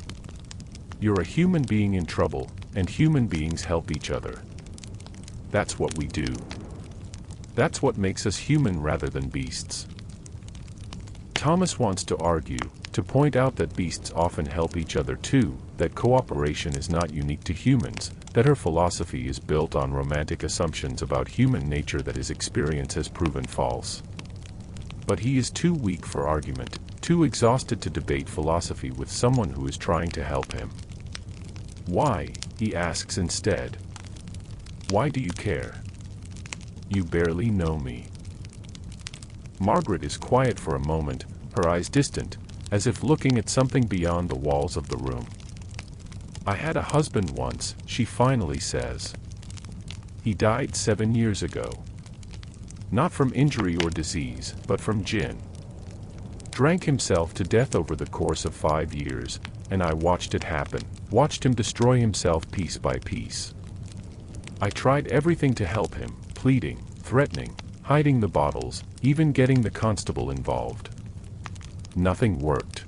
A: You're a human being in trouble, and human beings help each other. That's what we do. That's what makes us human rather than beasts. Thomas wants to argue, to point out that beasts often help each other too, that cooperation is not unique to humans, that her philosophy is built on romantic assumptions about human nature that his experience has proven false. But he is too weak for argument, too exhausted to debate philosophy with someone who is trying to help him. Why, he asks instead. Why do you care? You barely know me. Margaret is quiet for a moment, her eyes distant, as if looking at something beyond the walls of the room. I had a husband once, she finally says. He died 7 years ago. Not from injury or disease, but from gin. Drank himself to death over the course of 5 years, and I watched it happen, watched him destroy himself piece by piece. I tried everything to help him, pleading, threatening, hiding the bottles, even getting the constable involved. Nothing worked.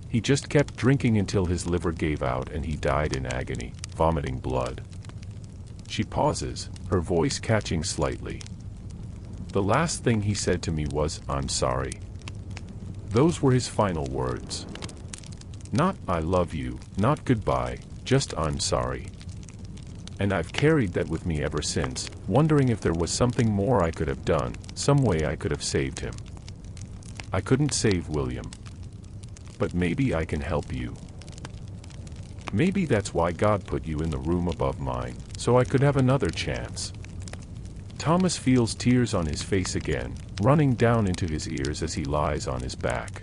A: He just kept drinking until his liver gave out and he died in agony, vomiting blood. She pauses, her voice catching slightly. The last thing he said to me was, "I'm sorry." Those were his final words. Not, "I love you," not goodbye, just "I'm sorry." And I've carried that with me ever since, wondering if there was something more I could have done, some way I could have saved him. I couldn't save William. But maybe I can help you. Maybe that's why God put you in the room above mine, so I could have another chance. Thomas feels tears on his face again, running down into his ears as he lies on his back.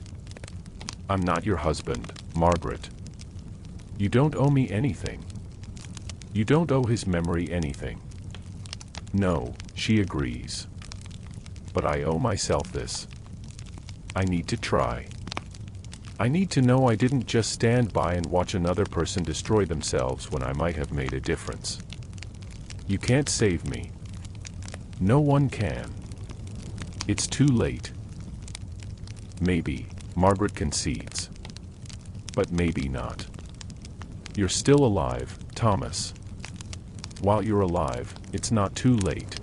A: I'm not your husband, Margaret. You don't owe me anything. You don't owe his memory anything. No, she agrees. But I owe myself this. I need to try. I need to know I didn't just stand by and watch another person destroy themselves when I might have made a difference. You can't save me. No one can. It's too late. Maybe, Margaret concedes. But maybe not. You're still alive, Thomas. While you're alive, it's not too late.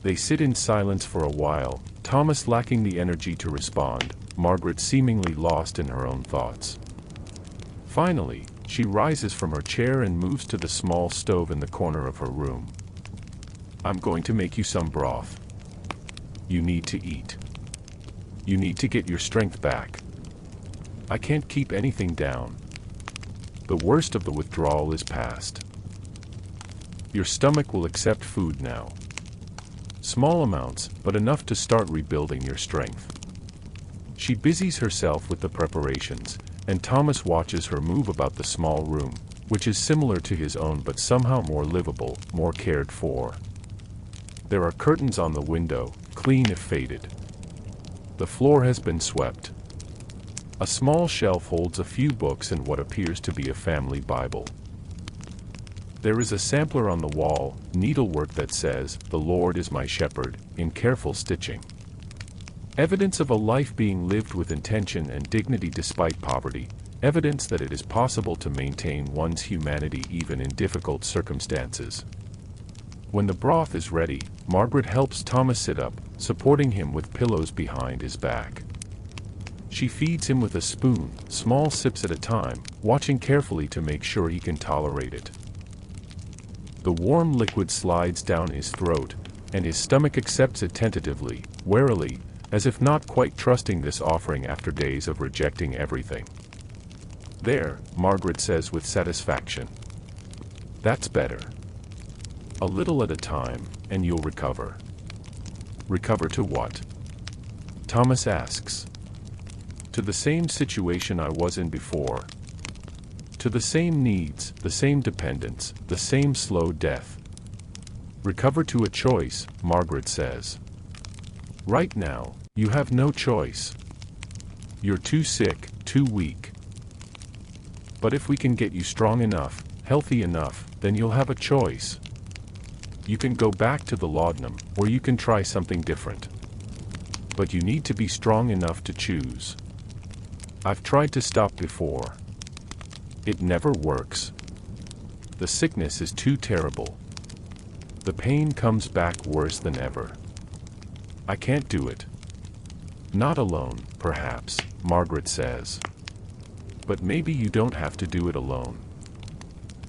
A: They sit in silence for a while, Thomas lacking the energy to respond, Margaret seemingly lost in her own thoughts. Finally, she rises from her chair and moves to the small stove in the corner of her room. I'm going to make you some broth. You need to eat. You need to get your strength back. I can't keep anything down. The worst of the withdrawal is past. Your stomach will accept food now. Small amounts, but enough to start rebuilding your strength. She busies herself with the preparations, and Thomas watches her move about the small room, which is similar to his own but somehow more livable, more cared for. There are curtains on the window, clean if faded. The floor has been swept. A small shelf holds a few books and what appears to be a family Bible. There is a sampler on the wall, needlework that says, "The Lord is my shepherd," in careful stitching. Evidence of a life being lived with intention and dignity despite poverty, evidence that it is possible to maintain one's humanity even in difficult circumstances. When the broth is ready, Margaret helps Thomas sit up, supporting him with pillows behind his back. She feeds him with a spoon, small sips at a time, watching carefully to make sure he can tolerate it. The warm liquid slides down his throat, and his stomach accepts it tentatively, warily, as if not quite trusting this offering after days of rejecting everything. "There," Margaret says with satisfaction. "That's better. A little at a time, and you'll recover." "Recover to what?" Thomas asks. "To the same situation I was in before. To the same needs, the same dependence, the same slow death." "Recover to a choice," Margaret says. "Right now, you have no choice. You're too sick, too weak. But if we can get you strong enough, healthy enough, then you'll have a choice. You can go back to the laudanum, or you can try something different. But you need to be strong enough to choose. I've tried to stop before. It never works. The sickness is too terrible. The pain comes back worse than ever. I can't do it. Not alone, perhaps," Margaret says. "But maybe you don't have to do it alone.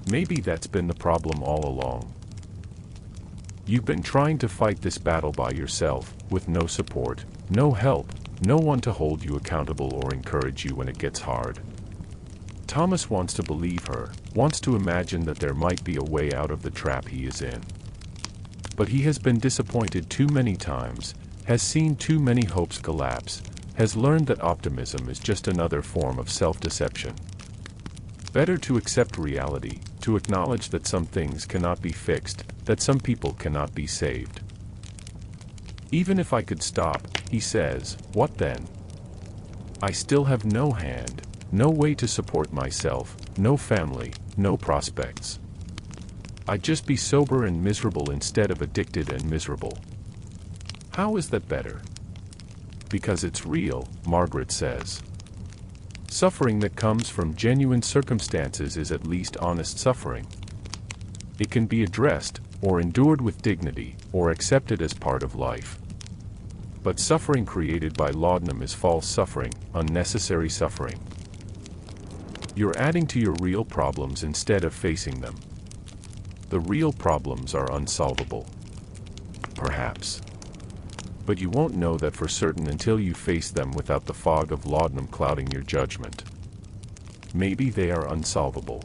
A: Maybe that's been the problem all along. You've been trying to fight this battle by yourself, with no support, no help, no one to hold you accountable or encourage you when it gets hard." Thomas wants to believe her, wants to imagine that there might be a way out of the trap he is in. But he has been disappointed too many times, has seen too many hopes collapse, has learned that optimism is just another form of self-deception. Better to accept reality, to acknowledge that some things cannot be fixed, that some people cannot be saved. "Even if I could stop," he says, "what then? I still have no hand, no way to support myself, no family, no prospects. I'd just be sober and miserable instead of addicted and miserable. How is that better?" "Because it's real," Margaret says. "Suffering that comes from genuine circumstances is at least honest suffering. It can be addressed, or endured with dignity, or accepted as part of life. But suffering created by laudanum is false suffering, unnecessary suffering. You're adding to your real problems instead of facing them. The real problems are unsolvable. Perhaps. But you won't know that for certain until you face them without the fog of laudanum clouding your judgment. Maybe they are unsolvable.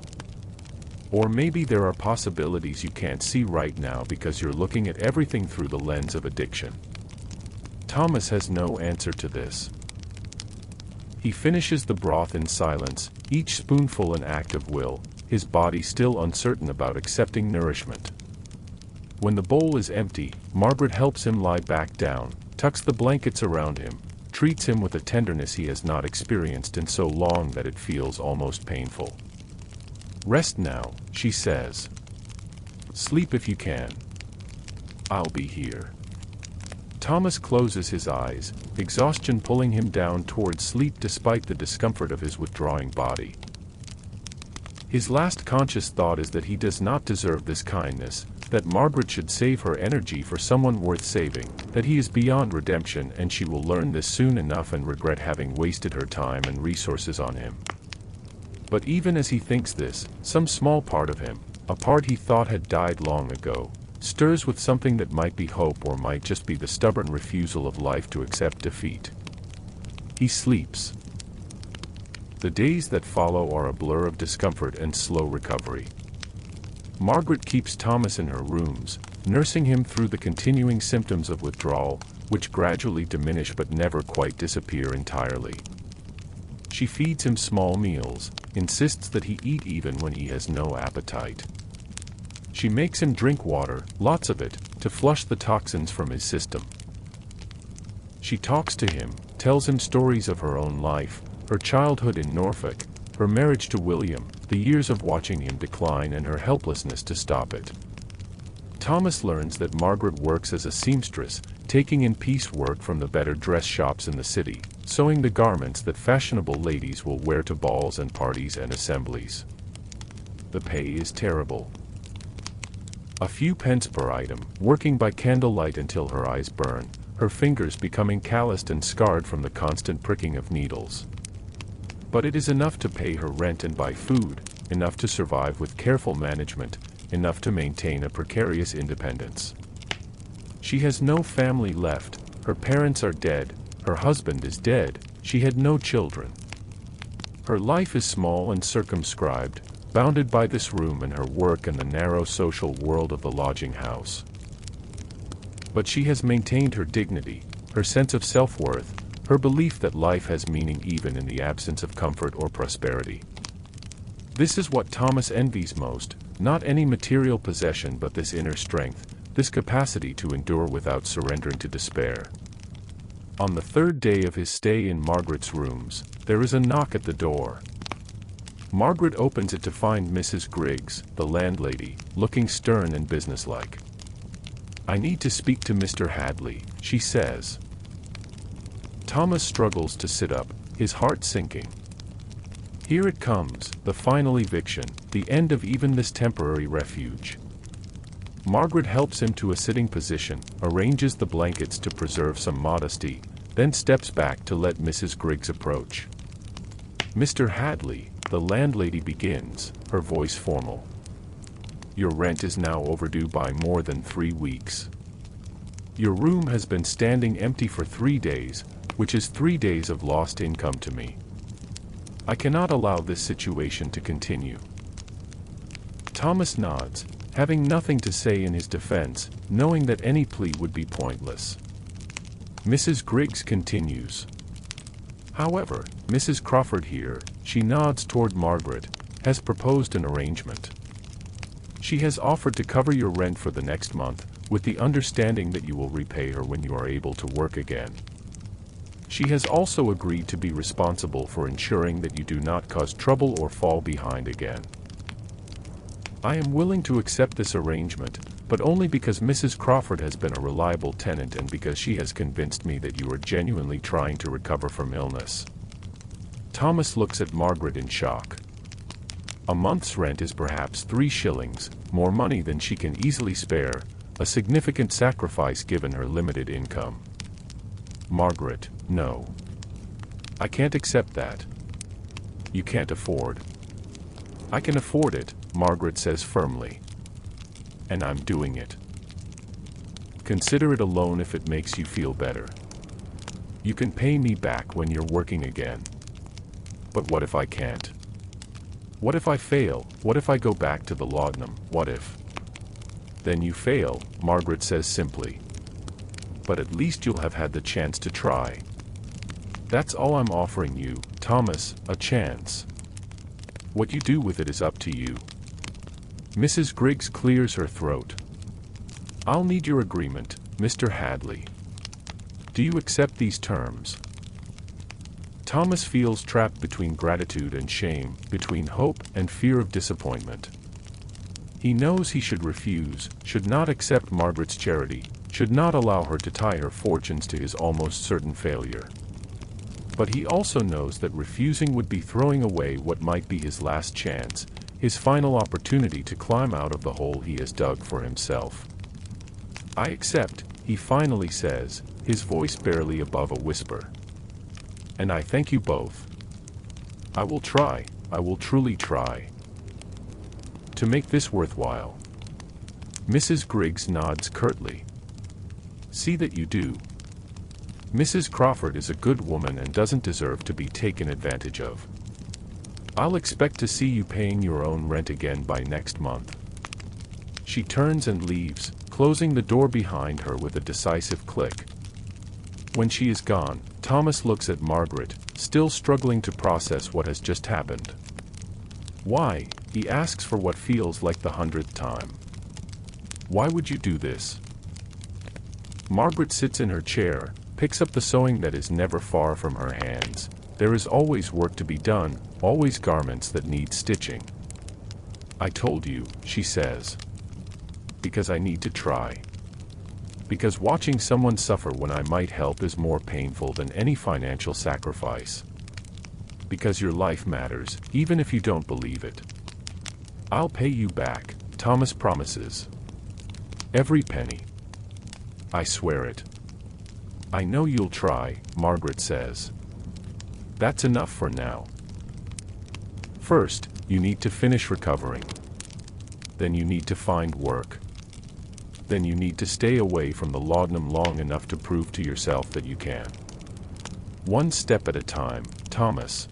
A: Or maybe there are possibilities you can't see right now because you're looking at everything through the lens of addiction." Thomas has no answer to this. He finishes the broth in silence, each spoonful an act of will, his body still uncertain about accepting nourishment. When the bowl is empty, Margaret helps him lie back down, tucks the blankets around him, treats him with a tenderness he has not experienced in so long that it feels almost painful. "Rest now," she says. "Sleep if you can. I'll be here." Thomas closes his eyes, exhaustion pulling him down toward sleep despite the discomfort of his withdrawing body. His last conscious thought is that he does not deserve this kindness, that Margaret should save her energy for someone worth saving, that he is beyond redemption and she will learn this soon enough and regret having wasted her time and resources on him. But even as he thinks this, some small part of him, a part he thought had died long ago, stirs with something that might be hope or might just be the stubborn refusal of life to accept defeat. He sleeps. The days that follow are a blur of discomfort and slow recovery. Margaret keeps Thomas in her rooms, nursing him through the continuing symptoms of withdrawal, which gradually diminish but never quite disappear entirely. She feeds him small meals, insists that he eat even when he has no appetite. She makes him drink water, lots of it, to flush the toxins from his system. She talks to him, tells him stories of her own life, her childhood in Norfolk, her marriage to William, the years of watching him decline and her helplessness to stop it. Thomas learns that Margaret works as a seamstress, taking in piecework from the better dress shops in the city, sewing the garments that fashionable ladies will wear to balls and parties and assemblies. The pay is terrible. A few pence per item, working by candlelight until her eyes burn, her fingers becoming calloused and scarred from the constant pricking of needles. But it is enough to pay her rent and buy food, enough to survive with careful management, enough to maintain a precarious independence. She has no family left, her parents are dead, her husband is dead, she had no children. Her life is small and circumscribed, bounded by this room and her work and the narrow social world of the lodging house. But she has maintained her dignity, her sense of self-worth, her belief that life has meaning even in the absence of comfort or prosperity. This is what Thomas envies most, not any material possession but this inner strength, this capacity to endure without surrendering to despair. On the third day of his stay in Margaret's rooms, there is a knock at the door. Margaret opens it to find Mrs. Griggs, the landlady, looking stern and businesslike. "I need to speak to Mr. Hadley," she says. Thomas struggles to sit up, his heart sinking. Here it comes, the final eviction, the end of even this temporary refuge. Margaret helps him to a sitting position, arranges the blankets to preserve some modesty, then steps back to let Mrs. Griggs approach. "Mr. Hadley," the landlady begins, her voice formal. "Your rent is now overdue by more than 3 weeks. Your room has been standing empty for 3 days, which is 3 days of lost income to me. I cannot allow this situation to continue." Thomas nods, having nothing to say in his defense, knowing that any plea would be pointless. Mrs. Griggs continues. "However, Mrs. Crawford here," she nods toward Margaret, "has proposed an arrangement. She has offered to cover your rent for the next month, with the understanding that you will repay her when you are able to work again. She has also agreed to be responsible for ensuring that you do not cause trouble or fall behind again. I am willing to accept this arrangement, but only because Mrs. Crawford has been a reliable tenant and because she has convinced me that you are genuinely trying to recover from illness." Thomas looks at Margaret in shock. A month's rent is perhaps 3 shillings, more money than she can easily spare, a significant sacrifice given her limited income. "Margaret, no. I can't accept that. You can't afford." "I can afford it," Margaret says firmly. "And I'm doing it. Consider it a loan if it makes you feel better. You can pay me back when you're working again. But what if I can't? What if I fail? What if I go back to the laudanum? What if?" "Then you fail," Margaret says simply. "But at least you'll have had the chance to try. That's all I'm offering you, Thomas, a chance. What you do with it is up to you." Mrs. Griggs clears her throat. "I'll need your agreement, Mr. Hadley. Do you accept these terms?" Thomas feels trapped between gratitude and shame, between hope and fear of disappointment. He knows he should refuse, should not accept Margaret's charity, should not allow her to tie her fortunes to his almost certain failure. But he also knows that refusing would be throwing away what might be his last chance, his final opportunity to climb out of the hole he has dug for himself. "I accept," he finally says, his voice barely above a whisper. "And I thank you both. I will try, I will truly try to make this worthwhile." Mrs. Griggs nods curtly. "See that you do. Mrs. Crawford is a good woman and doesn't deserve to be taken advantage of. I'll expect to see you paying your own rent again by next month." She turns and leaves, closing the door behind her with a decisive click. When she is gone, Thomas looks at Margaret, still struggling to process what has just happened. "Why?" he asks for what feels like the 100th time. "Why would you do this?" Margaret sits in her chair, picks up the sewing that is never far from her hands. There is always work to be done, always garments that need stitching. I told you, she says. Because I need to try. Because watching someone suffer when I might help is more painful than any financial sacrifice. Because your life matters, even if you don't believe it. I'll pay you back, Thomas promises. Every penny. I swear it. I know you'll try, Margaret says. That's enough for now. First, you need to finish recovering. Then you need to find work. Then you need to stay away from the laudanum long enough to prove to yourself that you can. One step at a time, Thomas.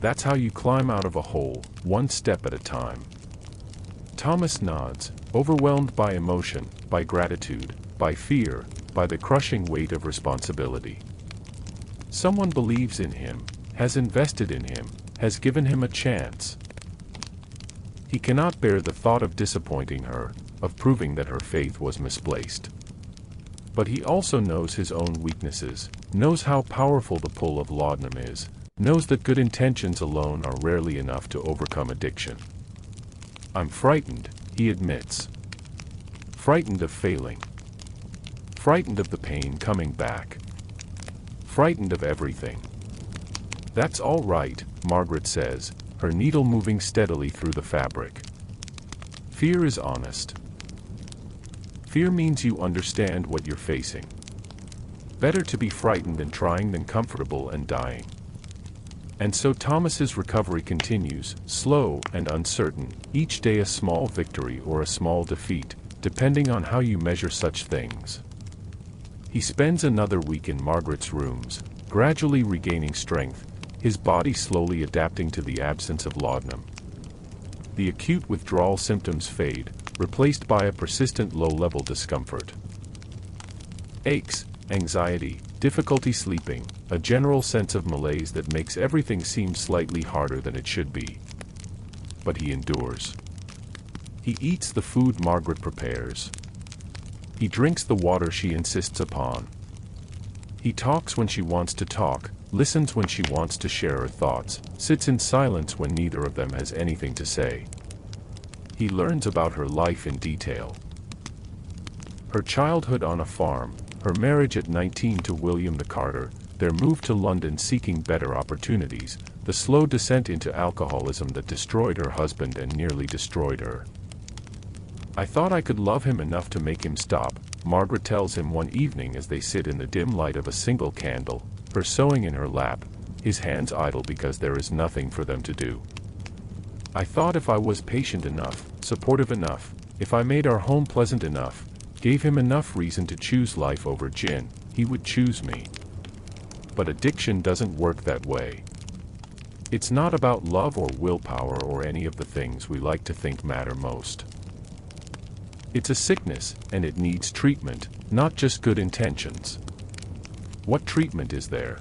A: That's how you climb out of a hole, one step at a time. Thomas nods, overwhelmed by emotion, by gratitude, by fear, by the crushing weight of responsibility. Someone believes in him, has invested in him, has given him a chance. He cannot bear the thought of disappointing her, of proving that her faith was misplaced. But he also knows his own weaknesses, knows how powerful the pull of laudanum is, knows that good intentions alone are rarely enough to overcome addiction. I'm frightened, he admits. Frightened of failing. Frightened of the pain coming back. Frightened of everything. That's all right, Margaret says, her needle moving steadily through the fabric. Fear is honest. Fear means you understand what you're facing. Better to be frightened and trying than comfortable and dying. And so Thomas's recovery continues, slow and uncertain, each day a small victory or a small defeat, depending on how you measure such things. He spends another week in Margaret's rooms, gradually regaining strength, his body slowly adapting to the absence of laudanum. The acute withdrawal symptoms fade, replaced by a persistent low-level discomfort. Aches, anxiety, difficulty sleeping, a general sense of malaise that makes everything seem slightly harder than it should be. But he endures. He eats the food Margaret prepares. He drinks the water she insists upon. He talks when she wants to talk, listens when she wants to share her thoughts, sits in silence when neither of them has anything to say. He learns about her life in detail. Her childhood on a farm, her marriage at 19 to William the Carter, their move to London seeking better opportunities, the slow descent into alcoholism that destroyed her husband and nearly destroyed her. I thought I could love him enough to make him stop, Margaret tells him one evening as they sit in the dim light of a single candle, her sewing in her lap, his hands idle because there is nothing for them to do. I thought if I was patient enough, supportive enough, if I made our home pleasant enough, gave him enough reason to choose life over gin, he would choose me. But addiction doesn't work that way. It's not about love or willpower or any of the things we like to think matter most. It's a sickness, and it needs treatment, not just good intentions. What treatment is there?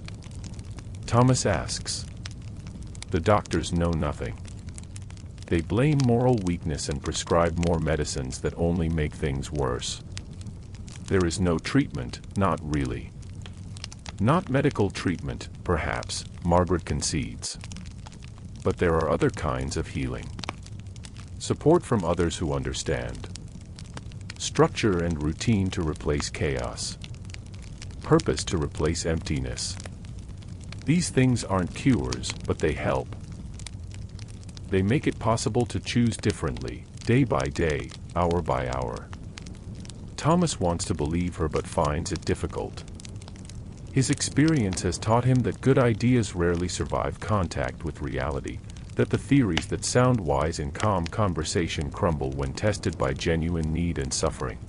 A: Thomas asks. The doctors know nothing. They blame moral weakness and prescribe more medicines that only make things worse. There is no treatment, not really. Not medical treatment, perhaps, Margaret concedes. But there are other kinds of healing. Support from others who understand. Structure and routine to replace chaos. Purpose to replace emptiness. These things aren't cures, but they help. They make it possible to choose differently, day by day, hour by hour. Thomas wants to believe her but finds it difficult. His experience has taught him that good ideas rarely survive contact with reality, that the theories that sound wise in calm conversation crumble when tested by genuine need and suffering.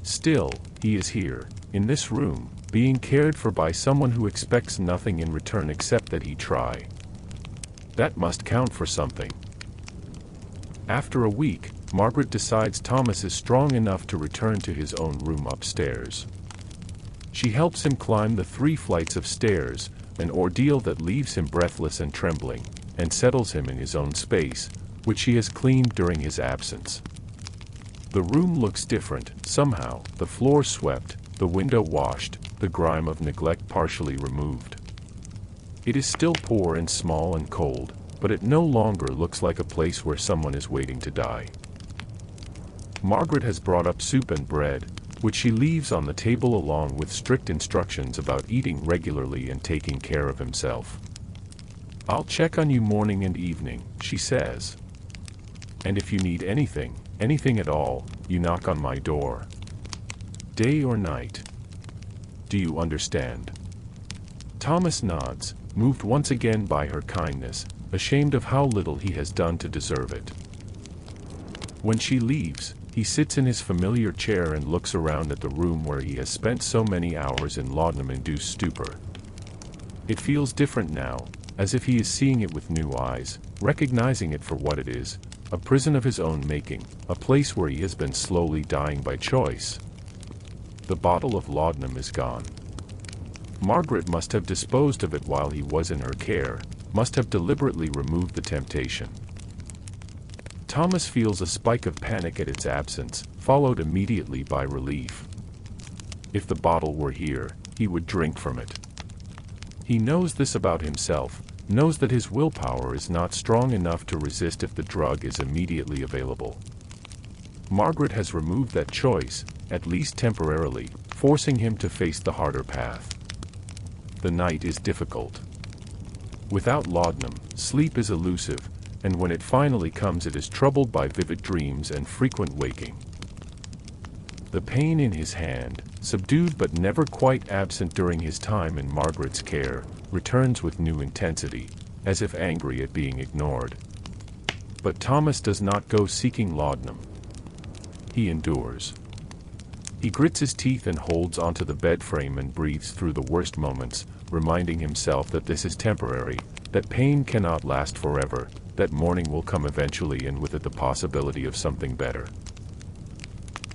A: Still, he is here, in this room, being cared for by someone who expects nothing in return except that he try. That must count for something. After a week, Margaret decides Thomas is strong enough to return to his own room upstairs. She helps him climb the 3 flights of stairs, an ordeal that leaves him breathless and trembling, and settles him in his own space, which she has cleaned during his absence. The room looks different, somehow, the floor swept, the window washed, the grime of neglect partially removed. It is still poor and small and cold, but it no longer looks like a place where someone is waiting to die. Margaret has brought up soup and bread, which she leaves on the table along with strict instructions about eating regularly and taking care of himself. "I'll check on you morning and evening," she says. "And if you need anything, anything at all, you knock on my door. Day or night. Do you understand?" Thomas nods, moved once again by her kindness, ashamed of how little he has done to deserve it. When she leaves, he sits in his familiar chair and looks around at the room where he has spent so many hours in laudanum-induced stupor. It feels different now, as if he is seeing it with new eyes, recognizing it for what it is, a prison of his own making, a place where he has been slowly dying by choice. The bottle of laudanum is gone. Margaret must have disposed of it while he was in her care, must have deliberately removed the temptation. Thomas feels a spike of panic at its absence, followed immediately by relief. If the bottle were here, he would drink from it. He knows this about himself, knows that his willpower is not strong enough to resist if the drug is immediately available. Margaret has removed that choice, at least temporarily, forcing him to face the harder path. The night is difficult. Without laudanum, sleep is elusive, and when it finally comes it is troubled by vivid dreams and frequent waking. The pain in his hand, subdued but never quite absent during his time in Margaret's care, returns with new intensity, as if angry at being ignored. But Thomas does not go seeking laudanum. He endures. He grits his teeth and holds onto the bed frame and breathes through the worst moments, reminding himself that this is temporary, that pain cannot last forever, that morning will come eventually and with it the possibility of something better.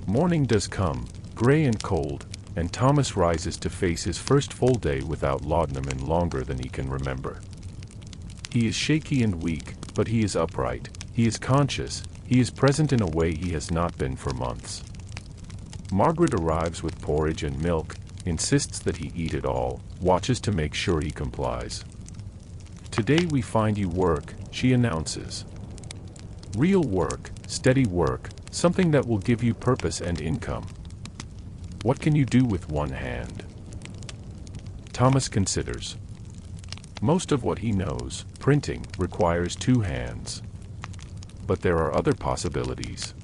A: Morning does come, gray and cold, and Thomas rises to face his first full day without laudanum in longer than he can remember. He is shaky and weak, but he is upright, he is conscious, he is present in a way he has not been for months. Margaret arrives with porridge and milk, insists that he eat it all, watches to make sure he complies. "Today we find you work," she announces. "Real work, steady work, something that will give you purpose and income. What can you do with one hand?" Thomas considers. Most of what he knows, printing, requires two hands. But there are other possibilities.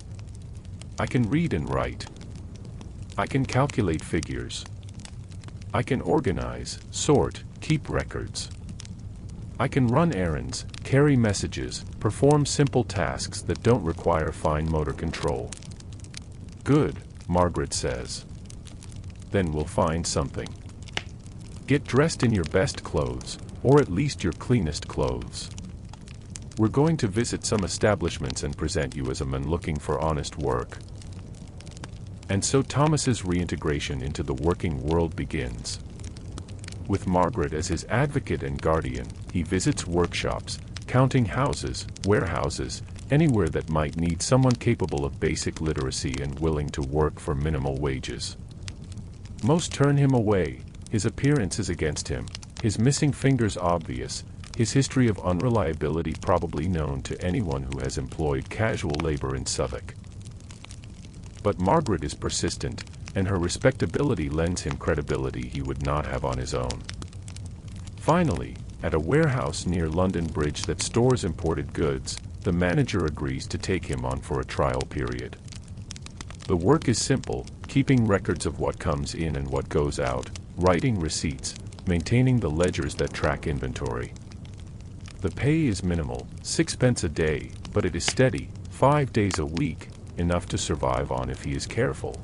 A: I can read and write. I can calculate figures. I can organize, sort, keep records. I can run errands, carry messages, perform simple tasks that don't require fine motor control. "Good," Margaret says. "Then we'll find something. Get dressed in your best clothes, or at least your cleanest clothes. We're going to visit some establishments and present you as a man looking for honest work." And so Thomas's reintegration into the working world begins. With Margaret as his advocate and guardian, he visits workshops, counting houses, warehouses, anywhere that might need someone capable of basic literacy and willing to work for minimal wages. Most turn him away, his appearance is against him, his missing fingers obvious, his history of unreliability probably known to anyone who has employed casual labor in Southwark. But Margaret is persistent, and her respectability lends him credibility he would not have on his own. Finally, at a warehouse near London Bridge that stores imported goods, the manager agrees to take him on for a trial period. The work is simple, keeping records of what comes in and what goes out, writing receipts, maintaining the ledgers that track inventory. The pay is minimal, 6 pence a day, but it is steady, 5 days a week, enough to survive on if he is careful.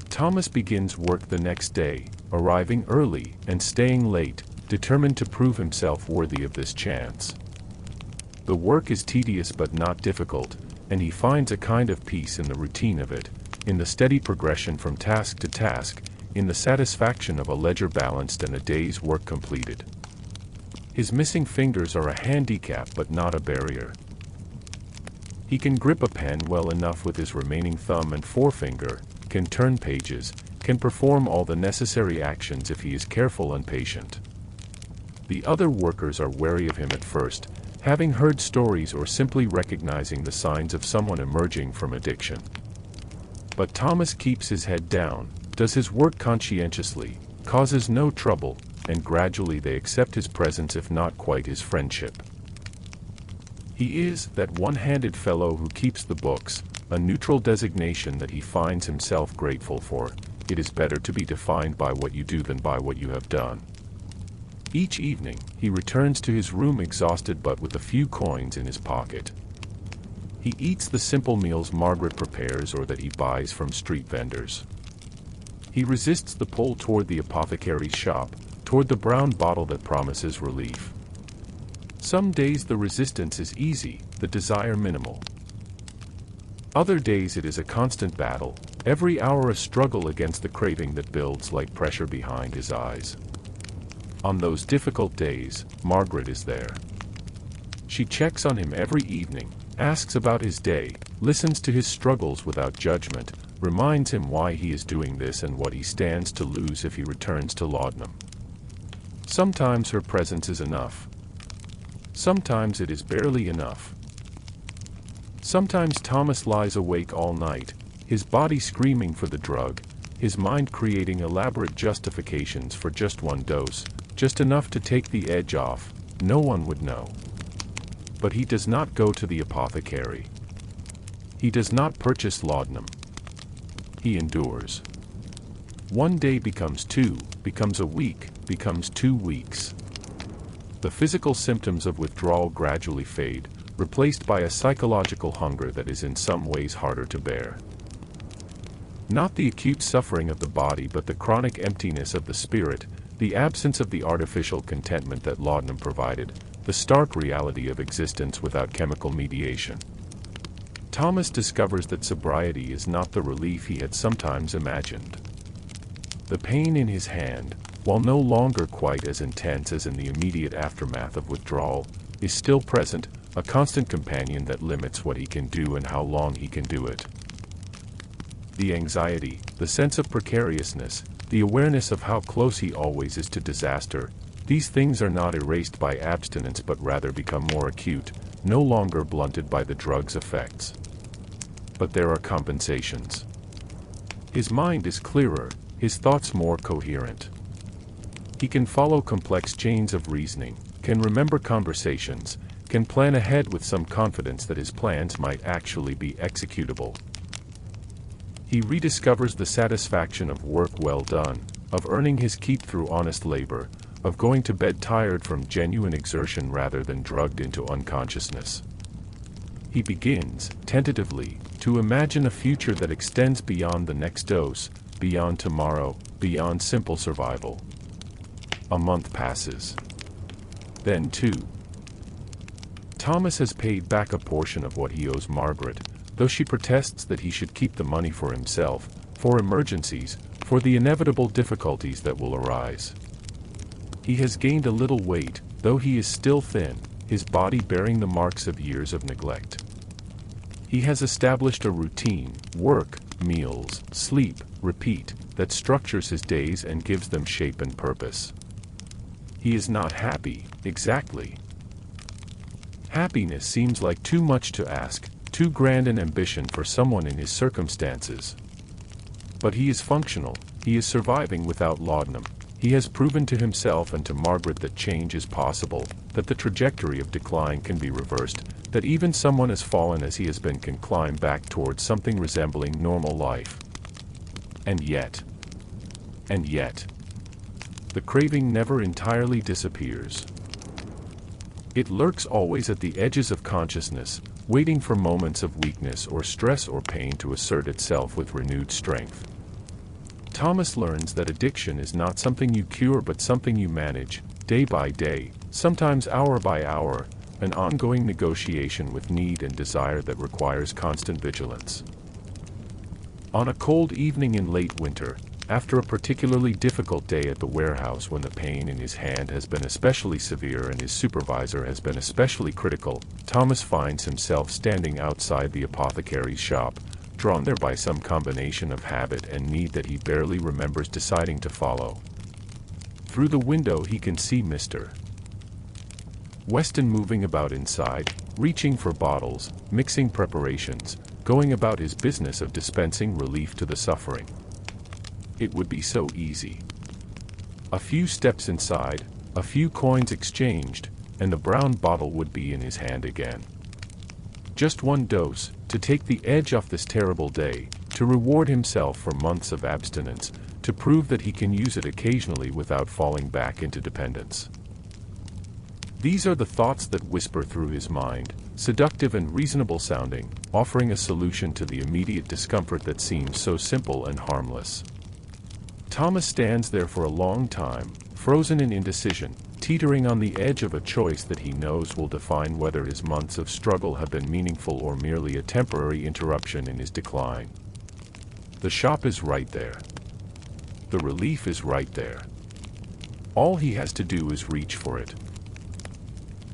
A: Thomas begins work the next day, arriving early and staying late, determined to prove himself worthy of this chance. The work is tedious but not difficult, and he finds a kind of peace in the routine of it, in the steady progression from task to task, in the satisfaction of a ledger balanced and a day's work completed. His missing fingers are a handicap but not a barrier. He can grip a pen well enough with his remaining thumb and forefinger, can turn pages, can perform all the necessary actions if he is careful and patient. The other workers are wary of him at first, having heard stories or simply recognizing the signs of someone emerging from addiction. But Thomas keeps his head down, does his work conscientiously, causes no trouble, and gradually they accept his presence if not quite his friendship. He is that one-handed fellow who keeps the books, a neutral designation that he finds himself grateful for. It is better to be defined by what you do than by what you have done. Each evening, he returns to his room exhausted but with a few coins in his pocket. He eats the simple meals Margaret prepares or that he buys from street vendors. He resists the pull toward the apothecary's shop, toward the brown bottle that promises relief. Some days the resistance is easy, the desire minimal. Other days it is a constant battle, every hour a struggle against the craving that builds like pressure behind his eyes. On those difficult days, Margaret is there. She checks on him every evening, asks about his day, listens to his struggles without judgment, reminds him why he is doing this and what he stands to lose if he returns to Laudanum. Sometimes her presence is enough. Sometimes it is barely enough. Sometimes Thomas lies awake all night, his body screaming for the drug, his mind creating elaborate justifications for just one dose, just enough to take the edge off. No one would know. But he does not go to the apothecary. He does not purchase laudanum. He endures. One day becomes two, becomes a week, becomes 2 weeks. The physical symptoms of withdrawal gradually fade, replaced by a psychological hunger that is in some ways harder to bear. Not the acute suffering of the body but the chronic emptiness of the spirit, the absence of the artificial contentment that laudanum provided, the stark reality of existence without chemical mediation. Thomas discovers that sobriety is not the relief he had sometimes imagined. The pain in his hand, while no longer quite as intense as in the immediate aftermath of withdrawal, is still present, a constant companion that limits what he can do and how long he can do it. The anxiety, the sense of precariousness, the awareness of how close he always is to disaster, these things are not erased by abstinence but rather become more acute, no longer blunted by the drug's effects. But there are compensations. His mind is clearer, his thoughts more coherent. He can follow complex chains of reasoning, can remember conversations, can plan ahead with some confidence that his plans might actually be executable. He rediscovers the satisfaction of work well done, of earning his keep through honest labor, of going to bed tired from genuine exertion rather than drugged into unconsciousness. He begins, tentatively, to imagine a future that extends beyond the next dose, beyond tomorrow, beyond simple survival. A month passes. Then 2. Thomas has paid back a portion of what he owes Margaret, though she protests that he should keep the money for himself, for emergencies, for the inevitable difficulties that will arise. He has gained a little weight, though he is still thin, his body bearing the marks of years of neglect. He has established a routine, work, meals, sleep, repeat, that structures his days and gives them shape and purpose. He is not happy, exactly. Happiness seems like too much to ask, too grand an ambition for someone in his circumstances. But he is functional, he is surviving without laudanum. He has proven to himself and to Margaret that change is possible, that the trajectory of decline can be reversed, that even someone as fallen as he has been can climb back towards something resembling normal life. And yet, the craving never entirely disappears. It lurks always at the edges of consciousness, waiting for moments of weakness or stress or pain to assert itself with renewed strength. Thomas learns that addiction is not something you cure but something you manage, day by day, sometimes hour by hour, an ongoing negotiation with need and desire that requires constant vigilance. On a cold evening in late winter, after a particularly difficult day at the warehouse when the pain in his hand has been especially severe and his supervisor has been especially critical, Thomas finds himself standing outside the apothecary's shop, drawn there by some combination of habit and need that he barely remembers deciding to follow. Through the window he can see Mr. Weston moving about inside, reaching for bottles, mixing preparations, going about his business of dispensing relief to the suffering. It would be so easy. A few steps inside, a few coins exchanged, and the brown bottle would be in his hand again. Just one dose, to take the edge off this terrible day, to reward himself for months of abstinence, to prove that he can use it occasionally without falling back into dependence. These are the thoughts that whisper through his mind, seductive and reasonable sounding, offering a solution to the immediate discomfort that seems so simple and harmless. Thomas stands there for a long time, frozen in indecision, teetering on the edge of a choice that he knows will define whether his months of struggle have been meaningful or merely a temporary interruption in his decline. The shop is right there. The relief is right there. All he has to do is reach for it.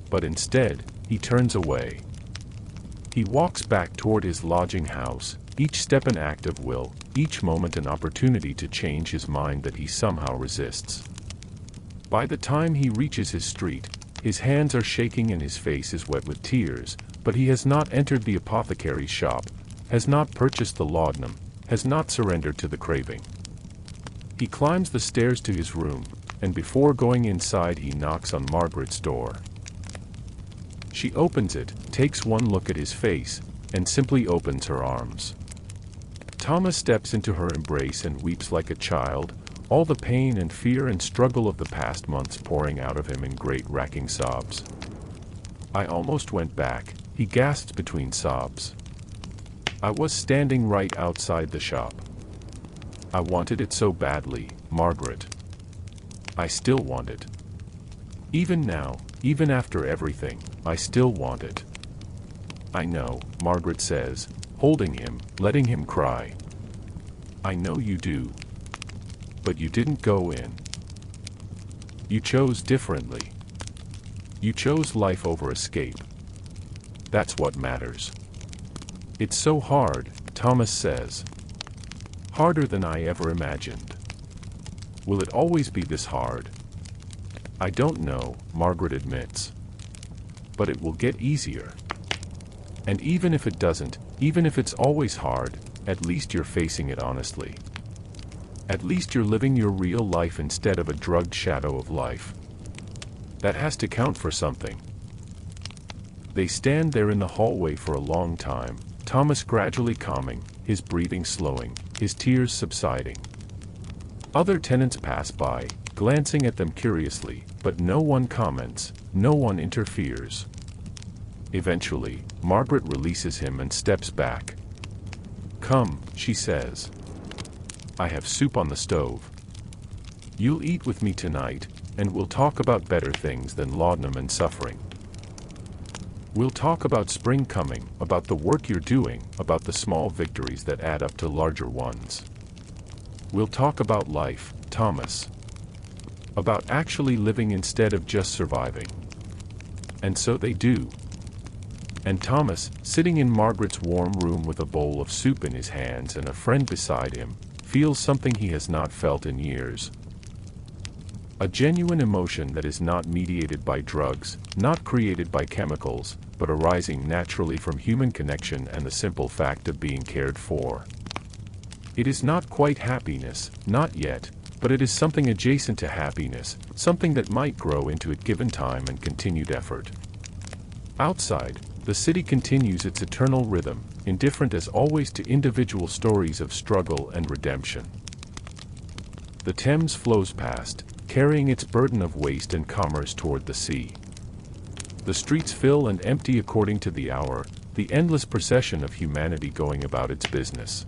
A: But instead, he turns away. He walks back toward his lodging house, each step an act of will, each moment an opportunity to change his mind that he somehow resists. By the time he reaches his street, his hands are shaking and his face is wet with tears, but he has not entered the apothecary's shop, has not purchased the laudanum, has not surrendered to the craving. He climbs the stairs to his room, and before going inside he knocks on Margaret's door. She opens it, takes one look at his face, and simply opens her arms. Thomas steps into her embrace and weeps like a child, all the pain and fear and struggle of the past months pouring out of him in great racking sobs. "I almost went back," he gasps between sobs. "I was standing right outside the shop. I wanted it so badly, Margaret. I still want it. Even now, even after everything, I still want it." "I know," Margaret says, holding him, letting him cry. "I know you do. But you didn't go in. You chose differently. You chose life over escape. That's what matters." "It's so hard," Thomas says. "Harder than I ever imagined." "Will it always be this hard?" "I don't know," Margaret admits. "But it will get easier. And even if it doesn't, even if it's always hard, at least you're facing it honestly. At least you're living your real life instead of a drugged shadow of life. That has to count for something." They stand there in the hallway for a long time, Thomas gradually calming, his breathing slowing, his tears subsiding. Other tenants pass by, glancing at them curiously, but no one comments, no one interferes. Eventually, Margaret releases him and steps back. "Come," she says. "I have soup on the stove. You'll eat with me tonight, and we'll talk about better things than laudanum and suffering. We'll talk about spring coming, about the work you're doing, about the small victories that add up to larger ones. We'll talk about life, Thomas. About actually living instead of just surviving." And so they do. And Thomas, sitting in Margaret's warm room with a bowl of soup in his hands and a friend beside him, feels something he has not felt in years. A genuine emotion that is not mediated by drugs, not created by chemicals, but arising naturally from human connection and the simple fact of being cared for. It is not quite happiness, not yet, but it is something adjacent to happiness, something that might grow into it given time and continued effort. Outside, the city continues its eternal rhythm, indifferent as always to individual stories of struggle and redemption. The Thames flows past, carrying its burden of waste and commerce toward the sea. The streets fill and empty according to the hour, the endless procession of humanity going about its business.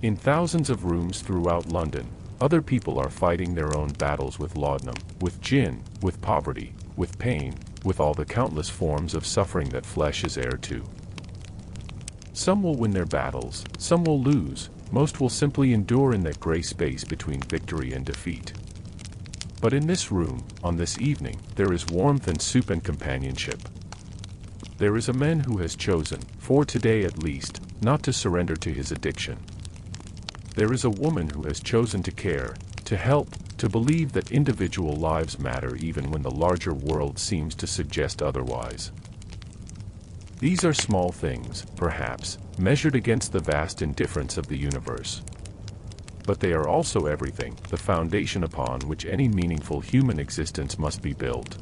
A: In thousands of rooms throughout London, other people are fighting their own battles with laudanum, with gin, with poverty, with pain, with all the countless forms of suffering that flesh is heir to. Some will win their battles, some will lose, most will simply endure in that gray space between victory and defeat. But in this room, on this evening, there is warmth and soup and companionship. There is a man who has chosen, for today at least, not to surrender to his addiction. There is a woman who has chosen to care, to help, to believe that individual lives matter even when the larger world seems to suggest otherwise. These are small things, perhaps, measured against the vast indifference of the universe. But they are also everything, the foundation upon which any meaningful human existence must be built.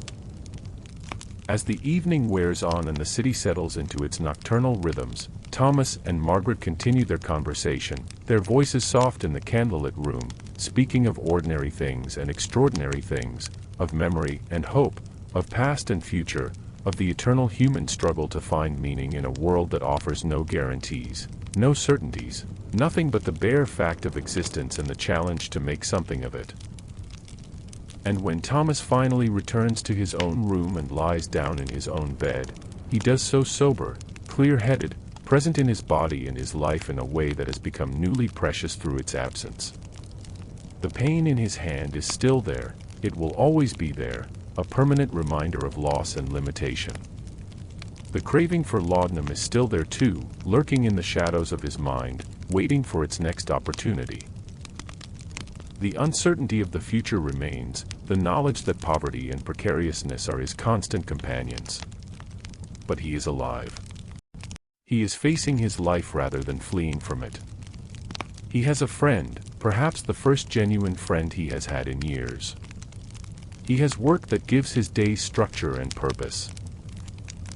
A: As the evening wears on and the city settles into its nocturnal rhythms, Thomas and Margaret continue their conversation, their voices soft in the candlelit room, speaking of ordinary things and extraordinary things, of memory and hope, of past and future, of the eternal human struggle to find meaning in a world that offers no guarantees, no certainties, nothing but the bare fact of existence and the challenge to make something of it. And when Thomas finally returns to his own room and lies down in his own bed, he does so sober, clear-headed, present in his body and his life in a way that has become newly precious through its absence. The pain in his hand is still there, it will always be there, a permanent reminder of loss and limitation. The craving for laudanum is still there too, lurking in the shadows of his mind, waiting for its next opportunity. The uncertainty of the future remains, the knowledge that poverty and precariousness are his constant companions. But he is alive. He is facing his life rather than fleeing from it. He has a friend, perhaps the first genuine friend he has had in years. He has work that gives his days structure and purpose.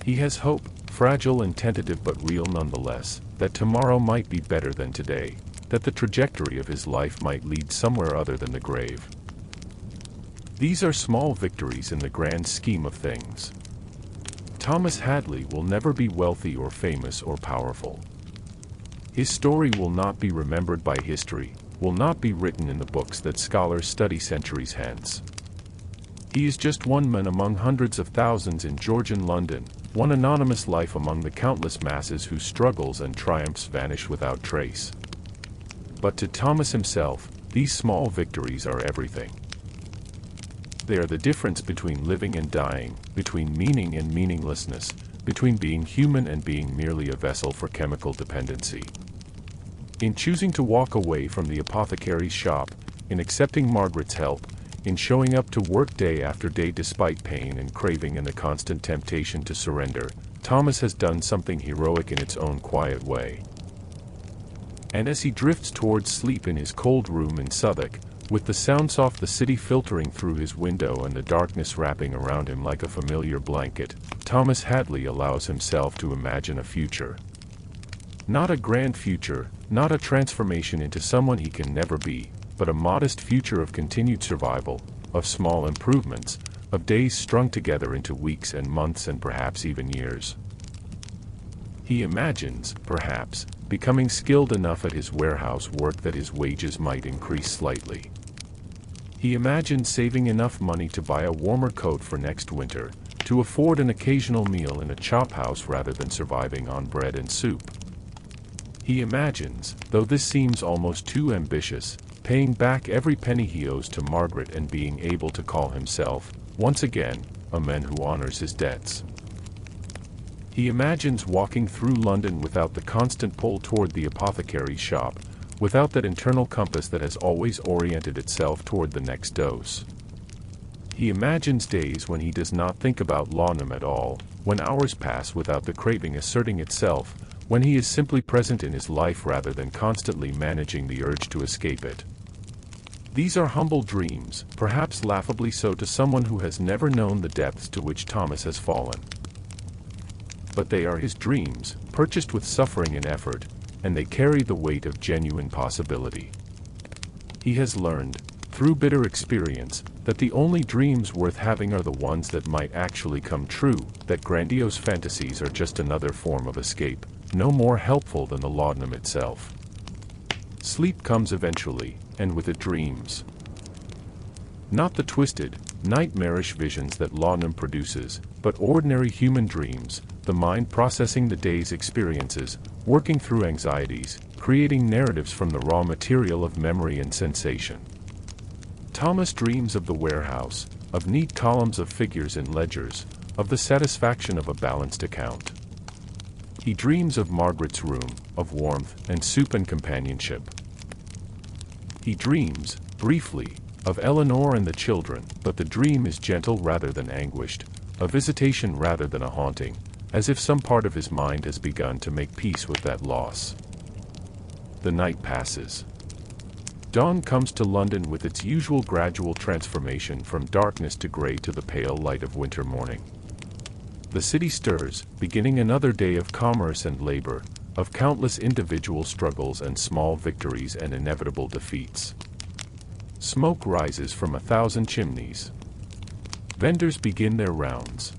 A: He has hope, fragile and tentative but real nonetheless, that tomorrow might be better than today, that the trajectory of his life might lead somewhere other than the grave. These are small victories in the grand scheme of things. Thomas Hadley will never be wealthy or famous or powerful. His story will not be remembered by history, will not be written in the books that scholars study centuries hence. He is just one man among hundreds of thousands in Georgian London, one anonymous life among the countless masses whose struggles and triumphs vanish without trace. But to Thomas himself, these small victories are everything. They are the difference between living and dying, between meaning and meaninglessness, between being human and being merely a vessel for chemical dependency. In choosing to walk away from the apothecary's shop, in accepting Margaret's help, in showing up to work day after day despite pain and craving and the constant temptation to surrender, Thomas has done something heroic in its own quiet way. And as he drifts towards sleep in his cold room in Southwark, with the sounds off the city filtering through his window and the darkness wrapping around him like a familiar blanket, Thomas Hadley allows himself to imagine a future. Not a grand future, not a transformation into someone he can never be, but a modest future of continued survival, of small improvements, of days strung together into weeks and months and perhaps even years. He imagines, perhaps, becoming skilled enough at his warehouse work that his wages might increase slightly. He imagines saving enough money to buy a warmer coat for next winter, to afford an occasional meal in a chop house rather than surviving on bread and soup. He imagines, though this seems almost too ambitious, paying back every penny he owes to Margaret and being able to call himself, once again, a man who honors his debts. He imagines walking through London without the constant pull toward the apothecary's shop, without that internal compass that has always oriented itself toward the next dose. He imagines days when he does not think about laudanum at all, when hours pass without the craving asserting itself, when he is simply present in his life rather than constantly managing the urge to escape it. These are humble dreams, perhaps laughably so to someone who has never known the depths to which Thomas has fallen. But they are his dreams, purchased with suffering and effort, and they carry the weight of genuine possibility. He has learned, through bitter experience, that the only dreams worth having are the ones that might actually come true, that grandiose fantasies are just another form of escape, no more helpful than the laudanum itself. Sleep comes eventually, and with it dreams. Not the twisted, nightmarish visions that laudanum produces, but ordinary human dreams, the mind processing the day's experiences, working through anxieties, creating narratives from the raw material of memory and sensation. Thomas dreams of the warehouse, of neat columns of figures in ledgers, of the satisfaction of a balanced account. He dreams of Margaret's room, of warmth and soup and companionship. He dreams, briefly, of Eleanor and the children, but the dream is gentle rather than anguished, a visitation rather than a haunting, as if some part of his mind has begun to make peace with that loss. The night passes. Dawn comes to London with its usual gradual transformation from darkness to gray to the pale light of winter morning. The city stirs, beginning another day of commerce and labor, of countless individual struggles and small victories and inevitable defeats. Smoke rises from 1,000 chimneys. Vendors begin their rounds.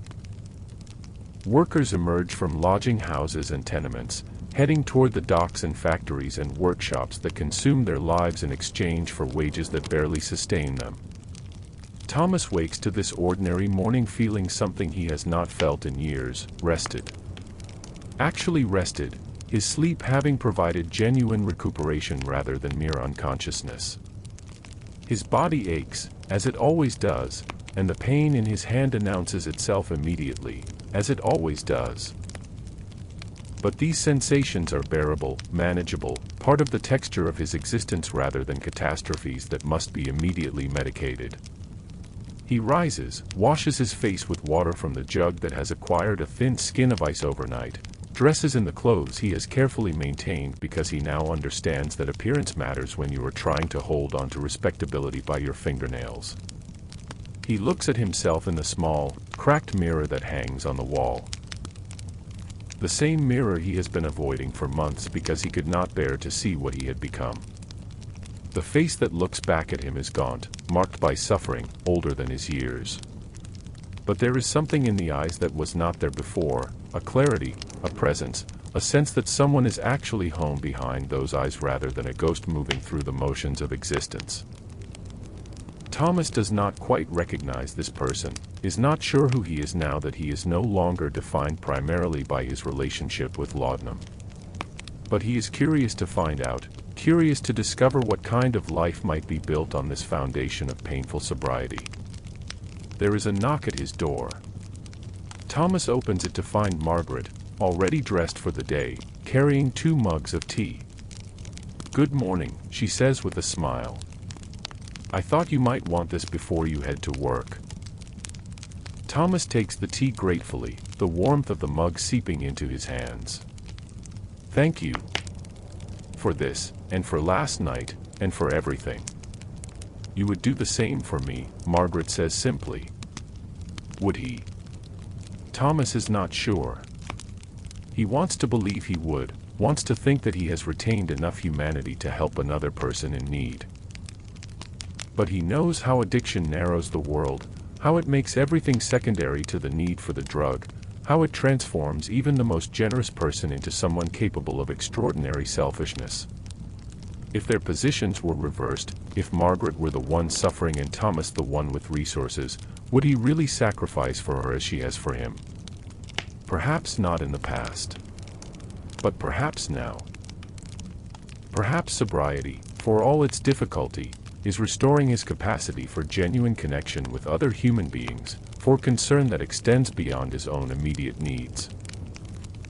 A: Workers emerge from lodging houses and tenements, heading toward the docks and factories and workshops that consume their lives in exchange for wages that barely sustain them. Thomas wakes to this ordinary morning feeling something he has not felt in years, rested. Actually rested, his sleep having provided genuine recuperation rather than mere unconsciousness. His body aches, as it always does, and the pain in his hand announces itself immediately, as it always does. But these sensations are bearable, manageable, part of the texture of his existence rather than catastrophes that must be immediately medicated. He rises, washes his face with water from the jug that has acquired a thin skin of ice overnight, dresses in the clothes he has carefully maintained because he now understands that appearance matters when you are trying to hold on to respectability by your fingernails. He looks at himself in the small, cracked mirror that hangs on the wall. The same mirror he has been avoiding for months because he could not bear to see what he had become. The face that looks back at him is gaunt, marked by suffering, older than his years. But there is something in the eyes that was not there before, a clarity, a presence, a sense that someone is actually home behind those eyes rather than a ghost moving through the motions of existence. Thomas does not quite recognize this person, is not sure who he is now that he is no longer defined primarily by his relationship with laudanum. But he is curious to find out, curious to discover what kind of life might be built on this foundation of painful sobriety. There is a knock at his door. Thomas opens it to find Margaret, already dressed for the day, carrying 2 mugs of tea. "Good morning," she says with a smile. "I thought you might want this before you head to work." Thomas takes the tea gratefully, the warmth of the mug seeping into his hands. "Thank you. For this, and for last night, and for everything." "You would do the same for me," Margaret says simply. Would he? Thomas is not sure. He wants to believe he would, wants to think that he has retained enough humanity to help another person in need. But he knows how addiction narrows the world, how it makes everything secondary to the need for the drug, how it transforms even the most generous person into someone capable of extraordinary selfishness. If their positions were reversed, if Margaret were the one suffering and Thomas the one with resources, would he really sacrifice for her as she has for him? Perhaps not in the past. But perhaps now. Perhaps sobriety, for all its difficulty, is restoring his capacity for genuine connection with other human beings, for concern that extends beyond his own immediate needs.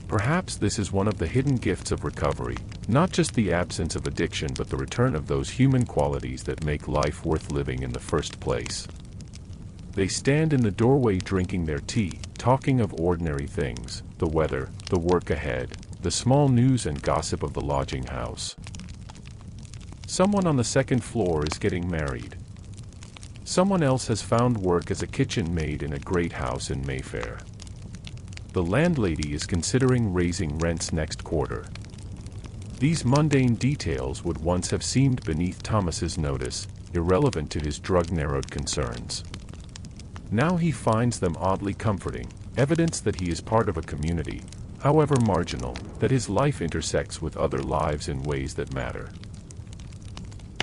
A: Perhaps this is one of the hidden gifts of recovery, not just the absence of addiction but the return of those human qualities that make life worth living in the first place. They stand in the doorway drinking their tea, talking of ordinary things, the weather, the work ahead, the small news and gossip of the lodging house. Someone on the second floor is getting married. Someone else has found work as a kitchen maid in a great house in Mayfair. The landlady is considering raising rents next quarter. These mundane details would once have seemed beneath Thomas's notice, irrelevant to his drug-narrowed concerns. Now he finds them oddly comforting, evidence that he is part of a community, however marginal, that his life intersects with other lives in ways that matter.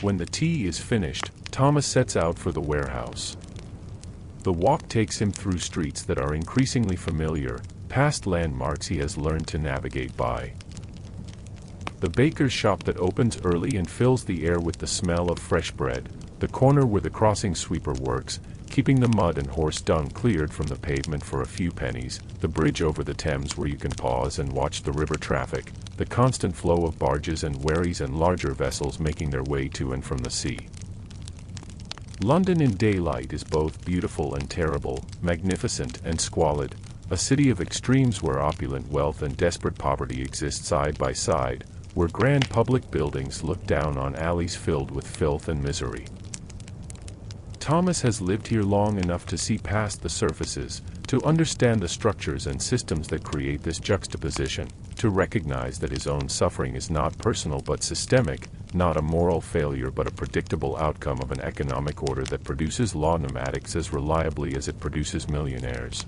A: When the tea is finished, Thomas sets out for the warehouse. The walk takes him through streets that are increasingly familiar, past landmarks he has learned to navigate by. The baker's shop that opens early and fills the air with the smell of fresh bread, the corner where the crossing sweeper works, keeping the mud and horse dung cleared from the pavement for a few pennies, the bridge over the Thames where you can pause and watch the river traffic, the constant flow of barges and wherries and larger vessels making their way to and from the sea. London in daylight is both beautiful and terrible, magnificent and squalid, a city of extremes where opulent wealth and desperate poverty exist side by side, where grand public buildings look down on alleys filled with filth and misery. Thomas has lived here long enough to see past the surfaces, to understand the structures and systems that create this juxtaposition, to recognize that his own suffering is not personal but systemic, not a moral failure but a predictable outcome of an economic order that produces laudanum addicts as reliably as it produces millionaires.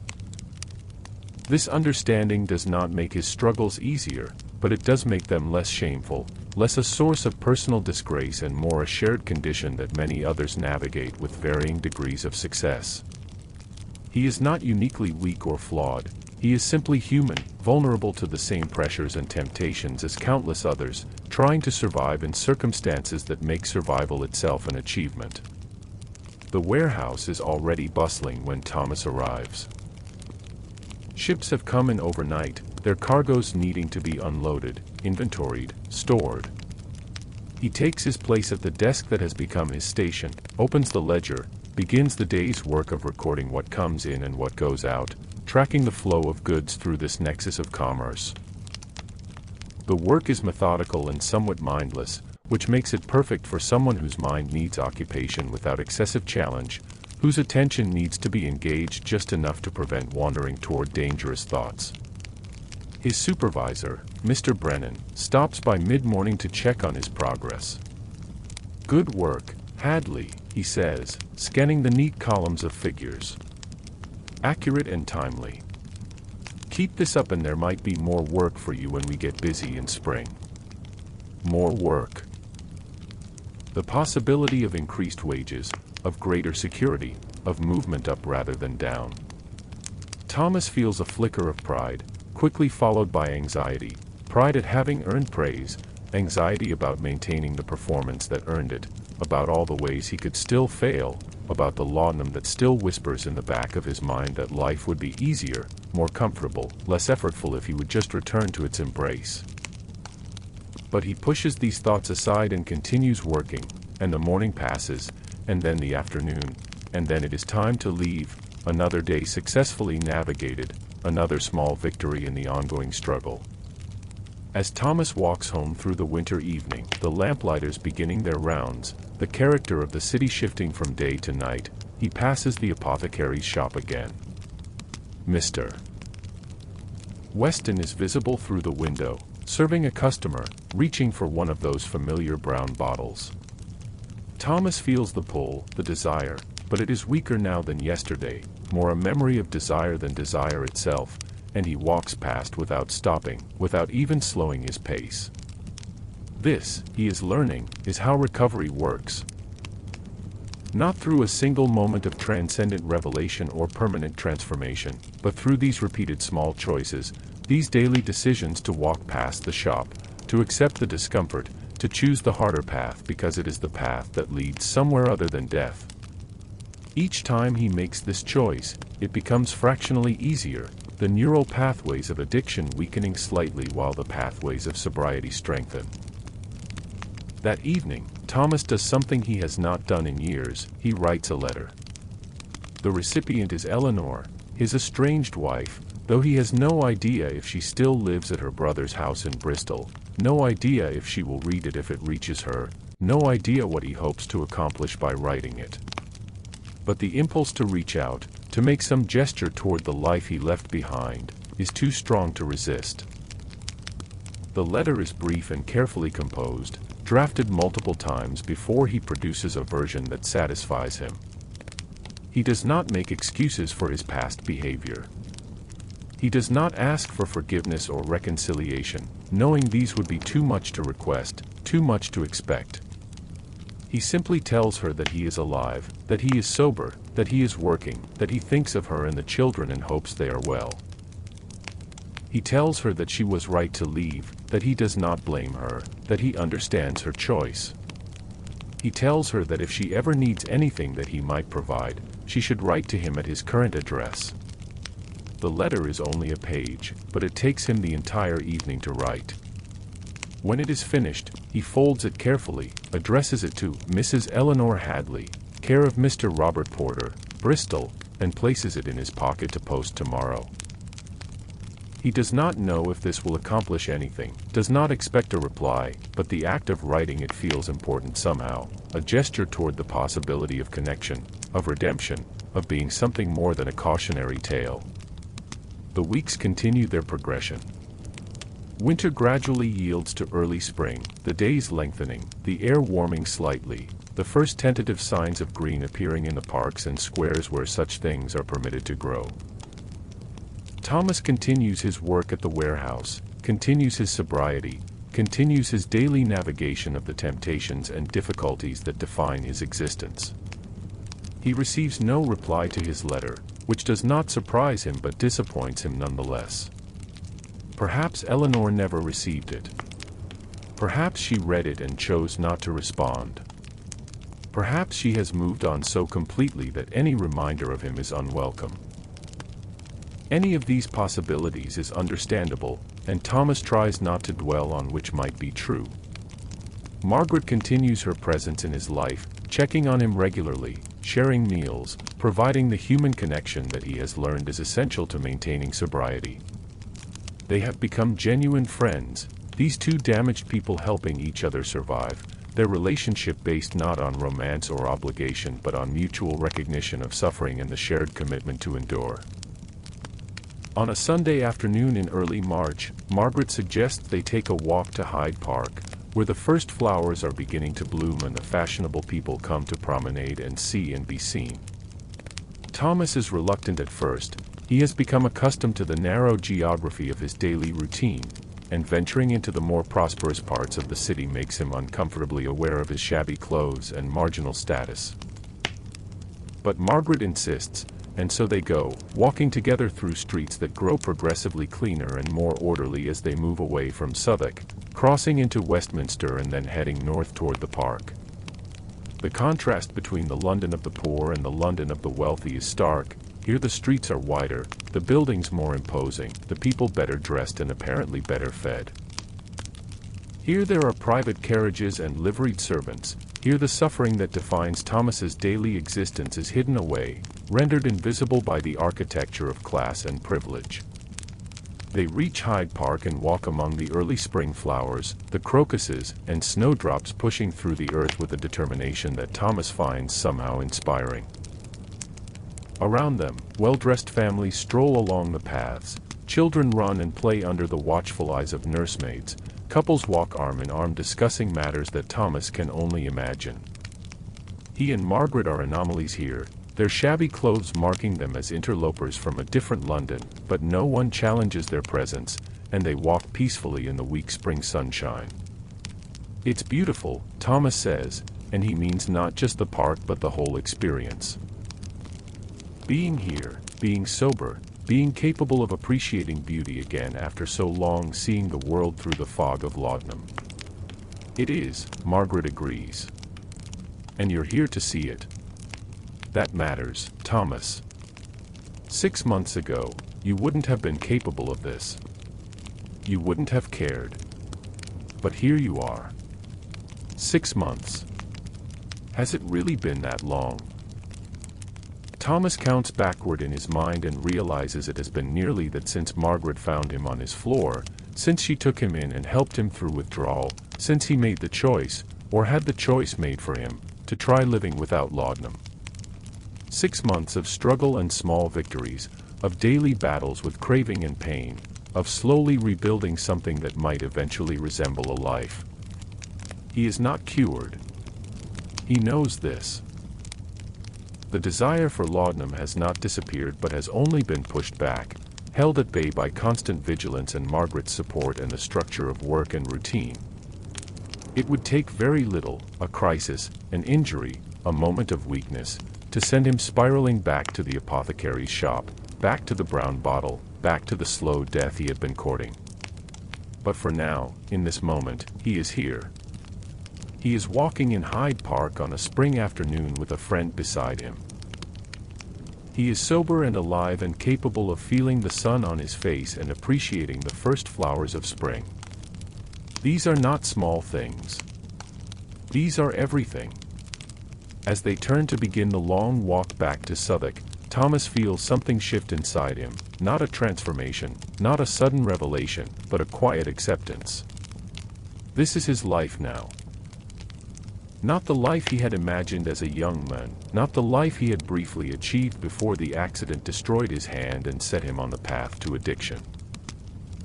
A: This understanding does not make his struggles easier, but it does make them less shameful, less a source of personal disgrace and more a shared condition that many others navigate with varying degrees of success. He is not uniquely weak or flawed, he is simply human, vulnerable to the same pressures and temptations as countless others, trying to survive in circumstances that make survival itself an achievement. The warehouse is already bustling when Thomas arrives. Ships have come in overnight, their cargoes needing to be unloaded, inventoried, stored. He takes his place at the desk that has become his station, opens the ledger, begins the day's work of recording what comes in and what goes out, tracking the flow of goods through this nexus of commerce. The work is methodical and somewhat mindless, which makes it perfect for someone whose mind needs occupation without excessive challenge, whose attention needs to be engaged just enough to prevent wandering toward dangerous thoughts. His supervisor, Mr. Brennan, stops by mid-morning to check on his progress. "Good work, Hadley," he says, scanning the neat columns of figures. "Accurate and timely. Keep this up and there might be more work for you when we get busy in spring." More work. The possibility of increased wages, of greater security, of movement up rather than down. Thomas feels a flicker of pride, quickly followed by anxiety, pride at having earned praise, anxiety about maintaining the performance that earned it, about all the ways he could still fail, about the laudanum that still whispers in the back of his mind that life would be easier, more comfortable, less effortful if he would just return to its embrace. But he pushes these thoughts aside and continues working, and the morning passes, and then the afternoon, and then it is time to leave, another day successfully navigated, another small victory in the ongoing struggle. As Thomas walks home through the winter evening, the lamplighters beginning their rounds, the character of the city shifting from day to night, he passes the apothecary's shop again. Mr. Weston is visible through the window, serving a customer, reaching for one of those familiar brown bottles. Thomas feels the pull, the desire, but it is weaker now than yesterday, more a memory of desire than desire itself, and he walks past without stopping, without even slowing his pace. This, he is learning, is how recovery works. Not through a single moment of transcendent revelation or permanent transformation, but through these repeated small choices, these daily decisions to walk past the shop, to accept the discomfort, to choose the harder path because it is the path that leads somewhere other than death. Each time he makes this choice, it becomes fractionally easier, the neural pathways of addiction weakening slightly while the pathways of sobriety strengthen. That evening, Thomas does something he has not done in years, he writes a letter. The recipient is Eleanor, his estranged wife, though he has no idea if she still lives at her brother's house in Bristol, no idea if she will read it if it reaches her, no idea what he hopes to accomplish by writing it. But the impulse to reach out, to make some gesture toward the life he left behind, is too strong to resist. The letter is brief and carefully composed, drafted multiple times before he produces a version that satisfies him. He does not make excuses for his past behavior. He does not ask for forgiveness or reconciliation, knowing these would be too much to request, too much to expect. He simply tells her that he is alive, that he is sober, that he is working, that he thinks of her and the children and hopes they are well. He tells her that she was right to leave, that he does not blame her, that he understands her choice. He tells her that if she ever needs anything that he might provide, she should write to him at his current address. The letter is only a page, but it takes him the entire evening to write. When it is finished, he folds it carefully, addresses it to Mrs. Eleanor Hadley, care of Mr. Robert Porter, Bristol, and places it in his pocket to post tomorrow. He does not know if this will accomplish anything, does not expect a reply, but the act of writing it feels important somehow, a gesture toward the possibility of connection, of redemption, of being something more than a cautionary tale. The weeks continue their progression. Winter gradually yields to early spring, the days lengthening, the air warming slightly, the first tentative signs of green appearing in the parks and squares where such things are permitted to grow. Thomas continues his work at the warehouse, continues his sobriety, continues his daily navigation of the temptations and difficulties that define his existence. He receives no reply to his letter, which does not surprise him but disappoints him nonetheless. Perhaps Eleanor never received it. Perhaps she read it and chose not to respond. Perhaps she has moved on so completely that any reminder of him is unwelcome. Any of these possibilities is understandable, and Thomas tries not to dwell on which might be true. Margaret continues her presence in his life, checking on him regularly, sharing meals, providing the human connection that he has learned is essential to maintaining sobriety. They have become genuine friends, these two damaged people helping each other survive, their relationship based not on romance or obligation but on mutual recognition of suffering and the shared commitment to endure. On a Sunday afternoon in early March, Margaret suggests they take a walk to Hyde Park, where the first flowers are beginning to bloom and the fashionable people come to promenade and see and be seen. Thomas is reluctant at first. He has become accustomed to the narrow geography of his daily routine, and venturing into the more prosperous parts of the city makes him uncomfortably aware of his shabby clothes and marginal status. But Margaret insists, and so they go, walking together through streets that grow progressively cleaner and more orderly as they move away from Southwark, crossing into Westminster and then heading north toward the park. The contrast between the London of the poor and the London of the wealthy is stark. Here the streets are wider, the buildings more imposing, the people better dressed and apparently better fed. Here there are private carriages and liveried servants. Here the suffering that defines Thomas's daily existence is hidden away, rendered invisible by the architecture of class and privilege. They reach Hyde Park and walk among the early spring flowers, the crocuses and snowdrops pushing through the earth with a determination that Thomas finds somehow inspiring. Around them, well-dressed families stroll along the paths, children run and play under the watchful eyes of nursemaids, couples walk arm in arm discussing matters that Thomas can only imagine. He and Margaret are anomalies here, their shabby clothes marking them as interlopers from a different London, but no one challenges their presence, and they walk peacefully in the weak spring sunshine. It's beautiful, Thomas says, and he means not just the park but the whole experience. Being here, being sober, being capable of appreciating beauty again after so long seeing the world through the fog of laudanum. It is, Margaret agrees. And you're here to see it. That matters, Thomas. 6 months ago, you wouldn't have been capable of this. You wouldn't have cared. But here you are. 6 months. Has it really been that long? Thomas counts backward in his mind and realizes it has been nearly that since Margaret found him on his floor, since she took him in and helped him through withdrawal, since he made the choice, or had the choice made for him, to try living without laudanum. 6 months of struggle and small victories, of daily battles with craving and pain, of slowly rebuilding something that might eventually resemble a life. He is not cured. He knows this. The desire for laudanum has not disappeared but has only been pushed back, held at bay by constant vigilance and Margaret's support and the structure of work and routine. It would take very little, a crisis, an injury, a moment of weakness, to send him spiraling back to the apothecary's shop, back to the brown bottle, back to the slow death he had been courting. But for now, in this moment, he is here. He is walking in Hyde Park on a spring afternoon with a friend beside him. He is sober and alive and capable of feeling the sun on his face and appreciating the first flowers of spring. These are not small things. These are everything. As they turn to begin the long walk back to Southwark, Thomas feels something shift inside him, not a transformation, not a sudden revelation, but a quiet acceptance. This is his life now. Not the life he had imagined as a young man, not the life he had briefly achieved before the accident destroyed his hand and set him on the path to addiction.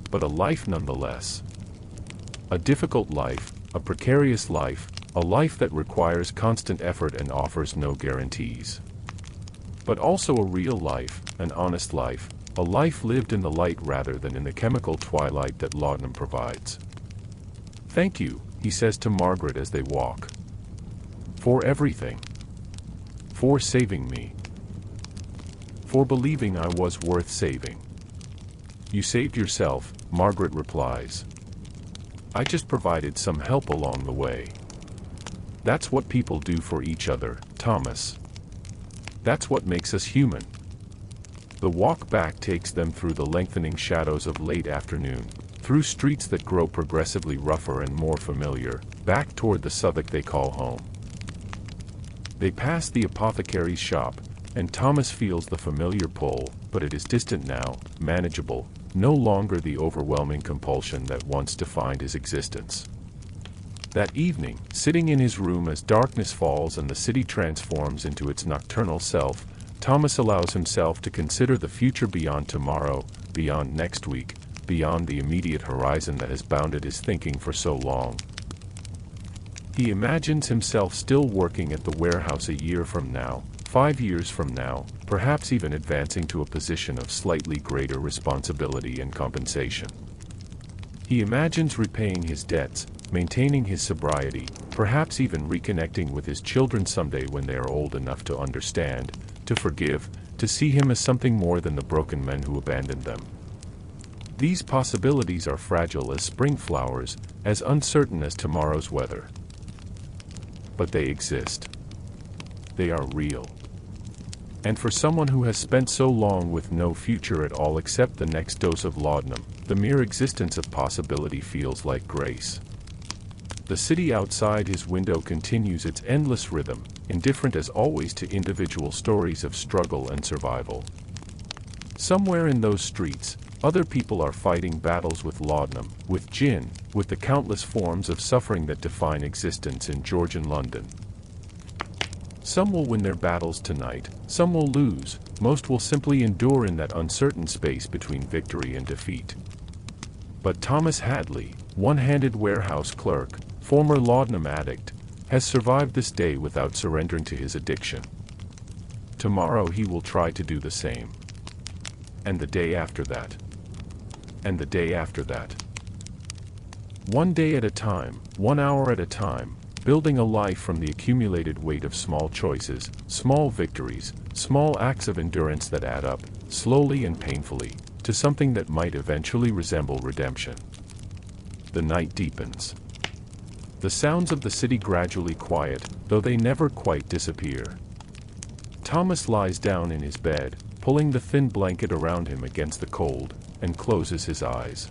A: But a life nonetheless. A difficult life, a precarious life, a life that requires constant effort and offers no guarantees. But also a real life, an honest life, a life lived in the light rather than in the chemical twilight that laudanum provides. "Thank you," he says to Margaret as they walk. "For everything. For saving me. For believing I was worth saving." "You saved yourself," Margaret replies. "I just provided some help along the way." That's what people do for each other, Thomas. That's what makes us human. The walk back takes them through the lengthening shadows of late afternoon, through streets that grow progressively rougher and more familiar, back toward the Southwark they call home. They pass the apothecary's shop, and Thomas feels the familiar pull, but it is distant now, manageable, no longer the overwhelming compulsion that once defined his existence. That evening, sitting in his room as darkness falls and the city transforms into its nocturnal self, Thomas allows himself to consider the future beyond tomorrow, beyond next week, beyond the immediate horizon that has bounded his thinking for so long. He imagines himself still working at the warehouse a year from now, 5 years from now, perhaps even advancing to a position of slightly greater responsibility and compensation. He imagines repaying his debts, maintaining his sobriety, perhaps even reconnecting with his children someday when they are old enough to understand, to forgive, to see him as something more than the broken men who abandoned them. These possibilities are fragile as spring flowers, as uncertain as tomorrow's weather. But they exist. They are real. And for someone who has spent so long with no future at all except the next dose of laudanum, the mere existence of possibility feels like grace. The city outside his window continues its endless rhythm, indifferent as always to individual stories of struggle and survival. Somewhere in those streets, other people are fighting battles with laudanum, with gin, with the countless forms of suffering that define existence in Georgian London. Some will win their battles tonight, some will lose, most will simply endure in that uncertain space between victory and defeat. But Thomas Hadley, one-handed warehouse clerk, former laudanum addict, has survived this day without surrendering to his addiction. Tomorrow he will try to do the same. And the day after that. And the day after that. One day at a time, 1 hour at a time, building a life from the accumulated weight of small choices, small victories, small acts of endurance that add up, slowly and painfully, to something that might eventually resemble redemption. The night deepens. The sounds of the city gradually quiet, though they never quite disappear. Thomas lies down in his bed, pulling the thin blanket around him against the cold, and closes his eyes.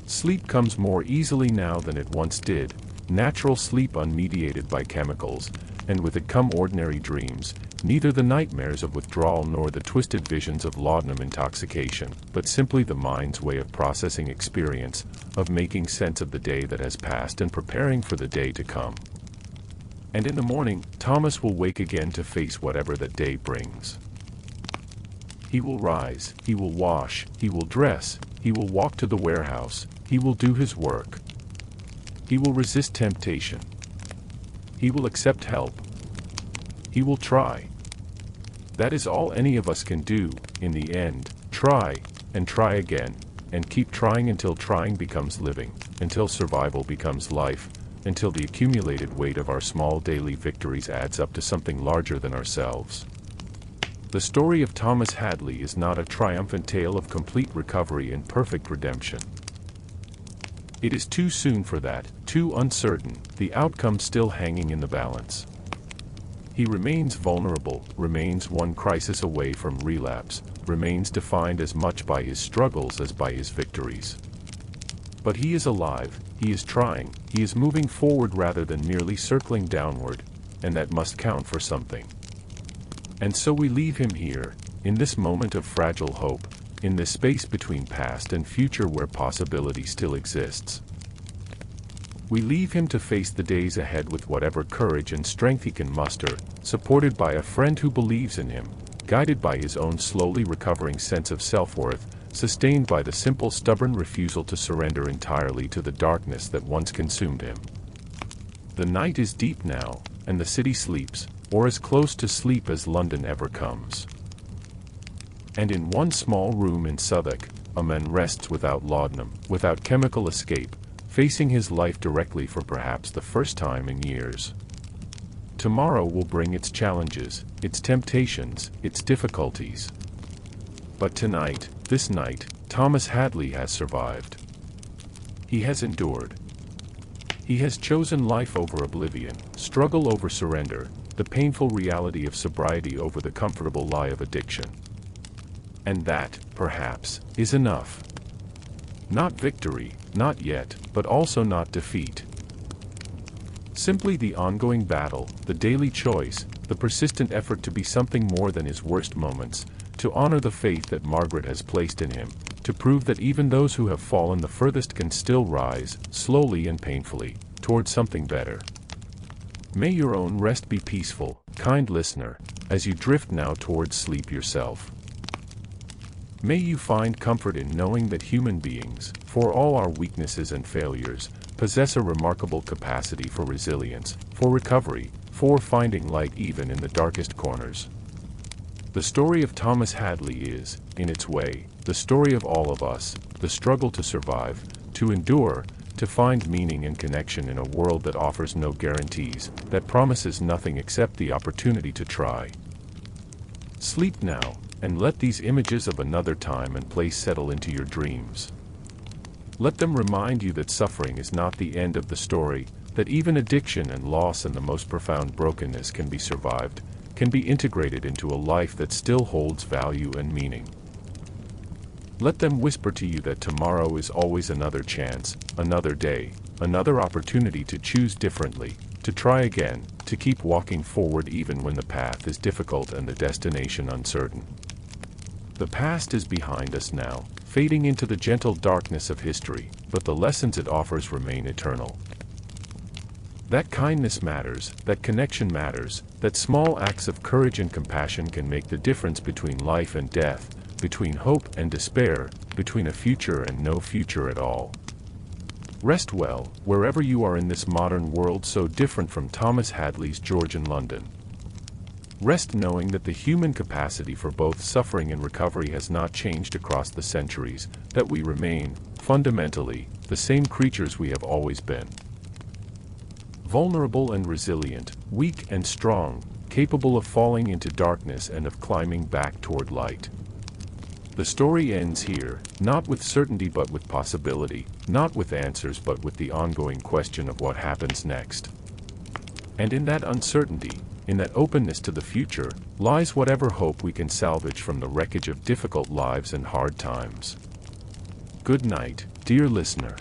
A: Sleep comes more easily now than it once did, natural sleep unmediated by chemicals, and with it come ordinary dreams, neither the nightmares of withdrawal nor the twisted visions of laudanum intoxication, but simply the mind's way of processing experience, of making sense of the day that has passed and preparing for the day to come. And in the morning, Thomas will wake again to face whatever that day brings. He will rise, he will wash, he will dress, he will walk to the warehouse, he will do his work. He will resist temptation. He will accept help. He will try. That is all any of us can do, in the end, try, and try again, and keep trying until trying becomes living, until survival becomes life, until the accumulated weight of our small daily victories adds up to something larger than ourselves. The story of Thomas Hadley is not a triumphant tale of complete recovery and perfect redemption. It is too soon for that, too uncertain, the outcome still hanging in the balance. He remains vulnerable, remains one crisis away from relapse, remains defined as much by his struggles as by his victories. But he is alive, he is trying, he is moving forward rather than merely circling downward, and that must count for something. And so we leave him here, in this moment of fragile hope, in this space between past and future where possibility still exists. We leave him to face the days ahead with whatever courage and strength he can muster, supported by a friend who believes in him, guided by his own slowly recovering sense of self-worth, sustained by the simple stubborn refusal to surrender entirely to the darkness that once consumed him. The night is deep now, and the city sleeps, or as close to sleep as London ever comes. And in one small room in Southwark, a man rests without laudanum, without chemical escape, facing his life directly for perhaps the first time in years. Tomorrow will bring its challenges, its temptations, its difficulties. But tonight, this night, Thomas Hadley has survived. He has endured. He has chosen life over oblivion, struggle over surrender, the painful reality of sobriety over the comfortable lie of addiction. And that, perhaps, is enough. Not victory, not yet, but also not defeat. Simply the ongoing battle, the daily choice, the persistent effort to be something more than his worst moments, to honor the faith that Margaret has placed in him, to prove that even those who have fallen the furthest can still rise, slowly and painfully, toward something better. May your own rest be peaceful, kind listener, as you drift now towards sleep yourself. May you find comfort in knowing that human beings, for all our weaknesses and failures, possess a remarkable capacity for resilience, for recovery, for finding light even in the darkest corners. The story of Thomas Hadley is, in its way, the story of all of us, the struggle to survive, to endure, to find meaning and connection in a world that offers no guarantees, that promises nothing except the opportunity to try. Sleep now, and let these images of another time and place settle into your dreams. Let them remind you that suffering is not the end of the story, that even addiction and loss and the most profound brokenness can be survived, can be integrated into a life that still holds value and meaning. Let them whisper to you that tomorrow is always another chance, another day, another opportunity to choose differently, to try again, to keep walking forward even when the path is difficult and the destination uncertain. The past is behind us now, fading into the gentle darkness of history, but the lessons it offers remain eternal. That kindness matters, that connection matters, that small acts of courage and compassion can make the difference between life and death, between hope and despair, between a future and no future at all. Rest well, wherever you are in this modern world so different from Thomas Hadley's Georgian London. Rest knowing that the human capacity for both suffering and recovery has not changed across the centuries, that we remain, fundamentally, the same creatures we have always been. Vulnerable and resilient, weak and strong, capable of falling into darkness and of climbing back toward light. The story ends here, not with certainty but with possibility, not with answers but with the ongoing question of what happens next. And in that uncertainty, in that openness to the future, lies whatever hope we can salvage from the wreckage of difficult lives and hard times. Good night, dear listener.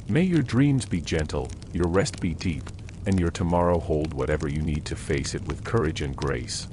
A: May your dreams be gentle, your rest be deep, and your tomorrow hold whatever you need to face it with courage and grace.